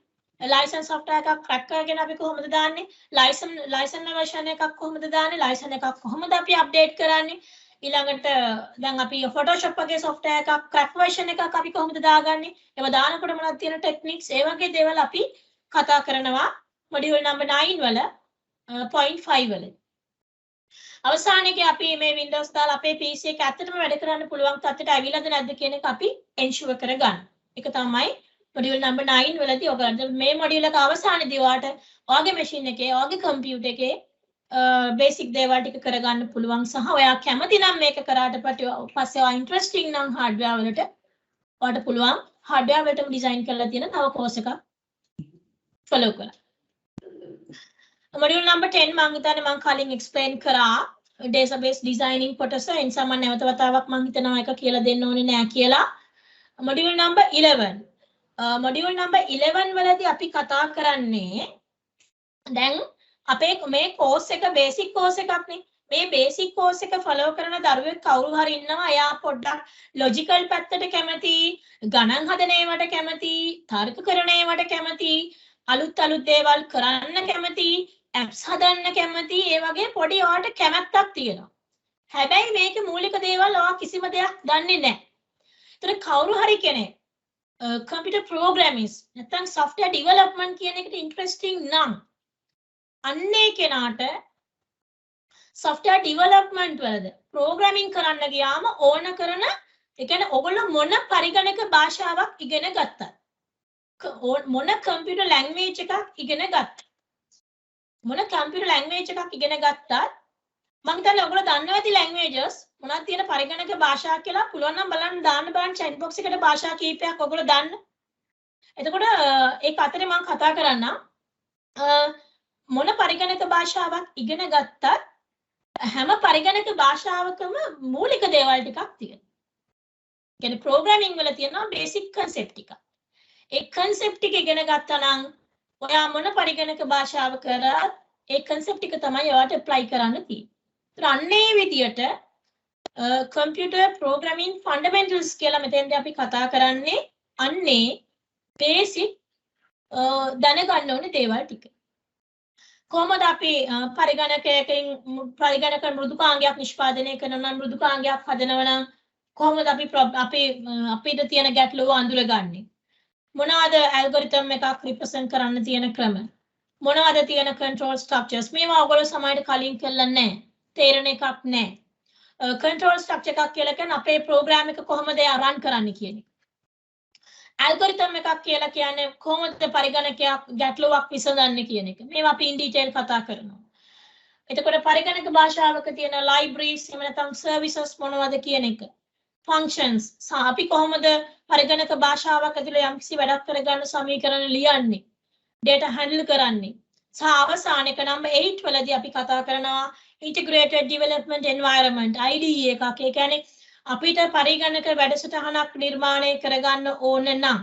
license software එකක් crack කරගෙන අපි කොහොමද දාන්නේ? license version එකක් කොහොමද දාන්නේ? license එකක් කොහොමද අපි update කරන්නේ? ඊළඟට දැන් අපි Photoshop වගේ software එකක් crack version එකක් අපි කොහොමද දාගන්නේ? ඒව දානකොට මොනවද තියෙන techniques? ඒ වගේ දේවල් අපි කතා කරනවා module number 9 වල point 5 වල. අවසානයේදී අපි මේ Windows දාලා අපේ PC එක ඇත්තටම වැඩ කරන්න පුළුවන් තත්ත්වයට ඇවිල්ලාද නැද්ද කියන එක අපි ensure කරගන්න. ඒක තමයි module number 9 වලදී ඔයගලන්ට මේ module එක අවසානයේදී ඔයාලට ඔයගේ machine එකේ ඔයගේ computer එකේ basic දේවල් ටික කරගන්න පුළුවන් සහ ඔයා කැමති නම් මේක කරාට පස්සේ ඔයා interesting නම් hardware වලට ඔයාලට පුළුවන් hardware වලටම design කරලා තියෙන තව course එකක් follow කරන්න. module number 10 මම හිතන්නේ මම කලින් explain කරා database designing කොටස. ඒ නිසා මම නැවත වතාවක් මම හිතනවා එක කියලා දෙන්න ඕනේ නෑ කියලා. module number 11 module number 11 වලදී අපි කතා කරන්නේ දැන් අපේ මේ course එක basic course එකක් නේ. මේ බේසික් කෝස් එක ෆලෝ කරන දරුවෙක් කවුරු හරි ඉන්නවා එයා පොඩ්ඩක් ලොජිකල් පැත්තට කැමති ගණන් හදන ඒවාට කැමති තර්ක කරන ඒවාට කැමති අලුත් දේවල් කරන්න කැමති ඇප්ස් හදන්න කැමති ඒ වගේ පොඩි ඔයාට කැමැත්තක් තියෙනවා හැබැයි මේක මූලික දේවල් ඔයා කිසිම දෙයක් දන්නේ නැහැ ඒතර කවුරු හරි කෙනෙක් computer programming නැත්නම් software development කියන එකට interesting නම් අන්නේ කෙනාට software development වලද programming කරන්න ගියාම ඕන කරන ඒ කියන්නේ ඔයගොල්ලෝ මොන පරිගණක භාෂාවක් ඉගෙන ගත්තත් මොන computer language එකක් ඉගෙන ගත්තත් මොන computer language එකක් ඉගෙන ගත්තත් මම හිතන්නේ ඔයගොල්ලෝ දන්නවා ඇති languages මොනවද තියෙන පරිගණක භාෂා කියලා පුළුවන් නම් බලන්න බලන්න chat box එකට භාෂා කීපයක් ඔයගොල්ලෝ දන්න. එතකොට ඒක අතරේ මම කතා කරන්නම් මොන පරිගණක භාෂාවක් ඉගෙන ගත්තත් හැම පරිගණක භාෂාවකම මූලික දේවල් ටිකක් තියෙනවා. කියන්නේ programming වල තියෙනවා basic concept ටික. ඒ concept ටික ඉගෙන ගත්තා නම් ඔයා මොන පරිගණක භාෂාව කරත් ඒ concept ටික තමයි ඔයාට apply කරන්න තියෙන්නේ. ඒත් අන්නේ විදියට computer programming fundamentals කියලා මෙතෙන්දී අපි කතා කරන්නේ අන්නේ basic දැනගන්න ඕනේ දේවල් ටික. කොහොමද අපි පරිගණකයකින් පරිගණක මෘදුකාංගයක් නිෂ්පාදනය කරනවා නම් මෘදුකාංගයක් හදනවා නම් කොහොමද අපි අපිට තියෙන ගැටලුව අඳුරගන්නේ මොනවාද ඇල්ගොරිතම් එකක් රිප්‍රසන්ට් කරන්න තියෙන ක්‍රම මොනවාද තියෙන control structures මේවා ඔයගොල්ලෝ සමහරට කලින් කරලා නැහැ තේරෙන එකක් නැහැ control structure එකක් කියලා කියන්නේ අපේ program එක කොහොමද රන් කරන්නේ කියන එක ඇල්ගොරිතම් එකක් කියලා කියන්නේ කොහොමද පරිගණකයක් ගැටලුවක් විසඳන්නේ කියන එක. මේවා අපි in detail කතා කරනවා. එතකොට පරිගණක භාෂාවක තියෙන libraries එහෙම නැත්නම් services මොනවද කියන එක. functions අපි කොහොමද පරිගණක භාෂාවක් ඇතුළේ යම්කිසි වැඩක් කරගන්න සමීකරණ ලියන්නේ. data handle කරන්නේ. සහ අවසානයක number 8 වලදී අපි කතා කරනවා integrated development environment IDE එකක්. ඒ කියන්නේ අපිට පරිගණක වැඩසටහනක් නිර්මාණය කරගන්න ඕන නම්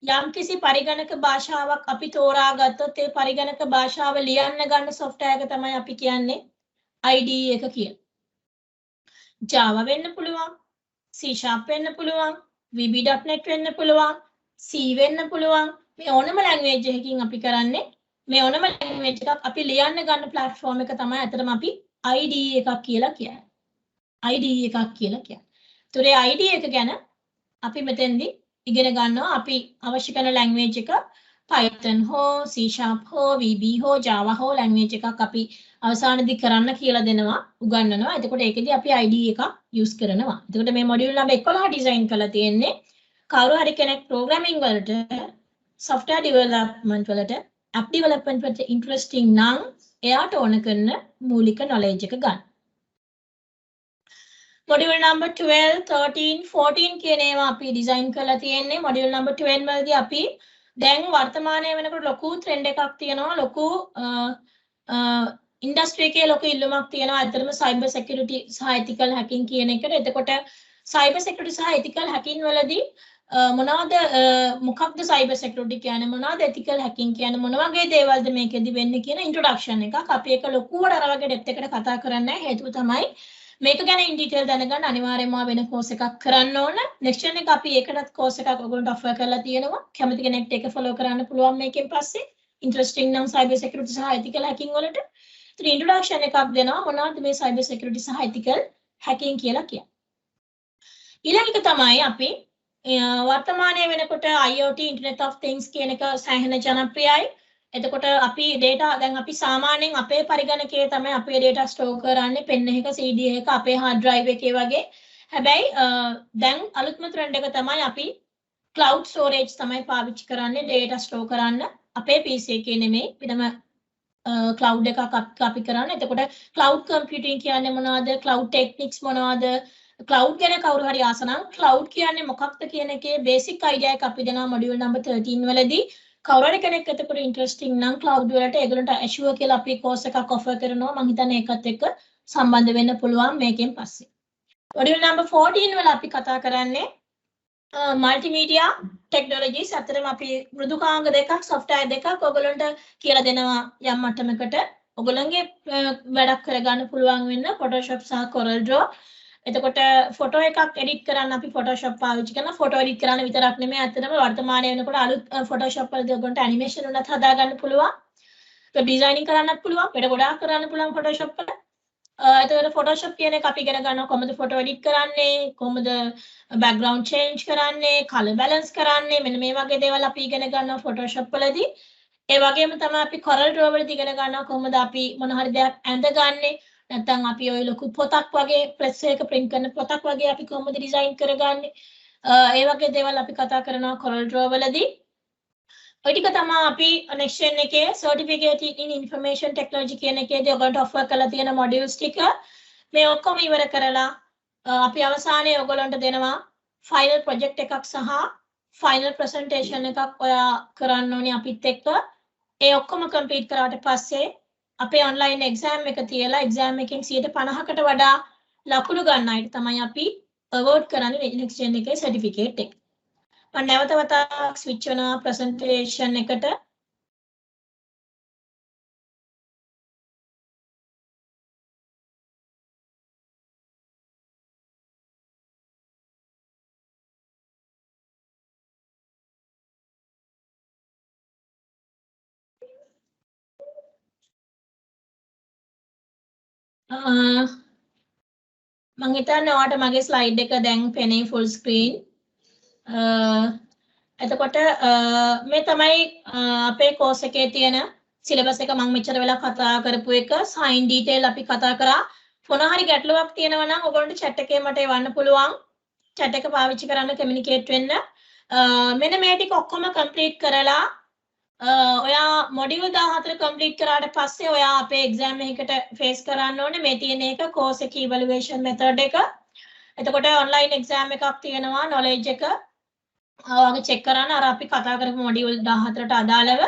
යම්කිසි පරිගණක භාෂාවක් අපි තෝරාගත්තොත් ඒ පරිගණක භාෂාව ලියන්න ගන්න software එක තමයි අපි කියන්නේ IDE එක කියලා. Java වෙන්න පුළුවන්, C# වෙන්න පුළුවන්, VB.NET වෙන්න පුළුවන්, C වෙන්න පුළුවන්. මේ ඕනම language එකකින් අපි කරන්නේ මේ ඕනම language එකක් අපි ලියන්න ගන්න platform එක තමයි අතරම අපි IDE එකක් කියලා කියන්නේ. IDE එකක් කියලා කියන්නේ. ඒතර ඒ IDE එක ගැන අපි මෙතෙන්දී ඉගෙන ගන්නවා අපි අවශ්‍ය කරන language එක Python හෝ C# හෝ VB හෝ Java හෝ language එකක් අපි අවසානයේදී කරන්න කියලා දෙනවා උගන්වනවා. එතකොට ඒකෙදී අපි IDE එකක් use කරනවා. එතකොට මේ module number 11 design කරලා තියෙන්නේ කවුරු හරි කෙනෙක් programming වලට software development වලට app development වලට interesting නම් එයාට ඕන කරන මූලික knowledge එක ගන්න. Module number 12, 13, 14 කියන ඒවා අපි design කරලා තියෙන්නේ. Module number 12 වලදී අපි දැන් වර්තමානයේ වෙනකොට ලොකු trend එකක් තියෙනවා. ලොකු industry එකේ ලොකු ඉල්ලුමක් තියෙනවා. ඇත්තටම cyber security සහ ethical hacking කියන එකට. එතකොට cyber security සහ ethical hacking වලදී මොකක්ද cyber security කියන්නේ මොනවද ethical hacking කියන්නේ මොන වගේ දේවල්ද මේකෙදි වෙන්නේ කියන introduction එකක්. අපි ඒක ලොකුවට අර වගේ depth එකට කතා කරන්නේ නැහැ. හේතුව තමයි මේක ගැන in detail දැනගන්න අනිවාර්යයෙන්ම වෙන course එකක් කරන්න ඕන. next gen එක අපි ඒකටත් course එකක් ඔයගොල්ලන්ට offer කරලා තියෙනවා. කැමති කෙනෙක්ට ඒක follow කරන්න පුළුවන් මේකෙන් පස්සේ. interesting නම් cyber security සහ ethical hacking වලට. ඉතින් introduction එකක් දෙනවා මොනවද මේ cyber security සහ ethical hacking කියලා කියන්නේ. ඊළඟ එක තමයි අපි වර්තමානයේ වෙනකොට IoT Internet of Things කියන එක සෑහෙන ජනප්‍රියයි. එතකොට අපි data දැන් අපි සාමාන්‍යයෙන් අපේ පරිගණකයේ තමයි අපේ data store කරන්නේ pen එකක CD එකක අපේ hard drive එකේ වගේ. හැබැයි දැන් අලුත්ම trend එක තමයි අපි cloud storage තමයි පාවිච්චි කරන්නේ data store කරන්න. අපේ PC එකේ නෙමෙයි වෙනම cloud එකක් අපි කරන්නේ. එතකොට cloud computing කියන්නේ මොනවද? cloud techniques මොනවද? cloud ගැන කවුරු හරි ආස නම් cloud කියන්නේ මොකක්ද කියන එකේ basic idea එක අපි දෙනවා module number 13 වලදී. කවුරු හරි කෙනෙක් එතකොට interesting නම් cloud වලට ඒගොල්ලන්ට Azure කියලා අපි course එකක් offer කරනවා. මම හිතන්නේ ඒකත් එක්ක සම්බන්ධ වෙන්න පුළුවන් මේකෙන් පස්සේ. module number 14 වල අපි කතා කරන්නේ multimedia technologies. අතරම අපි මෘදුකාංග දෙකක් software දෙකක් ඔයගොල්ලන්ට කියලා දෙනවා යම් මට්ටමකට ඔයගොල්ලන්ගේ වැඩක් කරගන්න පුළුවන් වෙන්න Photoshop සහ Corel Draw. එතකොට ෆොටෝ එකක් එඩිට් කරන්න අපි Photoshop පාවිච්චි කරනවා. ෆොටෝ එඩිට් කරන්න විතරක් නෙමෙයි අතනම වර්තමානයේ වෙනකොට අලුත් Photoshop වලදී ඔයගොල්ලන්ට ඇනිමේෂන් උනත් හදා ගන්න පුළුවන්. ඒක ඩිසයිනින් කරන්නත් පුළුවන්. වැඩ ගොඩාක් කරන්න පුළුවන් Photoshop වල. එතකොට Photoshop කියන එක අපි ඉගෙන ගන්නවා කොහොමද ෆොටෝ එඩිට් කරන්නේ, කොහොමද background change කරන්නේ, color balance කරන්නේ. මෙන්න මේ වගේ දේවල් අපි ඉගෙන ගන්නවා Photoshop වලදී. ඒ වගේම තමයි අපි Corel Draw වලදී ඉගෙන ගන්නවා කොහොමද අපි මොන හරි දෙයක් ඇඳගන්නේ. නැත්නම් අපි ওই ලොකු පොතක් වගේ ප්‍රෙස් එක print කරන පොතක් වගේ අපි කොහොමද ඩිසයින් කරගන්නේ. ඒ වගේ දේවල් අපි කතා කරනවා Corel Draw වලදී. ඔය ටික තමයි අපි next gen එකේ certificate in information technology කියන එකේදී ඔයගොල්ලන්ට offer කරලා තියෙන modules ටික. මේ ඔක්කොම ඉවර කරලා අපි අවසානයේ ඔයගොල්ලන්ට දෙනවා final project එකක් සහ final presentation එකක් ඔයා කරන්න ඕනේ අපිත් එක්ක. ඒ ඔක්කොම complete කරාට පස්සේ අපේ online exam එක තියලා exam එකෙන් 50%කට වඩා ලකුණු ගන්න අයට තමයි අපි award කරන්නේ next gen එකේ certificate එක. මම නැවත වතාවක් switch වෙනවා presentation එකට. මම හිතන්නේ ඔයාලට මගේ slide එක දැන් පෙනේ full screen. එතකොට මේ තමයි අපේ course එකේ තියෙන syllabus එක මම මෙච්චර වෙලා කතා කරපු එක sign detail අපි කතා කරා. මොන හරි ගැටලුවක් තියෙනවා නම් ඔයගොල්ලන්ට chat එකේ මට එවන්න පුළුවන්. chat එක පාවිච්චි කරන්න communicate වෙන්න. මෙන්න මේ ටික ඔක්කොම complete කරලා ඔයා module 14 complete කරාට පස්සේ ඔයා අපේ exam එකකට face කරන්න ඕනේ මේ තියෙන එක course එක evaluation method එක. එතකොට online exam එකක් තියෙනවා knowledge එක ඔයාගේ check කරන්න අර අපි කතා කරපු module 14ට අදාළව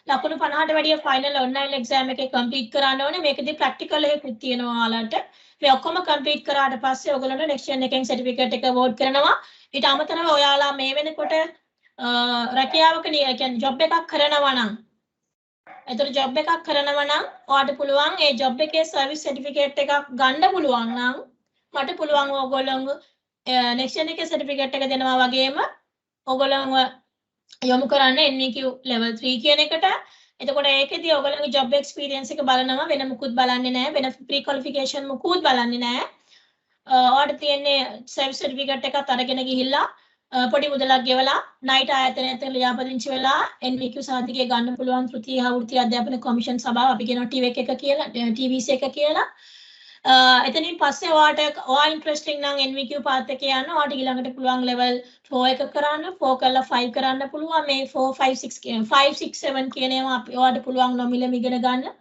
ලකුණු 50ට වැඩිය final online exam එකේ complete කරන්න ඕනේ. මේකදී practical එකකුත් තියෙනවා ඔයාලට. මේ ඔක්කොම complete කරාට පස්සේ ඔයගොල්ලන්ට next gen එකෙන් certificate එක award කරනවා. ඊට අමතරව ඔයාලා මේ වෙනකොට රැකියාවක කියන්නේ job එකක් කරනවා නම් එතකොට job එකක් කරනවා නම් ඔයාලට පුළුවන් ඒ job එකේ service certificate එකක් ගන්න පුළුවන් නම් මට පුළුවන් ඕගොල්ලන්ව next gen එකේ certificate එක දෙනවා වගේම ඕගොල්ලන්ව යොමු කරන්න NVQ level 3 කියන එකට. එතකොට ඒකෙදී ඕගොල්ලන්ගේ job experience එක බලනවා වෙන මුකුත් බලන්නේ නැහැ. වෙන pre qualification මුකුත් බලන්නේ නැහැ. ඔයාලට තියෙන්නේ service certificate එකත් අරගෙන ගිහිල්ලා පොඩි මුදලක් ගෙවලා night ආයතනයට ලියාපදිංචි වෙලා NVQ සාතිකය ගන්න පුළුවන් තෘතීය හා වෘත්තීය අධ්‍යාපන කොමිෂන් සභාව අපි කියනවා TVEC එක කියලා TVC එක කියලා. එතනින් පස්සේ ඔයා ඉන්ටරෙස්ටිං නම් NVQ පාත් එක යන්න ඔයාට ඊළඟට පුළුවන් level 4 එක කරන්න 4 කරලා 5 කරන්න පුළුවන් මේ 4 5 6 5 6 7 කියන ඒවා අපි ඔයාට පුළුවන් නොමිලෙම ඉගෙන ගන්න.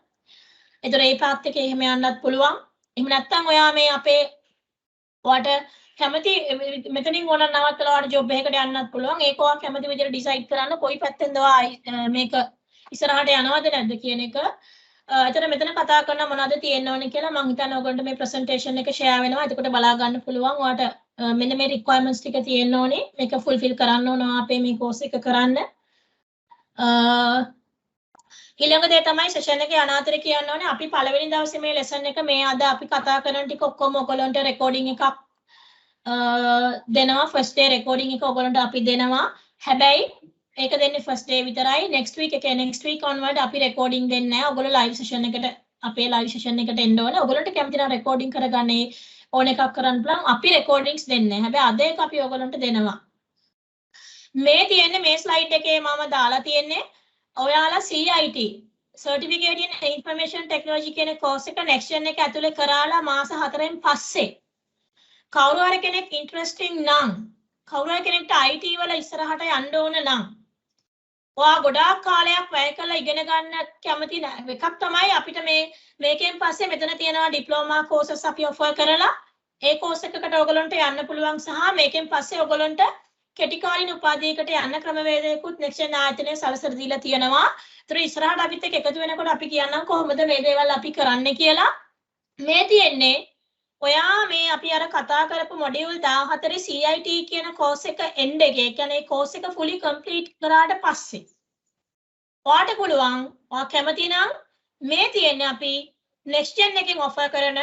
ඒතර ඒ පාත් එකේ එහෙම යන්නත් පුළුවන්. එහෙම නැත්නම් ඔයා මේ අපේ ඔයාට කැමති මෙතනින් ඕන නවත්තලා ඔයාට ජොබ් එකකට යන්නත් පුළුවන්. ඒක ඔයා කැමති විදිහට ඩිසයිඩ් කරන්න කොයි පැත්තෙන්ද ඔයා මේක ඉස්සරහට යනවද නැද්ද කියන එක. එතන මෙතන කතා කරන මොනවද තියෙන්න ඕනේ කියලා මම හිතන්නේ ඔයගොල්ලන්ට මේ ප්‍රසන්ටේෂන් එක ෂෙයා වෙනවා. එතකොට බලා ගන්න පුළුවන්. ඔයාට මෙන්න මේ රික්වයර්මන්ට්ස් ටික තියෙන්න ඕනේ. මේක ෆුල්ෆිල් කරන්න ඕන අපේ මේ කෝස් එක කරන්න. ඊළඟ දේ තමයි සෙෂන් එකේ අනාතර කියන්න ඕනේ. අපි පළවෙනි දවසේ මේ ලෙසන් එක මේ අද අපි කතා කරන ටික ඔක්කොම ඔයගොල්ලන්ට රෙකෝඩින් එකක් දෙනවා. ෆස්ට් ඩේ රෙකෝඩින් එක ඔයගොල්ලන්ට අපි දෙනවා. හැබැයි ඒක දෙන්නේ ෆස්ට් ඩේ විතරයි. next week එකේ next week onward අපි රෙකෝඩින් දෙන්නේ නැහැ. ඔයගොල්ලෝ live session එකට අපේ live session එකට එන්න ඕනේ. ඔයගොල්ලන්ට කැමති නම් රෙකෝඩින් කරගන්නේ ඕන එකක් කරන්න පුළුවන්. අපි රෙකෝඩින්ග්ස් දෙන්නේ නැහැ. හැබැයි අද එක අපි ඔයගොල්ලන්ට දෙනවා. මේ තියෙන්නේ මේ slide එකේ මම දාලා තියෙන්නේ ඔයාලා CIT Certificate in Information Technology කියන course එක next gen එක ඇතුලේ කරාලා මාස 4න් පස්සේ කවුරු හරි කෙනෙක් interesting නම් කවුරු හරි කෙනෙක්ට IT වල ඉස්සරහට යන්න ඕන නම් ඔයා ගොඩාක් කාලයක් වැය කරලා ඉගෙන ගන්න කැමති එකක් තමයි අපිට මේකෙන් පස්සේ මෙතන තියෙනවා ඩිප්ලෝමා courses අපි offer කරලා ඒ course එකකට ඔයගොල්ලන්ට යන්න පුළුවන් සහ මේකෙන් පස්සේ ඔයගොල්ලන්ට කෙටි කාලින උපාධියකට යන්න ක්‍රමවේදයකුත් next gen ආයතනයේ සලසලා දීලා තියෙනවා. ඒතර ඉස්සරහට අපිත් එක්ක එකතු වෙනකොට අපි කියන්නම් කොහොමද මේ දේවල් අපි කරන්නේ කියලා. මේ තියෙන්නේ ඔයා මේ අපි අර කතා කරපු module 14 CIT කියන course එක end එකේ කියන්නේ course එක fully complete කරාට පස්සේ ඔයාට පුළුවන් ඔයා කැමති නම් මේ තියෙන්නේ අපි next gen එකෙන් offer කරන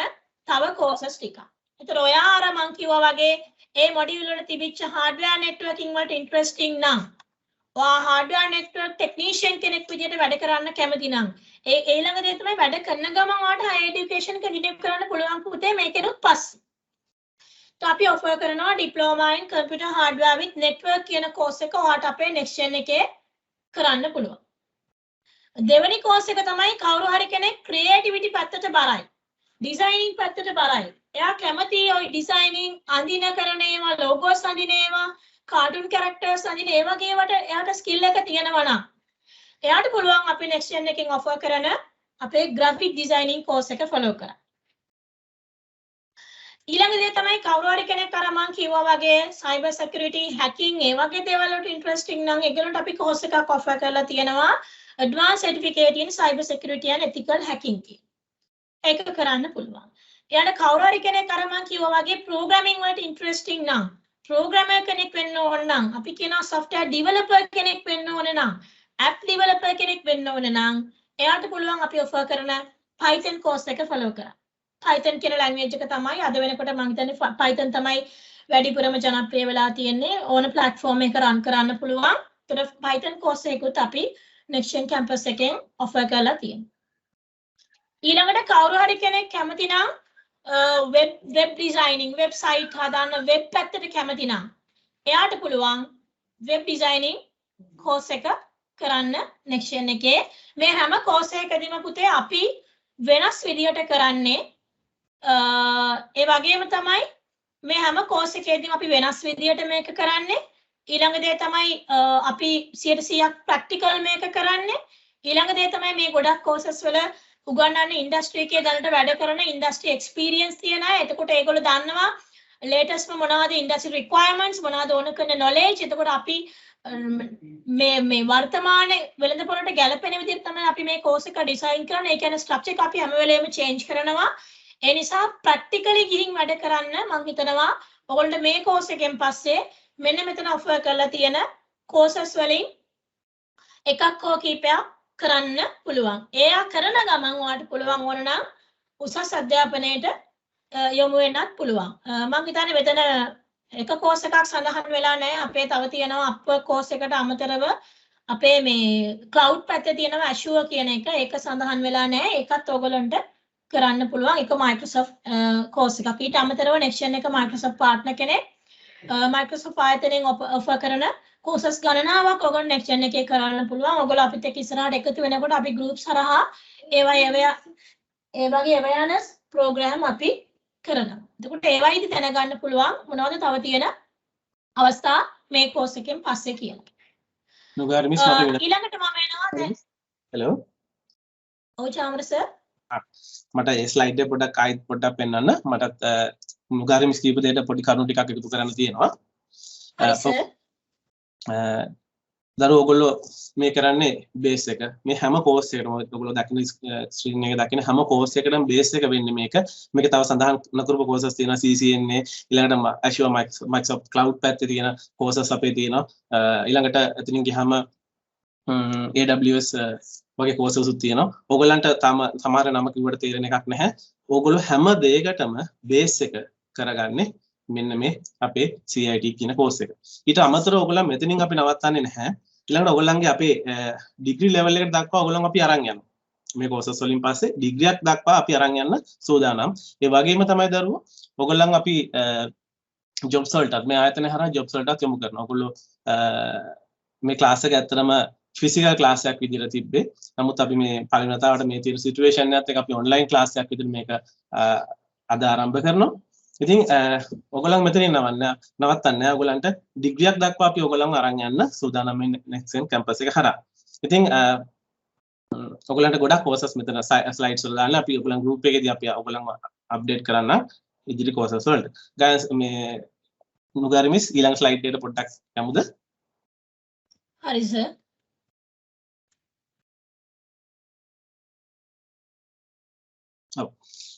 තව courses ටික. ඒතර ඔයා අර මං කිව්වා වගේ ඒ module වල තිබිච්ච hardware networking වලට interesting නම් ඔයා hardware network technician කෙනෙක් විදිහට වැඩ කරන්න කැමති නම් ඒ ඊළඟ දේ තමයි වැඩ කරන ගමන් ඔයාට higher education එක renew කරන්න පුළුවන් පුතේ මේකෙනුත් පස්සේ. तो අපි offer කරනවා diploma in computer hardware with network කියන course එක ඔයාට අපේ next gen එකේ කරන්න පුළුවන්. දෙවෙනි course එක තමයි කවුරු හරි කෙනෙක් creativity පැත්තට බරයි. designing පැත්තට බරයි. එයා කැමති ওই designing අඳින කරන ඒවා logos අඳින ඒවා cartoon characters අඳින ඒ වගේ ඒවාට එයාට skill එක තියෙනවා නම් එයාට පුළුවන් අපි next gen එකෙන් offer කරන අපේ graphic designing course එක follow කරන්න. ඊළඟ දේ තමයි කවුරු හරි කෙනෙක් අර මං කිව්වා වගේ cyber security hacking ඒ වගේ දේවල් වලට interesting නම් ඒගොල්ලන්ට අපි course එකක් offer කරලා තියෙනවා advanced certificate in cyber security and ethical hacking කියන. ඒක කරන්න පුළුවන්. ඊළඟ කවුරු හරි කෙනෙක් අර මං කිව්වා වගේ programming වලට interesting නම් programmer කෙනෙක් වෙන්න ඕන නම් අපි කියනවා software developer කෙනෙක් වෙන්න ඕන නම් app developer කෙනෙක් වෙන්න ඕන නම් එයාට පුළුවන් අපි offer කරන Python course එක follow කරන්න. Python කියන language එක තමයි අද වෙනකොට මම හිතන්නේ Python තමයි වැඩිපුරම ජනප්‍රිය වෙලා තියෙන්නේ ඕන platform එක run කරන්න පුළුවන්. ඒතර Python course එකකුත් අපි next gen campus එකෙන් offer කරලා තියෙනවා. ඊළඟට කවුරු හරි කෙනෙක් කැමති නම් web designing website හදාන්න web පැත්තට කැමති නම් එයාට පුළුවන් web designing course එක කරන්න next gen එකේ. මේ හැම course එකකදීම පුතේ අපි වෙනස් විදියට කරන්නේ ඒ වගේම තමයි මේ හැම course එකේදීම අපි වෙනස් විදියට මේක කරන්නේ. ඊළඟ දේ තමයි අපි 100% practical මේක කරන්නේ. ඊළඟ දේ තමයි මේ ගොඩක් courses වල උගන්වන්නේ industry එකේ දැනට වැඩ කරන industry experience තියන අය. එතකොට ඒගොල්ලෝ දන්නවා latest මොනවද industry requirements මොනවද ඕන කරන knowledge. එතකොට අපි මේ වර්තමාන වෙළඳපොළට ගැලපෙන විදිහට තමයි අපි මේ course එක design කරන්නේ. ඒ කියන්නේ structure එක අපි හැම වෙලේම change කරනවා. ඒ නිසා practically ගිහින් වැඩ කරන්න මම හිතනවා ඔයගොල්ලන්ට මේ course එකෙන් පස්සේ මෙන්න මෙතන offer කරලා තියෙන courses වලින් එකක් හෝ කීපයක් කරන්න පුළුවන්. ඒවා කරන ගමන් ඔයාලට පුළුවන් ඕන නම් උසස් අධ්‍යාපනයට යොමු වෙන්නත් පුළුවන්. මම හිතන්නේ මෙතන එක course එකක් සඳහන් වෙලා නැහැ. අපේ තව තියෙනවා upper course එකට අමතරව අපේ මේ cloud පැත්තේ තියෙනවා Azure කියන එක. ඒක සඳහන් වෙලා නැහැ. ඒකත් ඔයගොල්ලන්ට කරන්න පුළුවන්. ඒක Microsoft course එකක්. ඊට අමතරව next gen එක Microsoft partner කෙනෙක් Microsoft ආයතනයෙන් offer කරන courses ගණනාවක් ඔයගොල්ලෝ next gen එකේ කරන්න පුළුවන්. ඔයගොල්ලෝ අපිත් එක්ක ඉස්සරහට එකතු වෙනකොට අපි groups හරහා ඒ වගේ awareness program අපි කරනවා. එතකොට ඒවයිදි දැනගන්න පුළුවන් මොනවද තව තියෙන අවස්ථා මේ course එකෙන් පස්සේ කියලා. නුගාර මිස් මට ඊළඟට මම එනවා දැන්. හෙලෝ. ඔව් චාමර සර්. මට ඒ ස්ලයිඩ් එක පොඩ්ඩක් ආයෙත් පොඩ්ඩක් පෙන්වන්න. මටත් නුගාර මිස් කීප දෙයට පොඩි කරුණු ටිකක් එකතු කරන්න තියෙනවා. දරුවෝ ඔයගොල්ලෝ මේ කරන්නේ බේස් එක. මේ හැම course එකකටම ඔයගොල්ලෝ දකින්න ස්ක්‍රීන් එකේ දකින්න හැම course එකකටම බේස් එක වෙන්නේ මේක. මේක තව සඳහන් නොකරපු courses තියෙනවා CCNA, ඊළඟට Azure Microsoft Cloud පැත්තේ තියෙන courses අපේ තියෙනවා. ඊළඟට එතනින් ගියාම AWS වගේ courses උත් තියෙනවා. ඕගොල්ලන්ට තම සමහර නම කිව්වට තේරෙන එකක් නැහැ. ඕගොල්ලෝ හැම දෙයකටම බේස් එක කරගන්නේ මෙන්න මේ අපේ CIT කියන course එක. ඊට අමතරව ඔයගොල්ලන් මෙතනින් අපි නවත්තන්නේ නැහැ. ඊළඟට ඔයගොල්ලන්ගේ අපේ ඩිග්‍රී ලෙවල් එකට දක්වා ඔයගොල්ලන් අපි අරන් යනවා. මේ courses වලින් පස්සේ ඩිග්‍රියක් දක්වා අපි අරන් යන්න සූදානම්. ඒ වගේම තමයි දරුවෝ ඔයගොල්ලන් අපි jobs වලටත් මේ ආයතනය හරහා jobs වලටත් යොමු කරනවා. ඔයගොල්ලෝ මේ class එක ඇත්තටම physical class එකක් විදිහට තිබ්බේ. නමුත් අපි මේ පළවෙනි වතාවට මේ තියෙන situation එකත් එක්ක අපි online class එකක් විදිහට මේක අද ආරම්භ කරනවා. ඉතින් ඔයගොල්ලන් මෙතනින් නවත්තන්නේ ඔයගොල්ලන්ට ඩිග්‍රියක් දක්වා අපි ඔයගොල්ලන්ව අරන් යන්න සූදානම් මේ next gen campus එක හරහා. ඉතින් ඔයගොල්ලන්ට ගොඩක් courses මෙතන slides වල දාලා අපි ඔයගොල්ලන් group එකේදී අපි ඔයගොල්ලන්ව update කරන්න ඉදිරි courses වලට. guys මේ නුගාරි මිස් ඊළඟ slide එකට පොඩ්ඩක් යමුද? හරි සර්.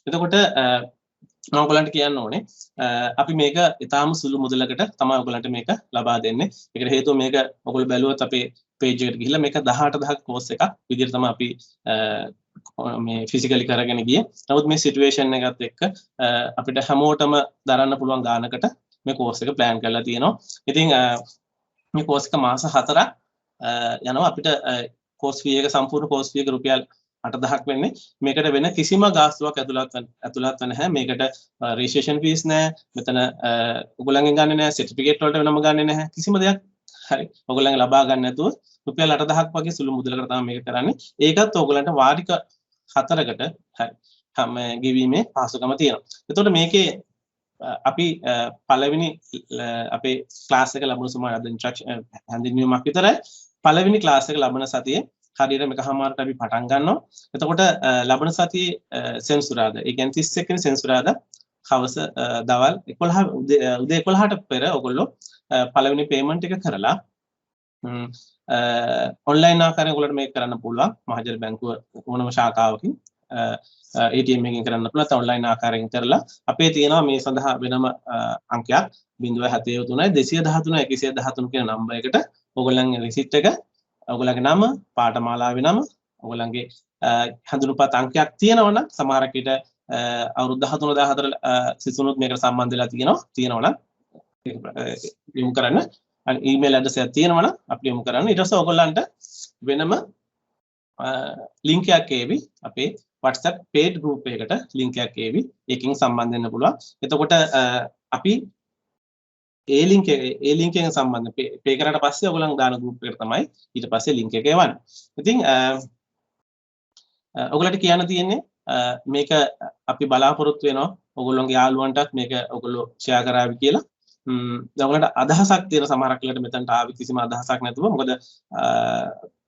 එතකොට මම ඔයගලන්ට කියන්න ඕනේ අපි මේක ඊටාම සුළු මුදලකට තමයි ඔයගලන්ට මේක ලබා දෙන්නේ. ඒකට හේතුව මේක ඔයගොල්ලෝ බැලුවොත් අපේ page එකට ගිහිල්ලා මේක 18000 course එකක් විදිහට තමයි අපි මේ ෆිසිකලි කරගෙන ගියේ. නමුත් මේ සිටුේෂන් එකත් එක්ක අපිට හැමෝටම දරන්න පුළුවන් ගානකට මේ කෝස් එක ප්ලෑන් කරලා තියෙනවා. ඉතින් මේ කෝස් එක මාස 4ක් යනවා. අපිට කෝස් ෆී එක සම්පූර්ණ කෝස් ෆී එක රුපියල් 8000ක් වෙන්නේ. මේකට වෙන කිසිම ගාස්තුවක් ඇතුළත් නැහැ. මේකට රෙජිස්ට්‍රේෂන් ෆීස් නැහැ. මෙතන ඔයගොල්ලන්ගෙන් ගන්නෙ නැහැ. සර්ටිෆිකේට් වලට වෙනම ගන්නෙ නැහැ. කිසිම දෙයක් හරි. ඔයගොල්ලන්ගේ ලබා ගන්න නැතුව රුපියල් 8000ක් වගේ සුළු මුදලකට තමයි මේක කරන්නේ. ඒකත් ඔයගොල්ලන්ට වාරික 4කට හරි හැම ගෙවීමේ පහසුකම තියෙනවා. එතකොට මේකේ අපි පළවෙනි අපේ ක්ලාස් එක ලැබුණ සමාන අද ඉන්ස්ට්‍රක්ෂන් හැඳින්වීමක් විතරයි. පළවෙනි ක්ලාස් එක ලැබෙන සතියේ හරියට මේකමාරට අපි පටන් ගන්නවා. එතකොට ලැබෙන සතියේ සෙන්සුරාදා. ඒ කියන්නේ 31 වෙනි සෙන්සුරාදා හවස දවල් 11 උදේ 11ට පෙර ඔයගොල්ලෝ පළවෙනි පේමන්ට් එක කරලා ඔන්ලයින් ආකාරයෙන් ඔයගොල්ලන්ට මේක කරන්න පුළුවන්. මහජන බැංකුව ඕනම ශාඛාවකින් ATM එකකින් කරන්න පුළුවන්. නැත්නම් ඔන්ලයින් ආකාරයෙන් කරලා අපේ තියෙනවා මේ සඳහා වෙනම අංකයක් 073 213 113 කියන නම්බර් එකට ඔයගොල්ලන්ගේ රිසිට් එක, ඔයගොල්ලන්ගේ නම, පාඨමාලාවේ නම, ඔයගොල්ලන්ගේ හඳුනුපත් අංකයක් තියෙනවනම් සමහරක් විට අවුරුදු 13 14 සිසුනුත් මේකට සම්බන්ධ වෙලා තියෙනවනම් යොමු කරන්න. ඊමේල් ඇඩ්‍රස් එකක් තියෙනවනම් අපි යොමු කරන්න. ඊට පස්සේ ඔයගොල්ලන්ට වෙනම ලින්ක් එකක් ඒවි අපේ WhatsApp paid group එකකට ලින්ක් එකක් ඒවි. ඒකෙන් සම්බන්ධ වෙන්න පුළුවන්. එතකොට අපි ඒ ලින්ක් එකෙන් සම්බන්ධ පේ කරාට පස්සේ ඔයගොල්ලන් දාන group එකට තමයි ඊට පස්සේ ලින්ක් එක එවන්නේ. ඉතින් ඔයගොල්ලන්ට කියන්න තියෙන්නේ මේක අපි බලාපොරොත්තු වෙනවා ඔයගොල්ලන්ගේ යාළුවන්ටත් මේක ඔයගොල්ලෝ ෂෙයා කරાવી කියලා. ඔයගොල්ලන්ට අදහසක් තියෙන සමහරක් වෙලට මෙතනට ආවි කිසිම අදහසක් නැතුව. මොකද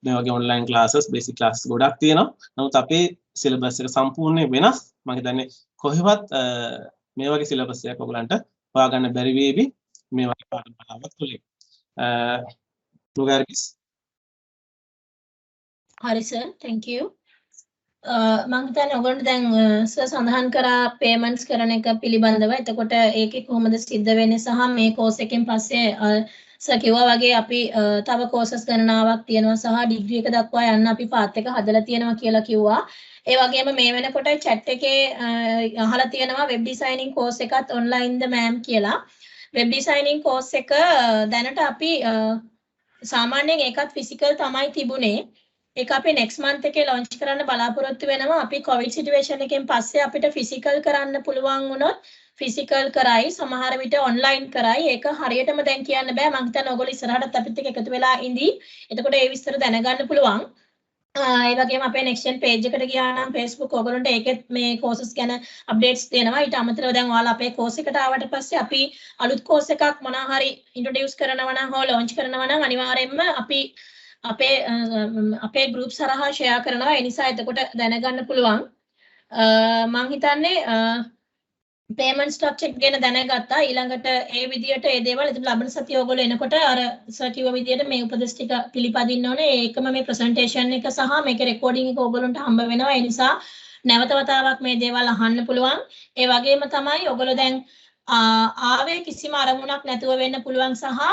මේ වගේ ඔන්ලයින් ක්ලාසස් බේසික් ක්ලාසස් ගොඩක් තියෙනවා. නමුත් අපේ සිලබස් එක සම්පූර්ණයෙන් වෙනස්. මම හිතන්නේ කොහෙවත් මේ වගේ සිලබස් එකක් ඔයගොල්ලන්ට හොයාගන්න බැරි වේවි මේ වගේ පාඩම් පහක් තුලින්. නුගාරිස් හරි සර්, thank you. මම හිතන්නේ ඔයගොල්ලන්ට දැන් සර් සඳහන් කරා payments කරන එක පිළිබඳව. එතකොට ඒකේ කොහොමද සිද්ධ වෙන්නේ සහ මේ course එකෙන් පස්සේ සර් කිව්වා වගේ අපි තව courses ගණනාවක් තියෙනවා සහ ඩිග්‍රී එක දක්වා යන්න අපි පාත් එක හදලා තියෙනවා කියලා කිව්වා. ඒ වගේම මේ වෙනකොට chat එකේ අහලා තියෙනවා web designing course එකත් online ද ma'am කියලා. web designing course එක දැනට අපි සාමාන්‍යයෙන් ඒකත් physical තමයි තිබුණේ. ඒක අපි next month එකේ launch කරන්න බලාපොරොත්තු වෙනවා. අපි covid situation එකෙන් පස්සේ අපිට physical කරන්න පුළුවන් වුණොත් physical කරයි, සමහර විට online කරයි. ඒක හරියටම දැන් කියන්න බෑ. මම හිතන්නේ ඔයගොල්ලෝ ඉස්සරහටත් අපිත් එක්ක එකතු වෙලා ඉඳී. එතකොට ඒ විස්තර දැනගන්න පුළුවන්. ඒ වගේම අපේ next gen page එකට ගියා නම් Facebook ඔයගොල්ලන්ට ඒකෙත් මේ courses ගැන updates දෙනවා. ඊට අමතරව දැන් ඔයාලා අපේ course එකට ආවට පස්සේ අපි අලුත් course එකක් මොනවා හරි introduce කරනවා නම් හෝ launch කරනවා නම් අනිවාර්යයෙන්ම අපි අපේ group සරහා share කරනවා. ඒ නිසා එතකොට දැනගන්න පුළුවන්. මම හිතන්නේ payment structure ගැන දැනගත්තා. ඊළඟට ඒ විදියට ඒ දේවල් ඉතින් ලබන සතිය ඔයගොල්ලෝ එනකොට අර සර් කිව්ව විදියට මේ උපදෙස් ටික පිළිපදින්න ඕනේ. ඒකම මේ presentation එක සහ මේකේ recording එක ඔයගොල්ලන්ට හම්බ වෙනවා. ඒ නිසා නැවත වතාවක් මේ දේවල් අහන්න පුළුවන්. ඒ වගේම තමයි ඔයගොල්ලෝ දැන් ආවේ කිසිම අරමුණක් නැතුව වෙන්න පුළුවන් සහ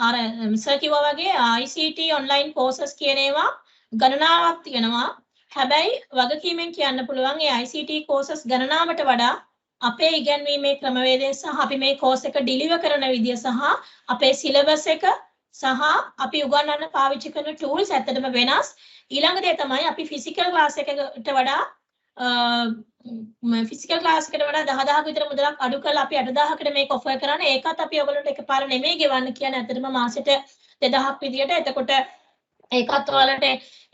අර සර් කිව්වා වගේ ICT online courses කියන ඒවා ගණනාවක් තියෙනවා. හැබැයි වගකීමෙන් කියන්න පුළුවන් මේ ICT courses ගණනාවට වඩා අපේ ඉගැන්වීමේ ක්‍රමවේදය සහ අපි මේ course එක deliver කරන විදිය සහ අපේ syllabus එක සහ අපි උගන්වන්න පාවිච්චි කරන tools ඇත්තටම වෙනස්. ඊළඟ දේ තමයි අපි physical class එකකට වඩා physical class එකට වඩා 10000ක විතර මුදලක් අඩු කරලා අපි 8000කට මේක offer කරන්නේ. ඒකත් අපි ඔයගොල්ලන්ට එකපාර නෙමෙයි ගෙවන්න කියන්නේ. ඇත්තටම මාසෙට 2000ක් විදියට. එතකොට ඒකත් ඔයාලට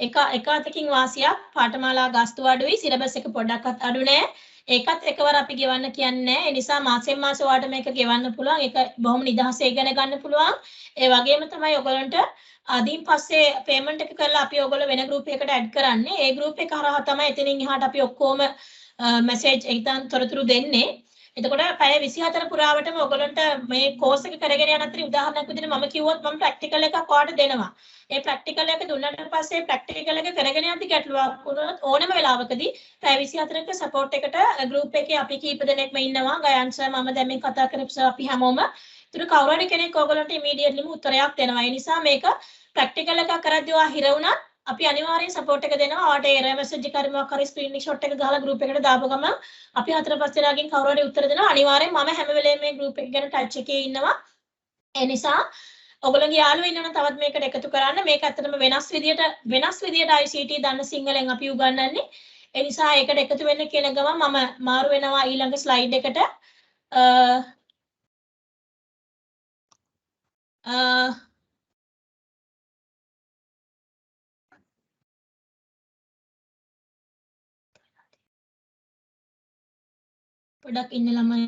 එක අතකින් වාසියක්. පාඨමාලා ගාස්තු අඩුයි, syllabus එක පොඩ්ඩක්වත් අඩු නෑ. ඒකත් එකවර අපි ගෙවන්න කියන්නේ. ඒ නිසා මාසෙන් මාස ඔයාලට මේක ගෙවන්න පුළුවන්. ඒක බොහොම නිදහසේ ඉගෙන ගන්න පුළුවන්. ඒ වගේම තමයි ඔයගොල්ලන්ට අදින් පස්සේ payment එක කරලා අපි ඔයගොල්ලෝ වෙන group එකකට add කරන්නේ. ඒ group එක හරහා තමයි එතනින් එහාට අපි ඔක්කොම message එකෙන් තොරතුරු දෙන්නේ. එතකොට පැය 24 පුරාවටම ඔයගොල්ලන්ට මේ course එක කරගෙන යන අතරේ උදාහරණයක් විදිහට මම කිව්වොත් මම practical එකක් ඔයාලට දෙනවා. ඒ practical එක දුන්නාට පස්සේ practical එක කරගෙන යද්දි ගැටලුවක් වුණොත් ඕනම වෙලාවකදී පැය 24ක support එකට group එකේ අපි කීප දෙනෙක්ම ඉන්නවා. ගයන් සර් මම දැන් මේ කතා කරපු සර් අපි හැමෝම. ඒතර කවුරු හරි කෙනෙක් ඔයගොල්ලන්ට immediatelyම උත්තරයක් දෙනවා. ඒ නිසා මේක practical එකක් කරද්දී ඔයා හිර වුණත් අපි අනිවාර්යෙන් සපෝට් එක දෙනවා. ඔයාට error message එක හරි මොකක් හරි screenshot එක ගහලා group එකට දාපු ගමන් අපි 4-5 දෙනාගෙන් කවුරු හරි උත්තර දෙනවා. අනිවාර්යෙන් මම හැම වෙලේම මේ group එක ගැන touch එකේ ඉන්නවා. ඒ නිසා ඔයගොල්ලෝගේ යාළුවෝ ඉන්නවනම් තවත් මේකට එකතු කරන්න. මේක ඇත්තටම වෙනස් විදියට ICT දන්න සිංහලෙන් අපි උගන්වන්නේ. ඒ නිසා ඒකට එකතු වෙන්න කියන ගමන් මම මාරු වෙනවා ඊළඟ ස්ලයිඩ් එකට. පොඩක් ඉන්න ළමයි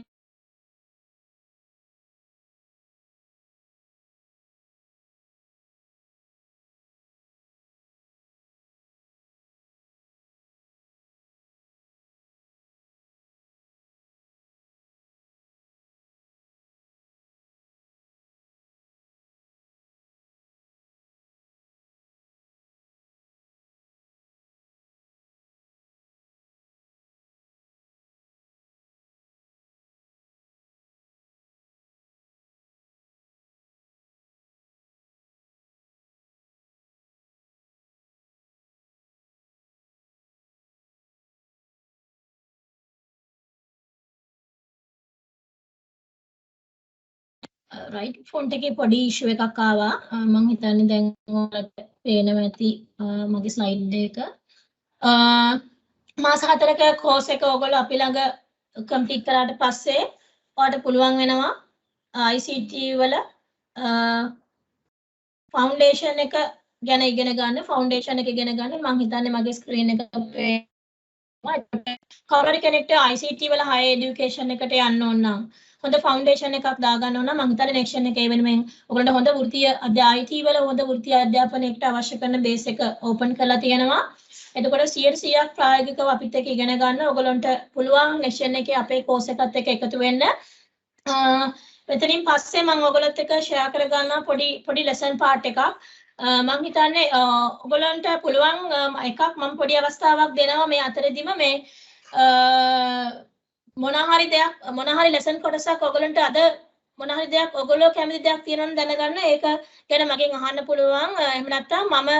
right ෆොන්ට් එකේ පොඩි ඉෂුව එකක් ආවා. මම හිතන්නේ දැන් ඔයාලට පේනවා ඇති මගේ ස්ලයිඩ් එක. මාස 4ක කෝස් එක ඔයගොල්ලෝ අපි ළඟ කම්ප්ලීට් කරාට පස්සේ ඔයාලට පුළුවන් වෙනවා ICT වල ෆවුන්ඩේෂන් එක ගැන ඉගෙන ගන්න. ෆවුන්ඩේෂන් එක ඉගෙන ගන්න මම හිතන්නේ මගේ ස්ක්‍රීන් එක කවුරු හරි කෙනෙක්ට ICT වල higher education එකට යන්න ඕන නම් හොඳ ෆවුන්ඩේෂන් එකක් දාගන්න ඕන නම් මම හිතන්නේ නෙක්ස්ට් එක ඒ වෙනුවෙන් ඔයගොල්ලන්ට හොඳ වෘත්තීය IT වල හොඳ වෘත්තීය අධ්‍යාපනයකට අවශ්‍ය කරන බේස් එක ඕපන් කරලා තියෙනවා. එතකොට 100% ප්‍රායෝගිකව අපිත් එක්ක ඉගෙන ගන්න ඔයගොල්ලන්ට පුළුවන් නෙක්ස්ට් එකේ අපේ කෝස් එකත් එක්ක එකතු වෙන්න. මෙතනින් පස්සේ මම ඔයගොල්ලොත් එක්ක ෂෙයා කර ගන්නවා පොඩි ලෙසන් පාර්ට් එකක්. මම හිතන්නේ ඔයගොල්ලන්ට පුළුවන් එකක් මම පොඩි අවස්ථාවක් දෙනවා මේ අතරෙදිම මේ මොනහරි ලෙසන් කොටසක් ඔයගොල්ලන්ට අද මොනහරි දෙයක් ඔයගොල්ලෝ කැමති දෙයක් තියෙනවා දැනගන්න ඒක ගැන මගෙන් අහන්න පුළුවන්. එහෙම නැත්නම් මම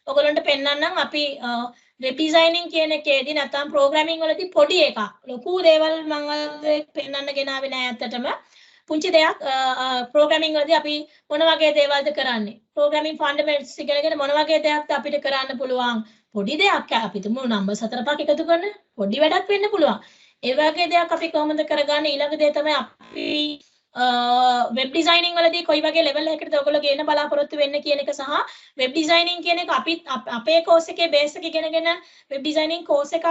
ඔයගොල්ලන්ට පෙන්නන්නම් අපි වෙබ් ඩිසයිනින් කියන එකේදී නැත්නම් ප්‍රෝග්‍රෑමින් වලදී පොඩි එකක් ලොකු දේවල් මම පෙන්නන්න ගෙනාවේ නෑ ඇත්තටම. පුංචි දෙයක් ප්‍රෝග්‍රෑමින් වලදී අපි මොන වගේ දේවල්ද කරන්නේ? ප්‍රෝග්‍රෑමින් ෆන්ඩමෙන්ටල්ස් ඉගෙනගෙන මොන වගේ දෙයක්ද අපිට කරන්න පුළුවන්? පොඩි දෙයක් අපි තුමු නම්බර් 4-5 එකතු කරන පොඩි වැඩක් වෙන්න පුළුවන්. ඒ වගේ දෙයක් අපි කොහොමද කරගන්නේ? ඊළඟ දේ තමයි අපි වෙබ් ඩිසයිනින් වලදී කොයි වගේ ලෙවල් එකකටද ඔයගොල්ලෝ ගේන්න බලාපොරොත්තු වෙන්නේ කියන එක සහ වෙබ් ඩිසයිනින් කියන එක අපි අපේ කෝස් එකේ බේස් එක ඉගෙනගෙන වෙබ් ඩිසයිනින් කෝස් එකක්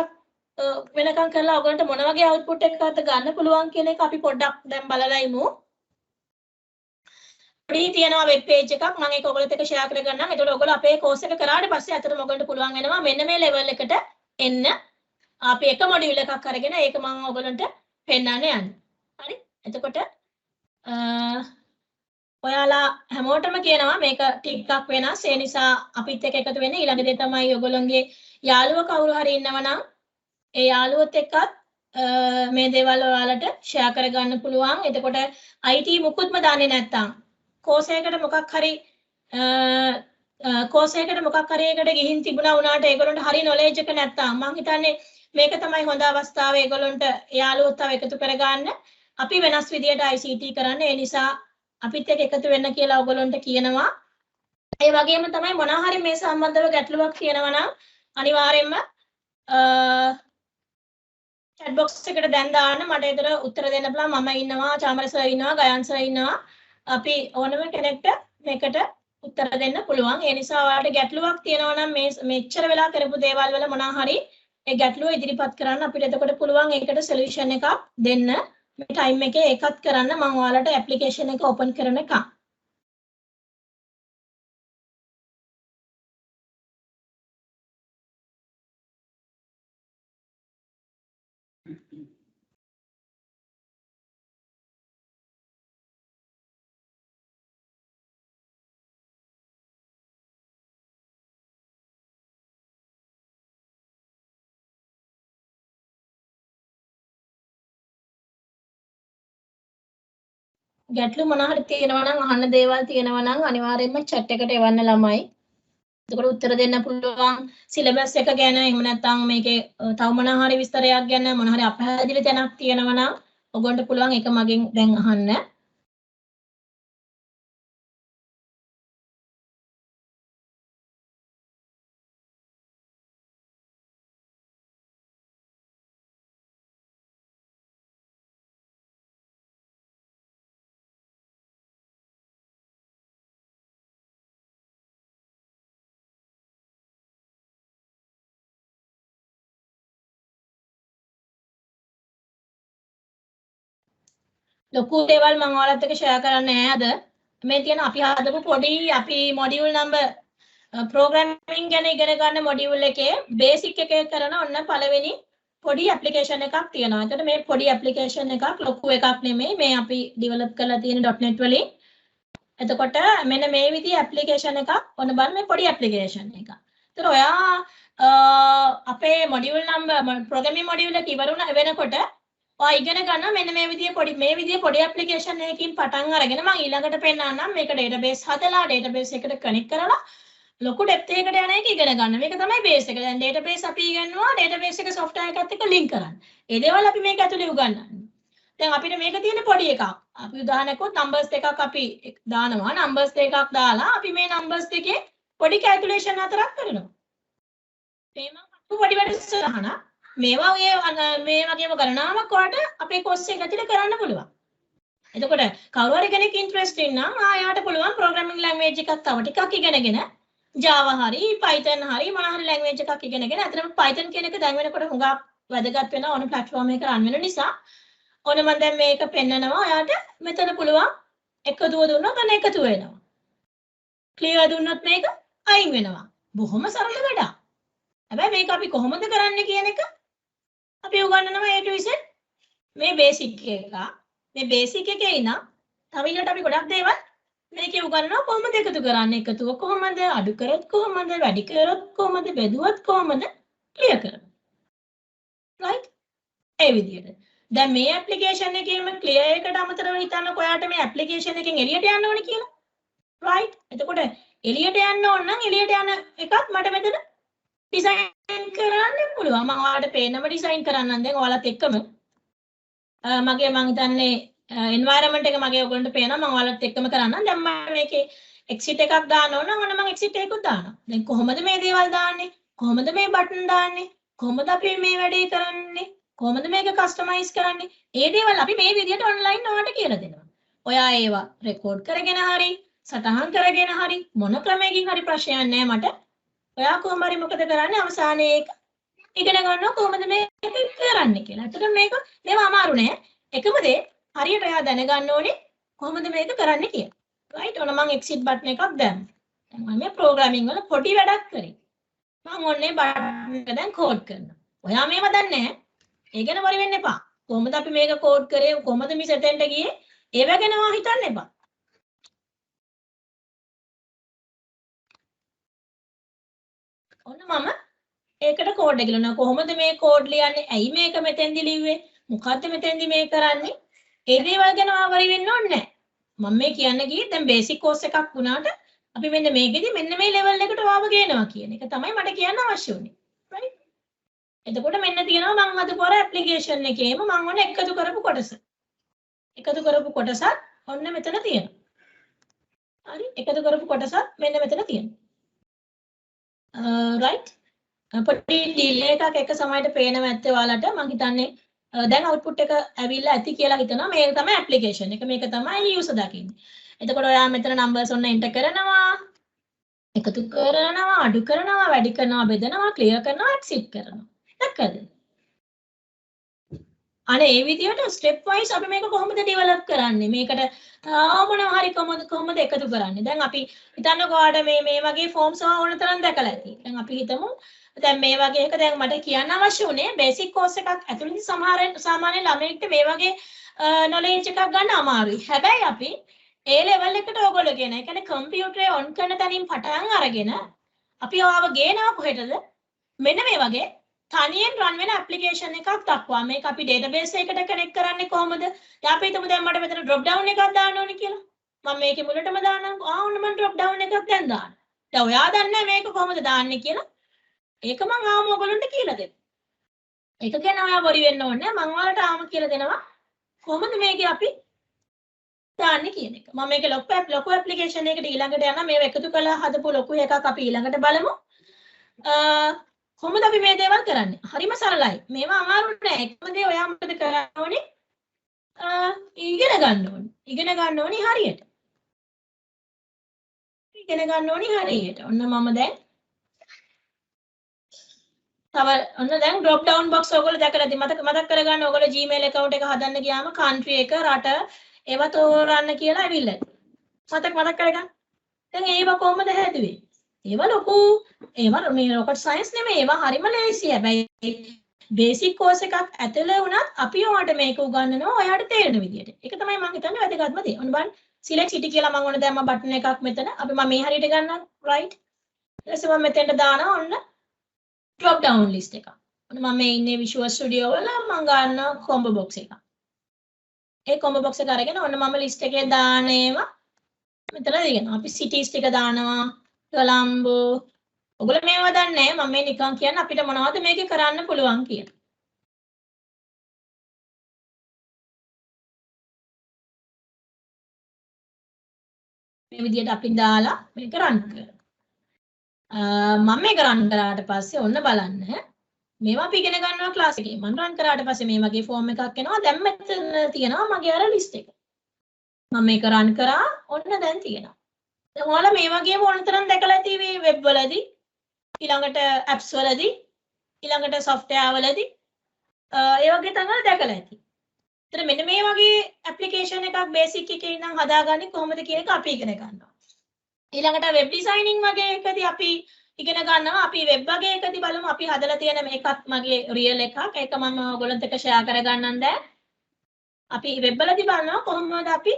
වෙනකම් කරලා ඔයගොල්ලන්ට මොන වගේ අවුට්පුට් එකක්ද ගන්න පුළුවන් කියන එක අපි පොඩ්ඩක් දැන් බලලා ඉමු. පොඩි තියෙනවා වෙබ් පේජ් එකක් මම ඒක ඔයගොල්ලොත් එක්ක ෂෙයා කරගන්නම්. ඒතකොට ඔයගොල්ලෝ අපේ කෝස් එක කරාට පස්සේ අතට ඔයගොල්ලන්ට පුළුවන් වෙනවා මෙන්න මේ ලෙවල් එකට එන්න. අපි එක මොඩියුල් එකක් අරගෙන ඒක මම ඔයගොල්ලන්ට පෙන්නන්න යන්නේ. හරි? එතකොට ඔයාලා හැමෝටම කියනවා මේක ටිකක් වෙනස්. ඒ නිසා අපිත් එක්ක එකතු වෙන්න. ඊළඟ දේ තමයි ඔයගොල්ලන්ගේ යාළුවා කවුරු හරි ඉන්නවා නම් ඒ යාළුවොත් එක්කත් මේ දේවල් ඔයාලට ෂෙයා කරගන්න පුළුවන්. එතකොට IT මුකුත්ම දන්නේ නැත්නම් කෝස් එකකට මොකක් හරි එකට ගිහින් තිබුණා වුණාට ඒගොල්ලන්ට හරි නොලෙජ් එක නැත්නම් මම හිතන්නේ මේක තමයි හොඳ අවස්ථාව ඒගොල්ලන්ට යාළුවොත් තව එකතු කරගන්න. අපි වෙනස් විදියට ICT කරන්න. ඒ නිසා අපිත් එක්ක එකතු වෙන්න කියලා ඔයගොල්ලන්ට කියනවා. ඒ වගේම තමයි මොනවා හරි මේ සම්බන්ධව ගැටලුවක් තියෙනවා නම් අනිවාර්යයෙන්ම chat box එකට දැන් දාන්න මට ඒතර උත්තර දෙන්න පුළුවන්. මම ඉන්නවා, චාමර සර් ඉන්නවා, ගයන් සර් ඉන්නවා. අපි ඕනම කෙනෙක්ට මේකට උත්තර දෙන්න පුළුවන්. ඒ නිසා ඔයාලට ගැටලුවක් තියෙනවා නම් මේ මෙච්චර වෙලා කරපු දේවල් වල මොනවා හරි ඒ ගැටලුව ඉදිරිපත් කරන්න අපිට එතකොට පුළුවන් ඒකට සොලියුෂන් එකක් දෙන්න. මේ ටයිම් එකේ ඒකත් කරන්න මම ඔයාලට ඇප්ලිකේෂන් එක ඕපන් කරන එක. ගැටලු මොනවා හරි තියෙනවා නම් අහන්න දේවල් තියෙනවා නම් අනිවාර්යයෙන්ම chat එකට එවන්න ළමයි. එතකොට උත්තර දෙන්න පුළුවන් සිලබස් එක ගැන එහෙම නැත්නම් මේකේ තව මොන හරි විස්තරයක් ගැන මොන හරි අපහැදිලි තැනක් තියෙනවා නම් ඔයගොල්ලන්ට පුළුවන් ඒක මගෙන් දැන් අහන්න. ලොකු දේවල් මම ඔයාලත් එක්ක ෂෙයා කරන්න නෑ අද. මේ තියෙන අපි හදපු පොඩි අපි මොඩියුල් නම්බර් ප්‍රෝග්‍රෑමින් ගැන ඉගෙන ගන්න මොඩියුල් එකේ බේසික් එකේ කරන ඔන්න පළවෙනි පොඩි ඇප්ලිකේෂන් එකක් තියෙනවා. එතකොට මේ පොඩි ඇප්ලිකේෂන් එකක් ලොකු එකක් නෙමෙයි. මේ අපි ඩෙවලොප් කරලා තියෙන .net වලින්. එතකොට මෙන්න මේ විදිහේ ඇප්ලිකේෂන් එකක් ඔන්න බලන්න මේ පොඩි ඇප්ලිකේෂන් එකක්. එතකොට ඔයා අපේ මොඩියුල් නම්බර් ප්‍රෝග්‍රෑමින් මොඩියුල් එක ඉවර වෙනකොට ඔයා ඉගෙන ගන්න මෙන්න මේ විදිහේ පොඩි ඇප්ලිකේෂන් එකකින් පටන් අරගෙන මම ඊළඟට පෙන්නන්නම් මේක ඩේටාබේස් හදලා ඩේටාබේස් එකට කනෙක්ට් කරලා ලොකු ඩෙප්ත් එකකට යන එක ඉගෙන ගන්න. මේක තමයි බේස් එක. දැන් ඩේටාබේස් අපි ඉගෙනනවා ඩේටාබේස් එක software එකත් එක්ක link කරන්න. ඒ දේවල් අපි මේක ඇතුලේ උගන්වන්නේ. දැන් අපිට මේක තියෙන පොඩි එකක්. අපි උදාහරණයක් numbers දෙකක් අපි දානවා. numbers දෙකක් දාලා අපි මේ numbers දෙකේ පොඩි calculation හතරක් කරනවා. මේ මම පොඩි වැඩසටහන මේවා මේ වගේම ගණනාවක් වලට අපේ course එක ඇතුලේ කරන්න පුළුවන්. එතකොට කවුරු හරි කෙනෙක් ඉන්ට්‍රෙස්ටඩ් නම් ආයාට පුළුවන් programming language එකක් තව ටිකක් ඉගෙනගෙන Java හරි Python හරි මොන හරි language එකක් ඉගෙනගෙන අතනම Python කියන එක දැන් වෙනකොට හුඟක් වැදගත් වෙනවා ඕන platform එකක run වෙන නිසා ඕන මම දැන් මේක පෙන්නනවා ඔයාට මෙතන පුළුවන් එකතුව දුන්නොත් අන්න එකතු වෙනවා clear දුන්නොත් මේක අයින් වෙනවා බොහොම සරල වැඩක් හැබැයි මේක අපි කොහොමද කරන්නේ කියන එක අපි උගන්වනවා A to Z මේ basic එක මේ basic එකේ ඉඳන් තව ඊට අපි ගොඩක් දේවල් මේකේ උගන්වනවා කොහොමද එකතු කරන්නේ එකතුව කොහොමද අඩු කරොත් කොහොමද වැඩි කරොත් කොහොමද බෙදුවොත් කොහොමද ක්ලියර් කරන්නේ right ඒ විදිහට දැන් මේ ඇප්ලිකේෂන් එකේම ක්ලියර් එකට අමතරව හිතන්නකො ඔයාට මේ ඇප්ලිකේෂන් එකෙන් එළියට යන්න ඕනේ කියලා right එතකොට එළියට යන්න ඕන නම් එළියට යන එකත් මට මෙතන ඩිසයින් කරන්න පුළුවන් මම ඔයාලට පේනම ඩිසයින් කරන්නම් දැන් ඔයාලත් එක්කම මගේ මං හිතන්නේ environment එක මගේ ඔයගොල්ලන්ට පේනවා මම ඔයාලත් එක්කම කරන්නම් දැන් මම මේකේ exit එකක් දාන්න ඕන නම් මම exit එකකුත් දානවා දැන් කොහොමද මේ දේවල් දාන්නේ කොහොමද මේ බටන් දාන්නේ කොහොමද අපි මේ වැඩේ කරන්නේ කොහොමද මේක කස්ටමයිස් කරන්නේ මේ දේවල් අපි මේ විදිහට ඔන්ලයින් ඔයාලට කියලා දෙනවා ඔයා ඒවා රෙකෝඩ් කරගෙන හරි සටහන් කරගෙන හරි මොන ක්‍රමයකින් හරි ප්‍රශ්නයක් නැහැ මට ඔයා කොහොම හරි මොකද කරන්නේ අවසානයේ ඒක ඉගෙන ගන්නවා කොහොමද මේක කරන්නේ කියලා. එතකොට මේවා අමාරු නෑ. එකම දේ හරියට ඔයා දැනගන්න ඕනේ කොහොමද මේක කරන්නේ කියලා. right ඔන්න මම exit button එකක් දැම්මා. දැන් මම මේ programming වල පොඩි වැඩක් කරේ. මම ඔන්නේ button එක දැන් code කරනවා. ඔයා මේව දන්නේ නැහැ. ඒ ගැන worry වෙන්න එපා. කොහොමද අපි මේක code කරේ කොහොමද මේ සෙටෙන්ට ගියේ ඒව ගැන ඔයා හිතන්න එපා. ඔන්න මම ඒකට කෝඩ් එක ලියනවා කොහොමද මේ කෝඩ් ලියන්නේ ඇයි මේක මෙතෙන්දි ලිව්වේ මොකද්ද මෙතෙන්දි මේ කරන්නේ ඒ දේවල් ගැන ආවරි වෙන්න ඕනේ නැහැ මම මේ කියන්න ගියේ දැන් බේසික් කෝස් එකක් වුණාට අපි මෙන්න මේකෙදි මෙන්න මේ ලෙවල් එකට වාව ගේනවා කියන එක තමයි මට කියන්න අවශ්‍ය උනේ right එතකොට මෙන්න තියෙනවා මම අද පොර ඇප්ලිකේෂන් එකේම මම ඔන්න එකතු කරපු කොටසක් ඔන්න මෙතන තියෙනවා හරි එකතු කරපු කොටසක් මෙන්න මෙතන තියෙනවා right පොඩි ඩිලේ එකක් එක සමයකට පේනවා ඇත්තේ ඔයාලට මම හිතන්නේ දැන් අවුට්පුට් එක ඇවිල්ලා ඇති කියලා හිතනවා මේක තමයි ඇප්ලිකේෂන් එක මේක තමයි යූසර් දකින්නේ එතකොට ඔයා මෙතන නම්බර්ස් ඔන්න එන්ටර් කරනවා එකතු කරනවා අඩු කරනවා වැඩි කරනවා බෙදනවා ක්ලියර් කරනවා එක්සිට් කරනවා දැක්කද අනේ ඒ විදිහට ස්ටෙප් වයිස් අපි මේක කොහොමද ඩෙවලොප් කරන්නේ මේකට මොනවා හරි කොහොමද එකතු කරන්නේ දැන් අපි හිතන්නකෝ ඔයාලට මේ වගේ ෆෝම්ස් ඕන තරම් දැකලා ඇති දැන් අපි හිතමු දැන් මේ වගේ එක දැන් මට කියන්න අවශ්‍ය උනේ බේසික් කෝස් එකක් ඇතුළතදී සාමාන්‍ය ළමයෙක්ට මේ වගේ නොලෙජ් එකක් ගන්න අමාරුයි. හැබැයි අපි ඒ ලෙවල් එකට ඕගොල්ලෝ කියන. ඒ කියන්නේ කම්පියුටරේ ඔන් කරන තැනින් පටන් අරගෙන අපි ආව ගේනවා කොහෙටද? මෙන්න මේ වගේ තනියෙන් රන් වෙන ඇප්ලිකේෂන් එකක් දක්වා මේක අපි ඩේටාබේස් එකකට කනෙක්ට් කරන්නේ කොහොමද? දැන් අපි හිතමු දැන් මට මෙතන drop down එකක් දාන්න ඕනේ කියලා. මම මේකේ මුලටම දාන්නම්. ඔන්න මම drop down එකක් දැන් දාන්න. දැන් ඔයා දන්නේ මේක කොහොමද දාන්නේ කියලා. ඒක මම ආවම ඔයගොල්ලන්ට කියලා දෙන්න. ඒක ගැන ඔයා worry වෙන්න ඕනේ නැහැ. මම ඔයාලට ආවම කියලා දෙනවා කොහොමද මේක අපි දාන්නේ කියන එක. මම මේක ලොකු ඇප්ලිකේෂන් එකකට ඊළඟට යනවා. මේව එකතු කරලා හදපු ලොකු එකක් අපි ඊළඟට බලමු. කොහොමද අපි මේ දේවල් කරන්නේ? හරිම සරලයි. මේවා අමාරු නෑ. එකම දේ ඔයා මොකද කරන්න ඕනේ? ඉගෙන ගන්න ඕනේ. ඉගෙන ගන්න ඕනේ හරියට. ඉගෙන ගන්න ඕනේ හරියට. ඔන්න මම දැන් තව ඔන්න දැන් drop down box ඔයගොල්ලෝ දැකලා ඉතින් මතක් කරගන්න ඔයගොල්ලෝ Gmail account එක හදන්න ගියාම country එක රට ඒවා තෝරන්න කියලා ඇවිල්ලා. මතක් කරගන්න. දැන් ඒව කොහොමද හැදුවේ? ඒවා ලොකු ඒවා මේ rocket science නෙමෙයි. ඒවා හරිම ලේසියි. හැබැයි basic course එකක් ඇතුළේ වුණත් අපි ඔයාලට මේක උගන්වනවා ඔයාලට තේරෙන විදියට. ඒක තමයි මම හිතන්නේ වැදගත්ම දේ. ඔන්න බලන්න select city කියලා මම ඔන්න දැම්ම බටන් එකක් මෙතන. අපි මම මේ හරියට ගන්නවා right. ඊට පස්සේ මම මෙතෙන්ට දානවා ඔන්න drop down list එක. ඔන්න මම මේ ඉන්නේ Visual Studio වල මම ගන්නවා combo box එක. ඒ combo box එක අරගෙන ඔන්න මම list එකේ දාන ඒවා මෙතන දෙනවා. අපි cities ටික දානවා. Colombo. ඔයගොල්ලෝ මේවා දන්නේ නැහැ. මම මේ නිකන් කියන්නේ අපිට මොනවද මේකේ කරන්න පුළුවන් කියලා. මේ විදිහට අපි දාලා මේක run කරනවා. මම මේක run කරාට පස්සේ ඔන්න බලන්න. මේවා අපි ඉගෙන ගන්නවා ක්ලාස් එකේ. මම run කරාට පස්සේ මේ වගේ ෆෝම් එකක් එනවා. දැන් මෙතන තියෙනවා මගේ අර list එක. මම මේක run කරා ඔන්න දැන් තියෙනවා. දැන් ඔයාලා මේ වගේම ඕනතරම් දැකලා ඇති මේ වෙබ් වලදී ඊළඟට apps වලදී ඊළඟට software වලදී ඒ වගේ තැන්වල දැකලා ඇති. ඒතර මෙන්න මේ වගේ application එකක් basic එකේ ඉඳන් හදාගන්නේ කොහොමද කියන එක අපි ඉගෙන ගන්නවා. ඊළඟට web designing වගේ එකදී අපි ඉගෙන ගන්නවා. අපි web වගේ එකදී බලමු අපි හදලා තියෙන මේකත් මගේ real එකක්. ඒක මම ඔයගොල්ලන්ට එක්ක share කරගන්නම් දැන්. අපි web වලදී බලනවා කොහොමද අපි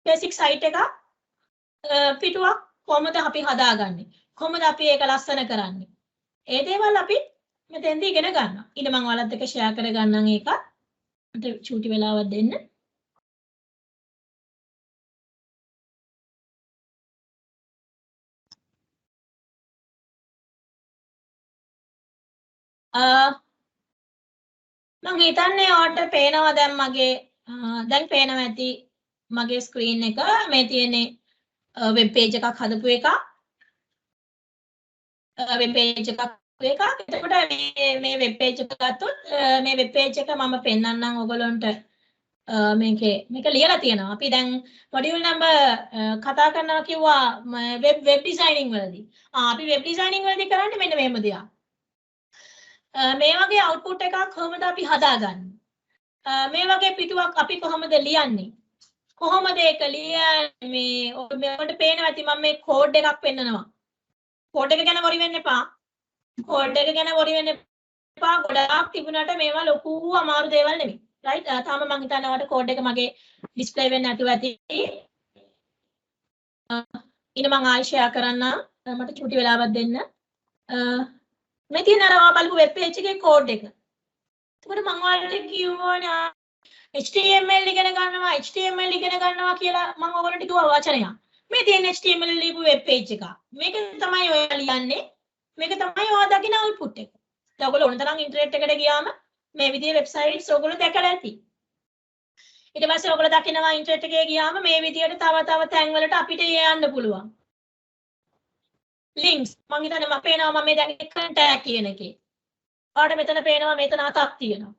basic site එකක් පිටුවක් කොහොමද අපි හදාගන්නේ? කොහොමද අපි ඒක ලස්සන කරන්නේ? ඒ දේවල් අපි මෙතෙන්දී ඉගෙන ගන්නවා. ඊට මම ඔයාලත් එක්ක share කරගන්නම් ඒක. මට චූටි වෙලාවක් දෙන්න. මම හිතන්නේ ඔයාලට පේනවා දැන් මගේ දැන් පේනවා ඇති මගේ screen එක මේ තියෙන්නේ web page එකක් හදපු එකක්. web page එකක් එතකොට මේ web page එක ගත්තොත් මේ web page එක මම පෙන්නන්නම් ඔයගොල්ලන්ට මේක ලියලා තියෙනවා. අපි දැන් module number කතා කරනවා කිව්වා web designing වලදී. අපි web designing වලදී කරන්නේ මෙන්න මෙහෙම දෙයක්. මේ වගේ output එකක් කොහොමද අපි හදාගන්නේ? මේ වගේ පිටුවක් අපි කොහොමද ලියන්නේ? කොහොමද ඒක ලියන්නේ? මේ ඔයාලට පේනවා ඇති මම මේ code එකක් පෙන්නනවා. code එක ගැන worry වෙන්න එපා. code එක ගැන worry වෙන්න එපා. ගොඩාක් තිබුණාට මේවා ලොකු අමාරු දේවල් නෙමෙයි. right? තාම මම හිතන්නේ ඔයාලට code එක මගේ display වෙන්න නැතුව ඇති. ඉතින් මම ආයෙ share කරන්නම්. මට චුටි වෙලාවක් දෙන්න. මේ තියෙන අර ඔයා බලපු web page එකේ code එක. එතකොට මම ඔයාලට කිව්වනේ HTML ඉගෙන ගන්නවා කියලා මම ඔයගොල්ලන්ට කිව්වා වචනයක්. මේ තියෙන HTML ලියපු web page එක. මේක තමයි ඔයා ලියන්නේ. මේක තමයි ඔයා දකින output එක. දැන් ඔයගොල්ලෝ ඕනතරම් ඉන්ටර්නෙට් එකට ගියාම මේ විදිහේ වෙබ්සයිට්ස් ඔයගොල්ලෝ දැකලා ඇති. ඊට පස්සේ ඔයගොල්ලෝ දකිනවා ඉන්ටර්නෙට් එකේ ගියාම මේ විදිහට තව තැන් වලට අපිට යන්න පුළුවන්. links මම හිතන්නේ මම පේනවා මම මේ දැන් contact කියන එකේ. ඔයාලට මෙතන පේනවා මෙතන අතක් තියෙනවා.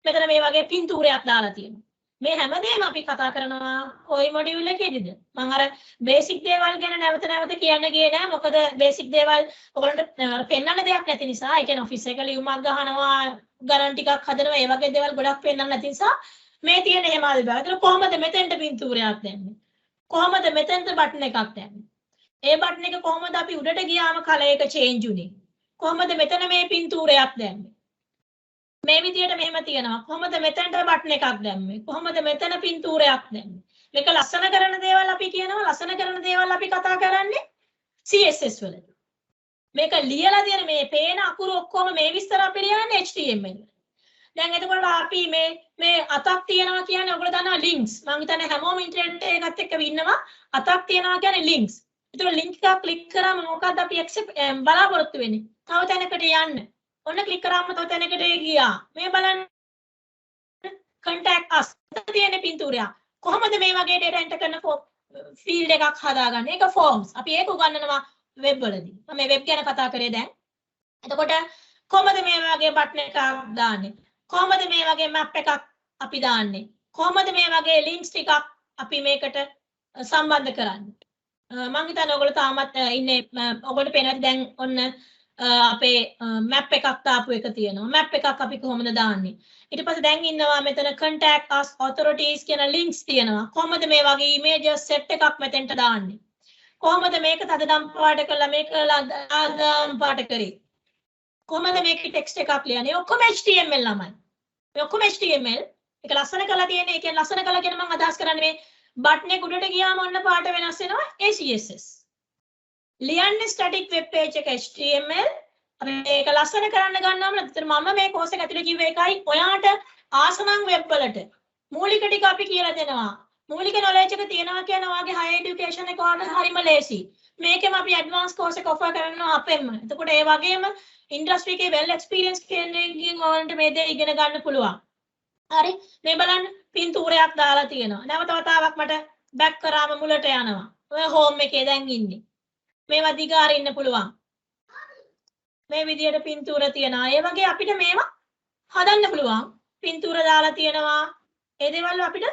මෙතන මේ වගේ පින්තූරයක් දාලා තියෙනවා. මේ හැමදේම අපි කතා කරනවා ওই මොඩියුල් එකේදීද? මම අර බේසික් දේවල් ගැන නැවත කියන්න ගියේ නෑ. මොකද බේසික් දේවල් ඔයගොල්ලන්ට පෙන්වන්න දෙයක් නැති නිසා. ඒ කියන්නේ ඔෆිස් එක ලියුමක් ගහනවා, ගණන් ටිකක් හදනවා, ඒ වගේ දේවල් ගොඩක් පෙන්වන්න නැති නිසා මේ තියෙන එහෙම ආදිබා. ඒතර කොහොමද මෙතෙන්ට පින්තූරයක් දැම්මේ? කොහොමද මෙතෙන්ට බටන් එකක් දැම්මේ? ඒ බටන් එක කොහොමද අපි උඩට ගියාම කලර් එක චේන්ජ් උනේ? කොහොමද මෙතන මේ පින්තූරයක් දැම්මේ? මේ විදියට මෙහෙම තියෙනවා. කොහොමද මෙතනට බටන් එකක් දැම්මේ? කොහොමද මෙතන පින්තූරයක් දැම්මේ? මේක ලස්සන කරන දේවල් අපි කියනවා. ලස්සන කරන දේවල් අපි කතා කරන්නේ CSS වලදී. මේක ලියලා තියෙන මේ පේන අකුරු ඔක්කොම මේ විස්තර අපි ලියන්නේ HTML. දැන් එතකොට අපි මේ අතක් තියනවා කියන්නේ ඔයගොල්ලෝ දන්නවා links. මම හිතන්නේ හැමෝම ඉන්ටර්නෙට් එකත් එක්ක ඉන්නවා. අතක් තියනවා කියන්නේ links. ඒතකොට link එකක් click කරාම මොකක්ද අපි accept බලාපොරොත්තු වෙන්නේ? තව තැනකට යන්න. ඔන්න click කරාම තව තැනකට ගියා. මේ බලන්න contact us තියෙන පින්තූරයක්. කොහොමද මේ වගේ data enter කරන field එකක් හදාගන්නේ? ඒක forms. අපි ඒක උගන්වනවා web වලදී. මම මේ web ගැන කතා කරේ දැන්. එතකොට කොහොමද මේ වගේ බටන් එකක් දාන්නේ? කොහොමද මේ වගේ map එකක් අපි දාන්නේ? කොහොමද මේ වගේ links ටිකක් අපි මේකට සම්බන්ධ කරන්නේ? මම හිතන්නේ ඔයගොල්ලෝ තාමත් ඉන්නේ ඔයගොල්ලෝ පේනවා දැන් ඔන්න අපේ map එකක් දාපු එක තියෙනවා. map එකක් අපි කොහොමද දාන්නේ? ඊට පස්සේ දැන් ඉන්නවා මෙතන contact us authorities කියන links තියෙනවා. කොහොමද මේ වගේ images set එකක් මෙතෙන්ට දාන්නේ? කොහොමද මේක තදදම් පාට කරලා මේක ආගම් පාට කරේ? කොහොමද මේකේ text එකක් ලියන්නේ? ඔක්කොම HTML ළමයි. මේ ඔක්කොම HTML. ඒක ලස්සන කරලා තියෙන්නේ. ඒ කියන්නේ ලස්සන කරලා කියන මම අදහස් කරන්නේ මේ බටන් එක උඩට ගියාම ඔන්න පාට වෙනස් වෙනවා CSS. ලියන්නේ static web page එක HTML. අපි මේක ලස්සන කරන්න ගන්නවා නම් මම මේ course එක ඇතුලේ කිව්ව එකයි ඔයාට ආසනම් web වලට මූලික ටික අපි කියලා දෙනවා. මූලික knowledge එක තියෙනවා කියන ඔයාගේ higher education එක ඔයාලට හරිම ලේසි. මේකෙම අපි advanced course එක offer කරනවා අපෙන්ම. එතකොට ඒ වගේම industry එකේ well experience කෙනෙක්ගෙන් ඔයාලට මේ දේ ඉගෙන ගන්න පුළුවන්. හරි මේ බලන්න පින්තූරයක් දාලා තියෙනවා. නැවත වතාවක් මට back කරාම මුලට යනවා. ඔය home එකේ දැන් ඉන්නේ. මේවා දිගාරින්න පුළුවන්. මේ විදියට පින්තූර තියනවා. ඒ වගේ අපිට මේවා හදන්න පුළුවන්. පින්තූර දාලා තියෙනවා. ඒ දේවල් අපිට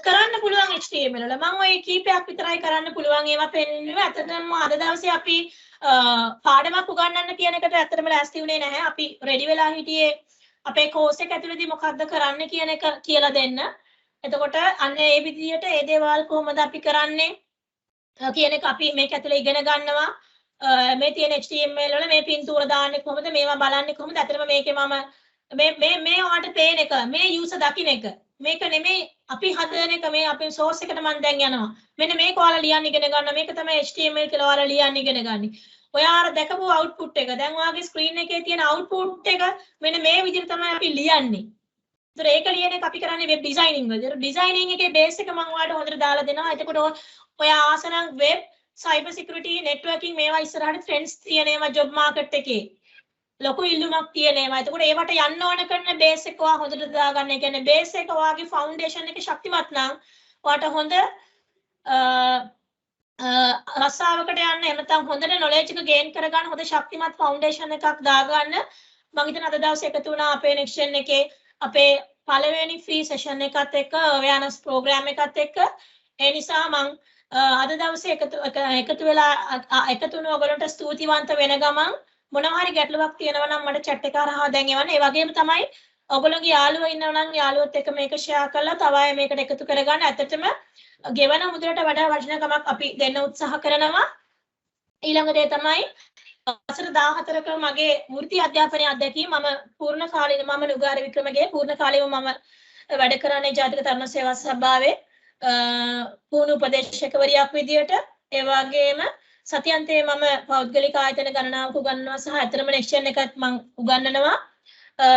කරන්න පුළුවන් HTML වල. මම ඔය කීපයක් විතරයි කරන්න පුළුවන්. ඒවා පෙන්වන්නේ. ඇත්තටම අද දවසේ අපි පාඩමක් උගන්වන්න කියන එකට ඇත්තටම ලෑස්ති වුණේ නැහැ. අපි රෙඩි වෙලා හිටියේ අපේ course එක ඇතුළේදී මොකක්ද කරන්න කියන එක කියලා දෙන්න. එතකොට අන්න ඒ විදියට ඒ දේවල් කොහොමද අපි කරන්නේ කියන එක අපි මේක ඇතුළේ ඉගෙන ගන්නවා. මේ තියෙන HTML වල මේ පින්තූර දාන්නේ කොහොමද මේවා බලන්නේ කොහොමද අතරම මේකේ මම මේ ඔයාලට පේන එක මේ user දකින්න එක මේක නෙමෙයි අපි හදන එක මේ අපේ source එකට මම දැන් යනවා මෙන්න මේක ඔයාලා ලියන්න ඉගෙන ගන්න මේක තමයි HTML කියලා ඔයාලා ලියන්න ඉගෙන ගන්න. ඔයා අර දැකපු output එක දැන් ඔයාගේ screen එකේ තියෙන output එක මෙන්න මේ විදිහට තමයි අපි ලියන්නේ. ඒතර ඒක ලියන එක අපි කරන්නේ web designing වලදී. ඒතර designing එකේ base එක මම ඔයාලට හොඳට දාලා දෙනවා. එතකොට ඔයා ආසනම් web cyber security networking මේවා ඉස්සරහට trends තියෙන ඒවා job market එකේ ලොකු ඉල්ලුමක් තියෙන ඒවා. එතකොට ඒවට යන්න ඕන කරන base එක ඔයා හොඳට දාගන්න. ඒ කියන්නේ base එක ඔයාගේ foundation එක ශක්තිමත් නම් ඔයාට හොඳ රස්සාවකට යන්න එහෙම නැත්නම් හොඳට knowledge එක gain කරගන්න හොඳ ශක්තිමත් foundation එකක් දාගන්න. මම හිතන අද දවසේ එකතු වුණා අපේ next gen එකේ අපේ පළවෙනි free session එකත් එක්ක awareness program එකත් එක්ක. ඒ නිසා මම අද දවසේ එකතු වෙලා එකතු වුණ ඔයගොල්ලන්ට ස්තුතිවන්ත වෙන ගමන් මොනවා හරි ගැටලුවක් තියෙනවා නම් මට chat එක හරහා දැන් එවන්න. ඒ වගේම තමයි ඔයගොල්ලෝගේ යාළුවෝ ඉන්නවා නම් යාළුවොත් එක්ක මේක share කරලා තව අය මේකට එකතු කරගන්න. ඇත්තටම ගෙවන මුදලට වඩා වටිනකමක් අපි දෙන්න උත්සාහ කරනවා. ඊළඟ දේ තමයි වසර 14ක මගේ වෘත්ති අධ්‍යාපනයේ අත්දැකීම මම පූර්ණ කාලීන මම නුගාර වික්‍රමගේ පූර්ණ කාලීනව මම වැඩ කරන්නේ ජාතික තරුණ සේවා සභාවේ පුහුණු උපදේශකවරියක් විදියට. ඒ වගේම සතියන්තයේ මම පෞද්ගලික ආයතන ගණනාවක උගන්වනවා සහ අතරම next gen එකත් මම උගන්වනවා.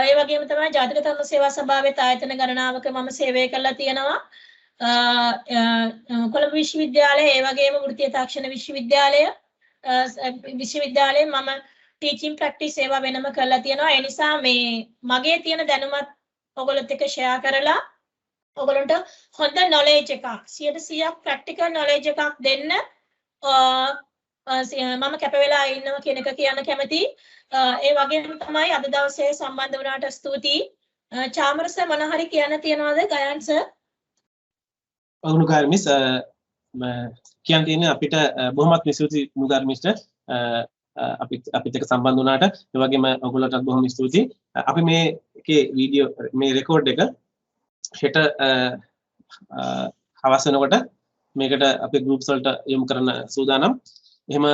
ඒ වගේම තමයි ජාතික තරුණ සේවා සභාවේ ආයතන ගණනාවක මම සේවය කළා තියෙනවා. කොළඹ විශ්වවිද්‍යාලය ඒ වගේම වෘත්තීය තාක්ෂණ විශ්වවිද්‍යාලයේ මම ටීචින් ප්‍රැක්ටිස් සේවා වෙනම කරලා තියෙනවා. ඒ නිසා මේ මගේ තියෙන දැනුමත් ඔයගොල්ලොත් එක්ක ෂෙයා කරලා ඔයගොල්ලන්ට හොඳ knowledge එකක් 100% practical knowledge එකක් දෙන්න මම කැප වෙලා ඉන්නවා කියන එක කියන්න කැමතියි. ඒ වගේම තමයි අද දවසේ සම්බන්ධ වුණාට ස්තුතියි. චාමර සර් මොන හරි කියන්න තියනවද ගයන් සර්? නුගාර මිස් කියන්න තියෙන්නේ අපිට බොහොමත් ස්තුතියි නුගාර මිස්ටර් අපිත් එක්ක සම්බන්ධ වුණාට. ඒ වගේම ඔයගොල්ලන්ටත් බොහොම ස්තුතියි. අපි මේකේ වීඩියෝ මේ රෙකෝඩ් එක හෙට හවස වෙනකොට මේකට අපේ groups වලට යොමු කරන්න සූදානම්. එහෙම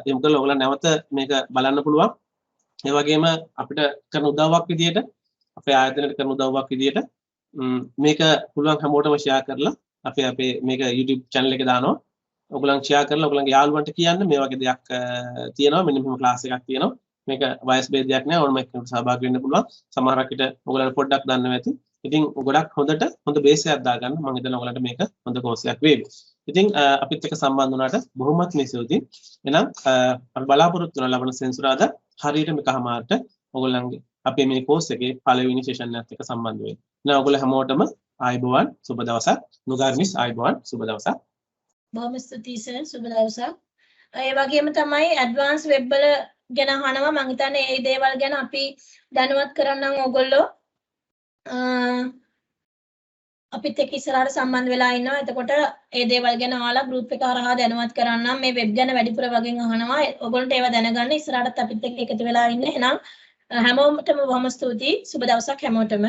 යොමු කරලා ඔයගොල්ලන් නැවත මේක බලන්න පුළුවන්. ඒ වගේම අපිට කරන උදව්වක් විදියට අපේ ආයතනයට කරන උදව්වක් විදියට මේක පුළුවන් හැමෝටම share කරලා අපේ මේක YouTube channel එකේ දානවා. ඔයගොල්ලන් share කරලා ඔයගොල්ලන්ගේ යාළුවන්ට කියන්න මේ වගේ දෙයක් තියෙනවා. මෙන්න මෙහෙම class එකක් තියෙනවා. මේක වයස් ભેදයක් නෑ. ඕනම කෙනෙකුට සහභාගී වෙන්න පුළුවන්. සමහරක් විට ඔයගොල්ලන් පොඩ්ඩක් දන්නවා ඇති. ඉතින් ගොඩක් හොඳ බේස් එකක් දාගන්න මම හිතනවා ඔයගලන්ට මේක හොඳ කෝස් එකක් වේවි. ඉතින් අපිත් එක්ක සම්බන්ධ වුණාට බොහොමත් ස්තුතියි. එහෙනම් අපි බලාපොරොත්තු වෙන ලබන සෙන්සුරාදා හරියට මේකමාරට ඔයගොල්ලන්ගේ අපේ මේ කෝස් එකේ පළවෙනි සෙෂන් එකත් එක්ක සම්බන්ධ වෙන්න. එහෙනම් ඔයගොල්ලෝ හැමෝටම ආයුබෝවන් සුබ දවසක්. නුගාර්මිස් ආයුබෝවන් සුබ දවසක්. බොහොම ස්තුතියි සර් සුබ දවසක්. ඒ වගේම තමයි ඇඩ්වාන්ස් වෙබ් වල ගැන අහනවා මම හිතන්නේ මේ දේවල් ගැන අපි දැනුවත් කරන්නම් ඕගොල්ලෝ අපිත් එක්ක ඉස්සරහට සම්බන්ධ වෙලා ඉන්නවා. එතකොට මේ දේවල් ගැන ඔයාලා ගෲප් එක හරහා දැනුවත් කරන්නම්. මේ වෙබ් ගැන වැඩිපුර වශයෙන් අහනවා. ඕගොල්ලන්ට ඒවා දැනගන්න ඉස්සරහට අපිත් එක්ක එකතු වෙලා ඉන්න. එහෙනම් හැමෝටම බොහොම ස්තුතියි. සුබ දවසක් හැමෝටම.